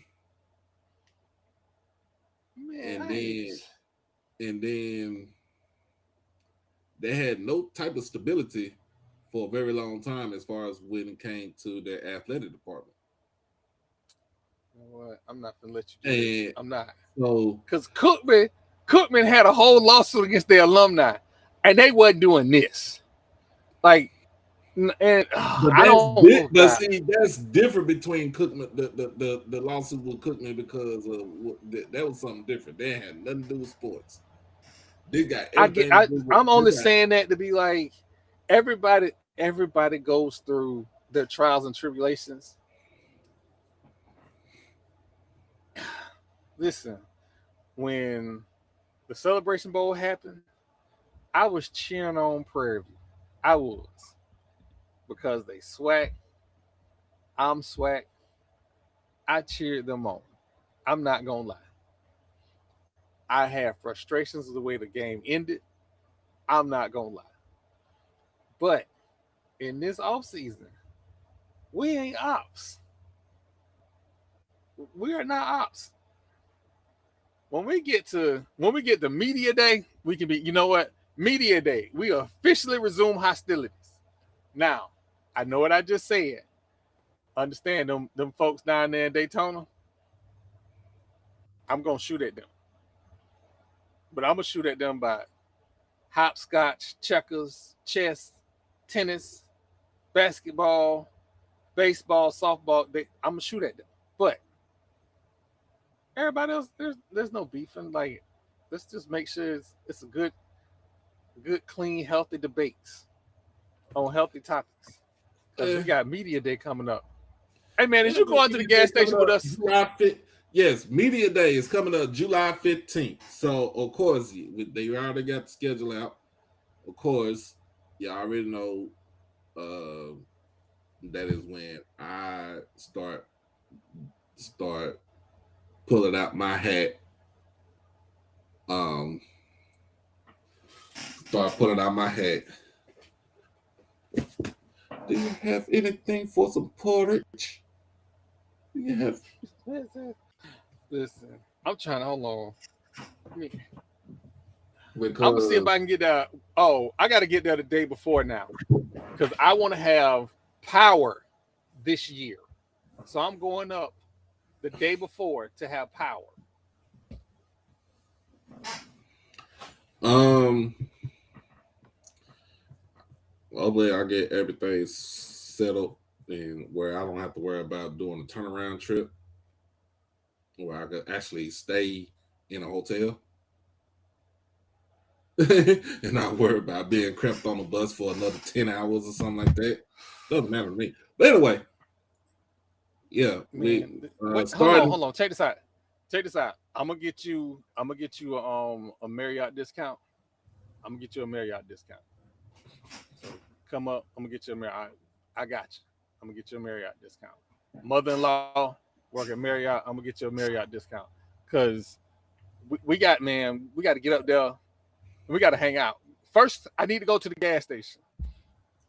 and then they had no type of stability for a very long time as far as when it came to their athletic department. You know what? I'm not gonna let you do this. I'm not. So because Cookman had a whole lawsuit against their alumni, and they wasn't doing this. Like, and I don't. But see, that's different between Cookman, the lawsuit with Cookman because that was something different. They had nothing to do with sports. They got everything. I'm only saying that to be like everybody goes through their trials and tribulations. Listen, when the Celebration Bowl happened, I was cheering on Prairie View. I was because they swag. I'm swag. I cheered them on. I'm not gonna lie. I had frustrations with the way the game ended. I'm not gonna lie. But in this off season, we ain't ops. We are not ops. When we get to media day, we can be, you know what? Media day. We officially resume hostilities. Now, I know what I just said. Understand them folks down there in Daytona? I'm gonna shoot at them. But I'm gonna shoot at them by hopscotch, checkers, chess, tennis, basketball, baseball, softball. I'm gonna shoot at them. But everybody else, there's no beefing. Like, let's just make sure it's a good, clean, healthy debates on healthy topics. Because we got media day coming up. Hey man, is you going to the gas station with us? Yes, media day is coming up July 15th. So of course they already got the schedule out. Of course, you already know that is when I start pulling out my hat. Start pulling out my hat. Do you have anything for some porridge? Do you have? Listen, I'm trying to hold on. Because I'm gonna see if I can get that. Oh, I got to get there the day before now, because I want to have power this year. So I'm going up the day before to have power. Hopefully I get everything settled and where I don't have to worry about doing a turnaround trip, where I could actually stay in a hotel. and not worry about being cramped on the bus for another 10 hours or something like that. Doesn't matter to me. But anyway, yeah, we Man, wait, starting. hold on. Check this out. Check this out. I'm gonna get you a Marriott discount. I'm gonna get you a Marriott discount. So come up. I'm gonna get you a Marriott. I got you. I'm gonna get you a Marriott discount. Mother-in-law work at Marriott. I'm gonna get you a Marriott discount. Cause we got, man. We got to get up there. We got to hang out. First, I need to go to the gas station.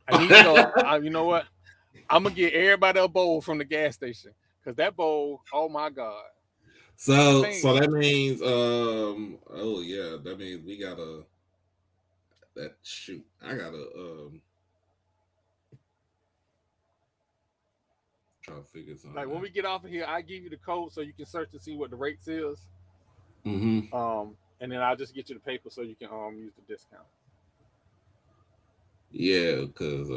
I need to go. You know what? I'm gonna get everybody a bowl from the gas station because that bowl. Oh my god! The So thing. that means oh yeah, that means we gotta that shoot. I gotta try to figure something Like when out. we get off of here, I give you the code so you can search to see what the rates is. Mm-hmm. And then I'll just get you the paper so you can use the discount. Yeah, because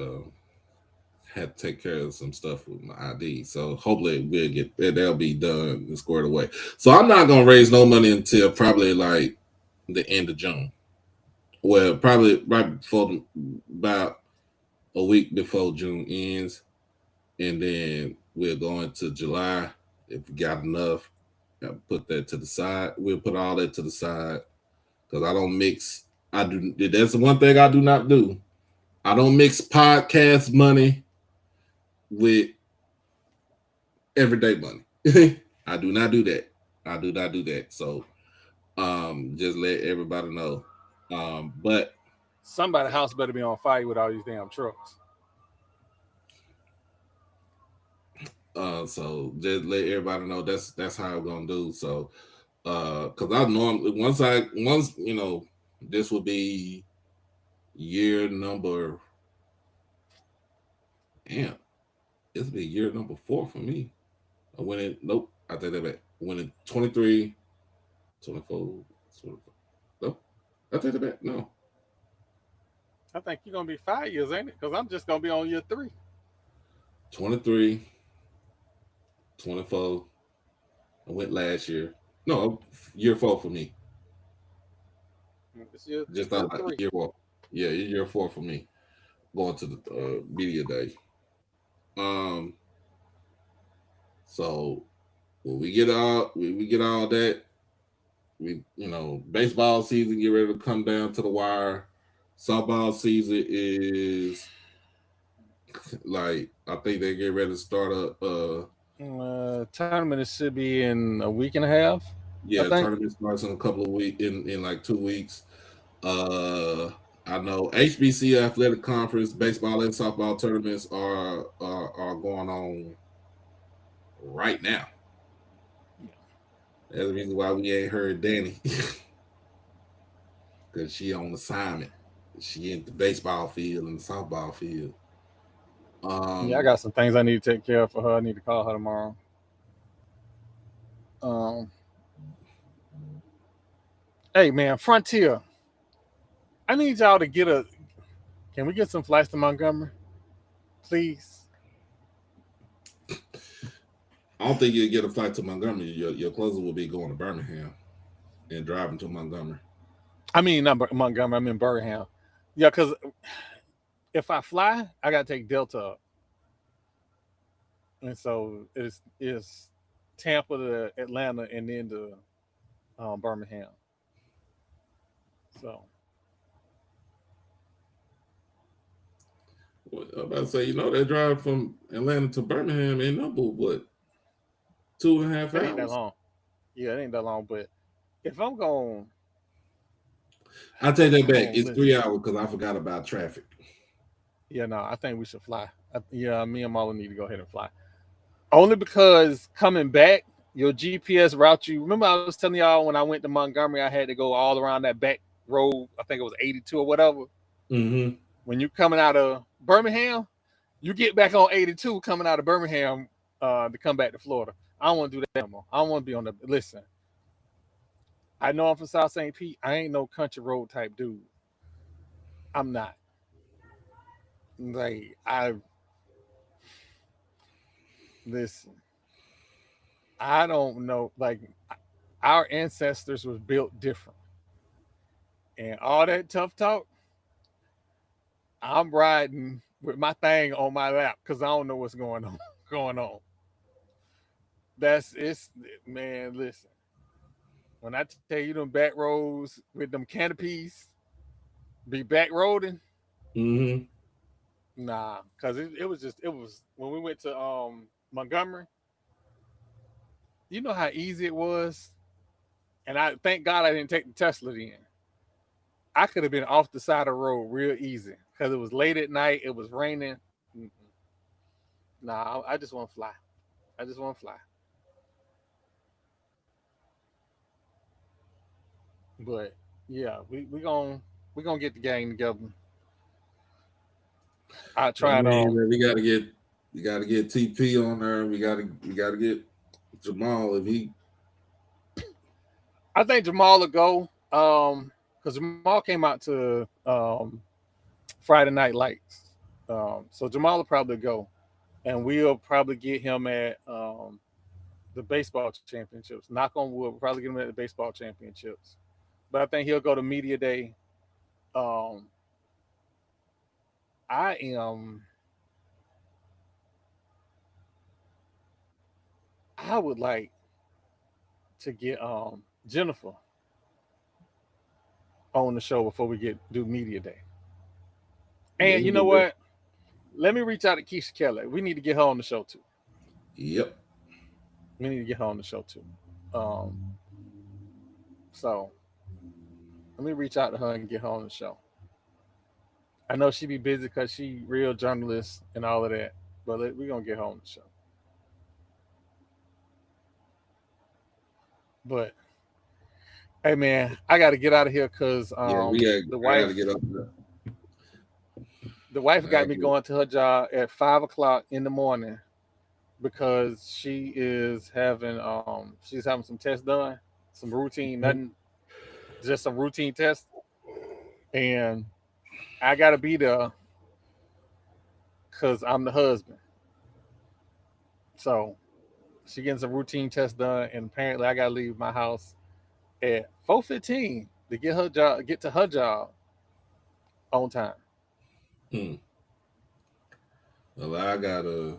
had to take care of some stuff with my ID. So hopefully we'll get that'll be done and squared away. So I'm not gonna raise no money until probably like the end of June. Well, probably right before about a week before June ends, and then we'll go into July if we got enough. Put that to the side. We'll put all that to the side because I don't mix. I do. That's the one thing I do not do. I don't mix podcast money with everyday money. I do not do that. I do not do that. So just let everybody know. But Somebody's house better be on fire with all these damn trucks. so just let everybody know that's how I'm gonna do. So because I normally once this will be year number damn, this will be year number 4 for me. I went in nope, I take that back. I went in 23, 24, 24. Nope. I take that back. No. I think you're gonna be 5 years, ain't it? Because I'm just gonna be on year 3. 23, 24. I went last year. No, year 4 for me. It's year Just year thought like 3. year 4. Yeah, year 4 for me. Going to the media day. Um, so when we get all that, we baseball season get ready to come down to the wire. Softball season is like I think they get ready to start Tournament should be in a week and a half. I yeah, think. tournament starts in a couple of weeks in like 2 weeks. Uh, I know HBCU athletic conference baseball and softball tournaments are going on right now. That's the reason why we ain't heard Danny because she on assignment. She in the baseball field and the softball field. Yeah, I Um, got some things I need to take care of for her. I need to call her tomorrow. Um, hey man, Frontier, I need y'all to get a. Can we get some flights to Montgomery, please? I don't think you'll get a flight to Montgomery. Your closer will be going to Birmingham and driving to Montgomery. I mean, not Montgomery. I'm in Birmingham. Yeah, because if I fly, I gotta take Delta up, and so it's Tampa to Atlanta and then to Birmingham. So Well, I'm about to say, that drive from Atlanta to Birmingham ain't number what 2.5 it ain't that hours. long. Yeah, it ain't that long. But if I'm going, I take that back. oh It's listen, 3 hours because I forgot about traffic. yeah, no, I think we should fly. Yeah, me and Marlon need to go ahead and fly. Only because coming back, your GPS route you. Remember, I was telling y'all when I went to Montgomery, I had to go all around that back road. I think it was 82 or whatever. Mm-hmm. When you coming out of Birmingham, you get back on 82 coming out of Birmingham to come back to Florida. I don't want to do that anymore. I don't want to be on the. Listen, I know I'm from South St. Pete. I ain't no country road type dude. I'm not. Like I listen. I don't know. Like our ancestors was built different, and all that tough talk, I'm riding with my thing on my lap because I don't know what's going on. Going on. That's it's man. Listen, when I tell you them back roads with them canopies be back roading, Mm-hmm. nah, because it was when we went to Montgomery. You know how easy it was, and I thank God I didn't take the Tesla then. I could have been off the side of the road real easy because it was late at night. It was raining. Mm-mm. Nah, I just want to fly. I just want to fly. But yeah, we gonna get the gang together. I I tried mean, we gotta get TP on there. We gotta get Jamal if he. I think Jamal will go. Because Jamal came out to Friday Night Lights. So Jamal will probably go. And we'll probably get him at the baseball championships. Knock on wood, we'll probably get him at the baseball championships. But I think he'll go to media day. Um, I am. I would like to get Jennifer on the show before we get do media day. Yeah, And you you know get that. what? Let me reach out to Keisha Kelly. We need to get her on the show too. Yep. We need to get her on the show too. Um, so let me reach out to her and get her on the show. I know she be busy because she real journalist and all of that, but we're gonna get her on the show. But hey man, I got to get out of here because Yeah, we got. the I gotta wife get up there. the wife I got me get. going to her job at 5 o'clock in the morning because she's having some tests done, some routine, nothing, just some routine tests, and I got to be there because I'm the husband. So she getting some routine tests done, and apparently I gotta leave my house at 4:15 to get to her job on time. Hmm. Well, I gotta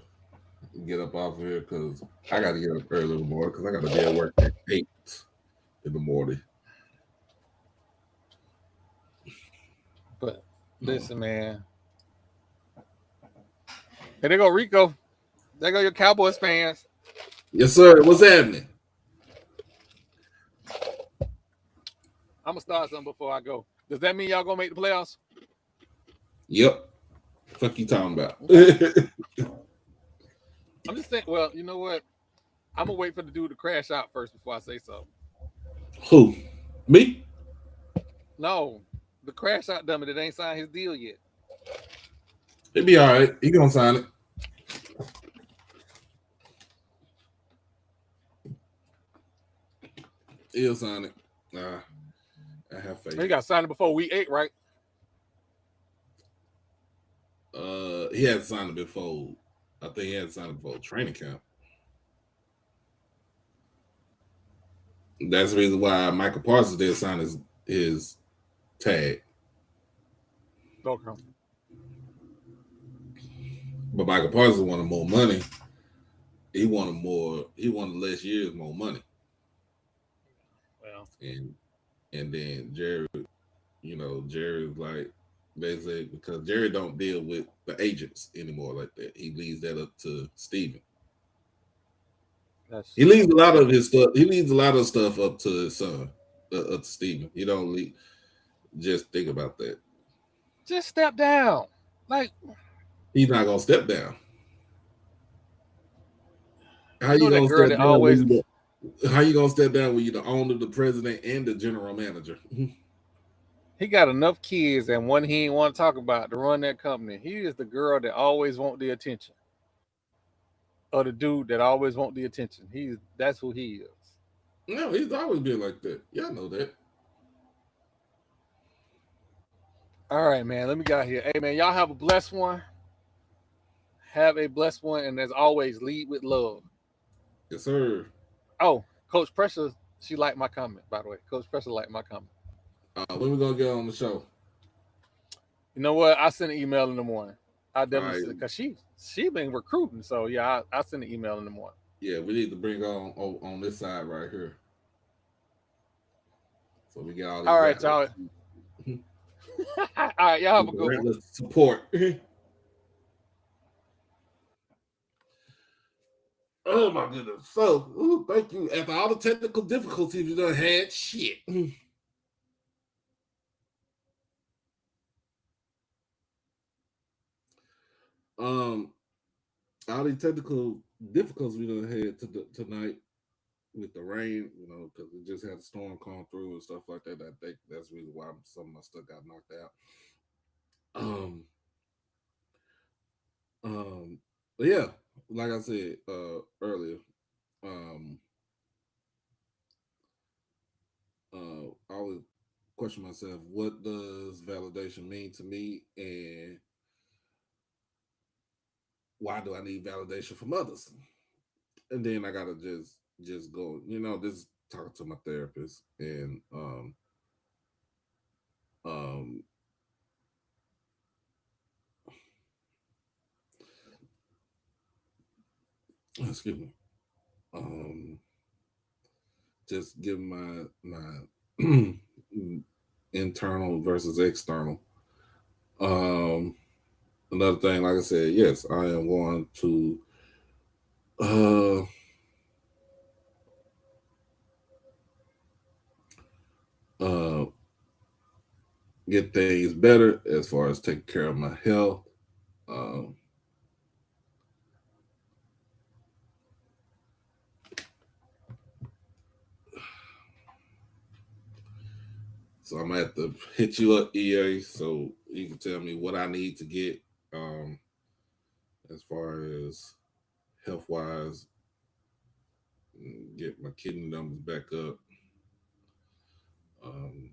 get up off of here because I gotta get up early in the morning because I gotta be at work at 8 in the morning. But Oh. listen, man, here they go, Rico. There go your Cowboys fans. Yes, sir. What's happening? I'm gonna start something before I go. Does that mean y'all gonna make the playoffs? Yep. Fuck you talking about? Okay. I'm just saying. Well, you know what? I'm gonna wait for the dude to crash out first before I say so. Who? Me? No, the crash out dummy that ain't signed his deal yet. It'll be all right. He gonna sign it. He'll sign it. Nah, I have He faith. got signed it before week 8, right? He had signed it before. I think he had signed it before training camp. That's the reason why Michael Parsons did sign his tag. Okay. But Michael Parsons wanted more money. He wanted more. He wanted less years, more money. Well, And then Jerry, Jerry was like basically because Jerry don't deal with the agents anymore like that. He leaves that up to Steven. that's He leaves a lot of his stuff. He leaves a lot of stuff up to his son, up to Steven. He don't leave, just think about that. just step down. Like He's not gonna step down. How you know you that gonna girl step that down when always. you how you gonna step down when you're the owner, the president, and the general manager? He got enough kids and one he ain't want to talk about to run that company. He is the girl that always want the attention, or the dude that always want the attention. That's who he is. No, he's always been like that. Y'all know that. All right, man. Let me get out here. Hey, man, y'all have a blessed one. Have a blessed one, and as always, lead with love. Yes, sir. Oh, Coach Pressure, she liked my comment, by the way. Coach Pressure liked my comment. When we gonna get on the show? You know what? I send an email in the morning. I All definitely right. send because she been recruiting. So yeah, I send an email in the morning. Yeah, we need to bring on this side right here, so we get all All these right, rattlers. y'all. All right, y'all have a good one. Rattlers support. Oh my goodness. So, thank you. After all the technical difficulties you done had, shit. Um, all these technical difficulties we done had tonight with the rain, because we just had a storm come through and stuff like that. I think that's the reason why some of my stuff got knocked out. Um, but yeah, like I said earlier, um, I always question myself, what does validation mean to me, and why do I need validation from others? And then I gotta just go, just talk to my therapist and um excuse me, um just give my internal versus external. Um Another thing, like I said, yes, I am going to uh uh get things better as far as taking care of my health. Um so I'm gonna have to hit you up, EA, so you can tell me what I need to get um as far as health wise, get my kidney numbers back up. Um,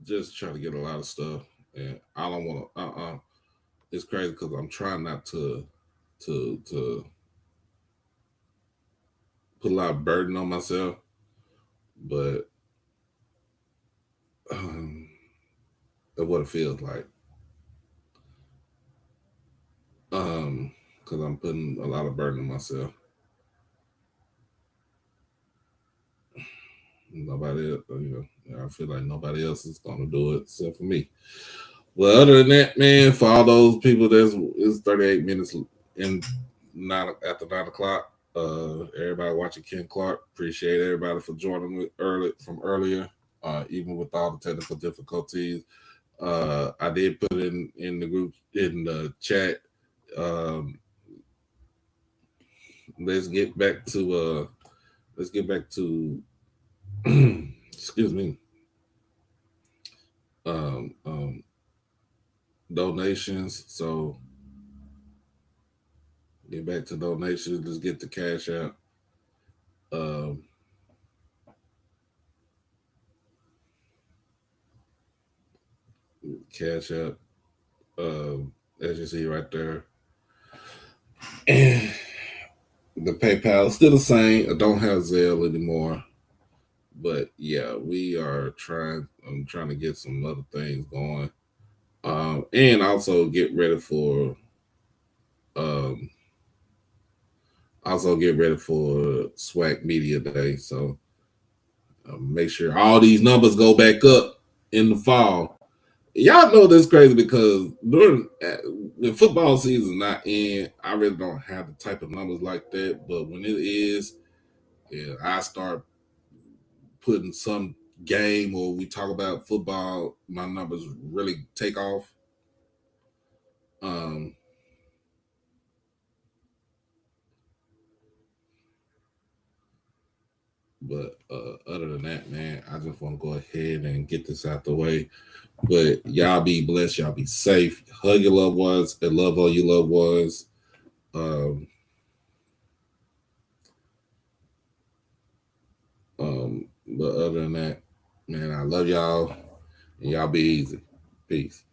just try to get a lot of stuff, and I don't want to. It's crazy because I'm trying not to put a lot of burden on myself, but that's what it feels like. Because I'm putting a lot of burden on myself. Nobody, I feel like nobody else is gonna do it except for me. Well, other than that, man, for all those people that's it's 38 minutes in after 9 o'clock. Everybody watching Ken Clark. Appreciate everybody for joining me earlier. Even with all the technical difficulties. I did put in the group in the chat. Um, let's get back to excuse me, um, um, donations. So get back to donations. Let's get the cash out. Um, cash out. As you see right there, and the PayPal is still the same. I don't have Zelle anymore, but yeah, we are trying. I'm trying to get some other things going, and also get ready for um, SWAC Media Day. So make sure all these numbers go back up in the fall. Y'all know this crazy because during the football season not in, I really don't have the type of numbers like that. But when it is, yeah, I start putting some game or we talk about football, my numbers really take off. Um, but other than that, man, I just want to go ahead and get this out the way. But y'all be blessed, y'all be safe, hug your loved ones, and love all your loved ones. Um, but other than that, man, I love y'all, and y'all be easy. Peace.